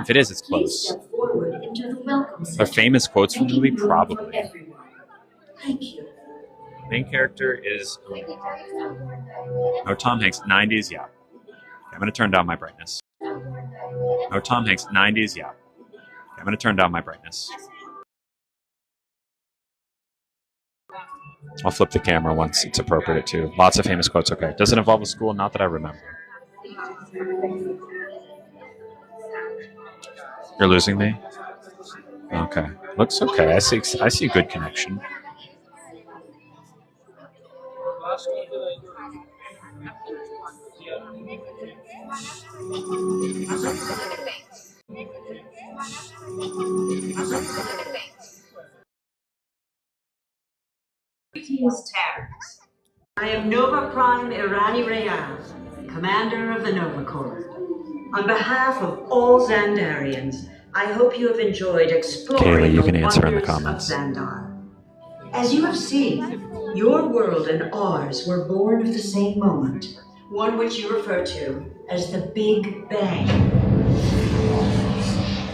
If it is, it's close. Are famous quotes from the movie? Probably. Main character is no Tom Hanks. 90s, yeah. I'm going to turn down my brightness. No Tom Hanks. 90s, yeah. I'm going to turn down my brightness. I'll flip the camera once it's appropriate too. Lots of famous quotes. Okay. Does it involve a school? Not that I remember. You're losing me? Okay. Looks okay. I see good connection. Greetings, Terrans. I am Nova Prime Irani Rayal, commander of the Nova Corps. On behalf of all Xandarians, I hope you have enjoyed exploring Kaylee, you can the answer in the wonders comments. of Xandar. As you have seen, your world and ours were born of the same moment, one which you refer to as the Big Bang.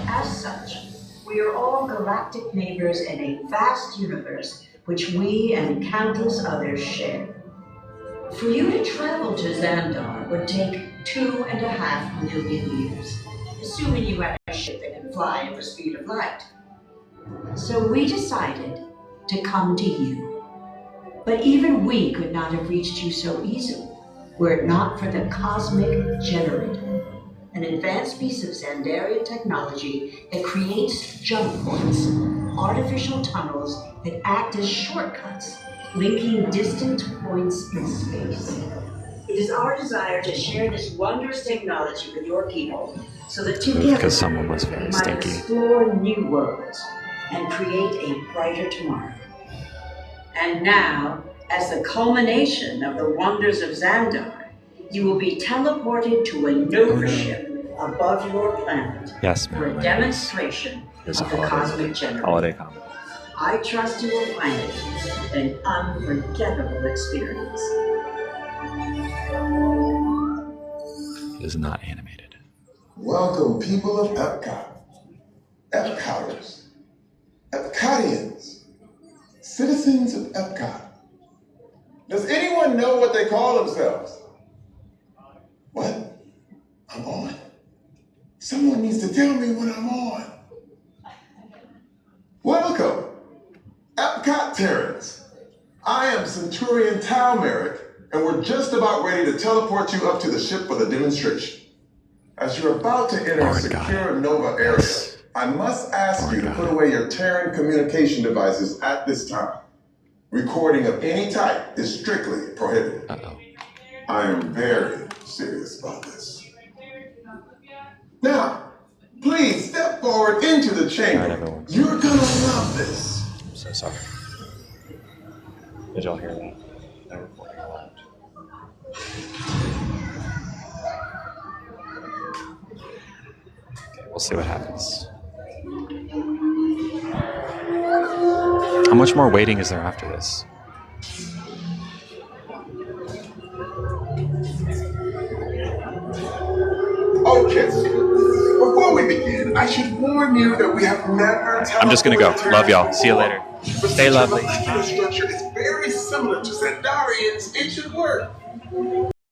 As such, we are all galactic neighbors in a vast universe which we and countless others share. For you to travel to Xandar would take 2.5 million years, assuming you had a ship that can fly at the speed of light. So we decided to come to you. But even we could not have reached you so easily were it not for the Cosmic Generator, an advanced piece of Xandarian technology that creates jump points, artificial tunnels that act as shortcuts, linking distant points in space. It is our desire to share this wondrous technology with your people so that together Because someone was very we might stinky. explore new worlds and create a brighter tomorrow. And now, as the culmination of the wonders of Xandar, you will be teleported to a Nova ship above your planet Yes, for a ma'am. demonstration There's of a the Cosmic Generator. holiday comment. I trust you will find it an unforgettable experience. It is not animated. Welcome, people of Epcot. Epcoters. Epcotians. Citizens of Epcot. Does anyone know what they call themselves? What? I'm on. Someone needs to tell me when I'm on. Welcome, Epcot Terrans. I am Centurion Tal Merrick, and we're just about ready to teleport you up to the ship for the demonstration. As you're about to enter a secure Nova area, I must ask you to put away your Terran communication devices at this time. Recording of any type is strictly prohibited. I am very serious about this. Now, please step forward into the chamber. You're gonna love this. I'm so sorry. Did y'all hear that? They're recording a lot. Okay, we'll see what happens. How much more waiting is there after this? Okay, before we begin, I should warn you that we have never I'm just gonna go. Love y'all. See you later. Stay lovely. The molecular structure is very similar to Xandarian's ancient work.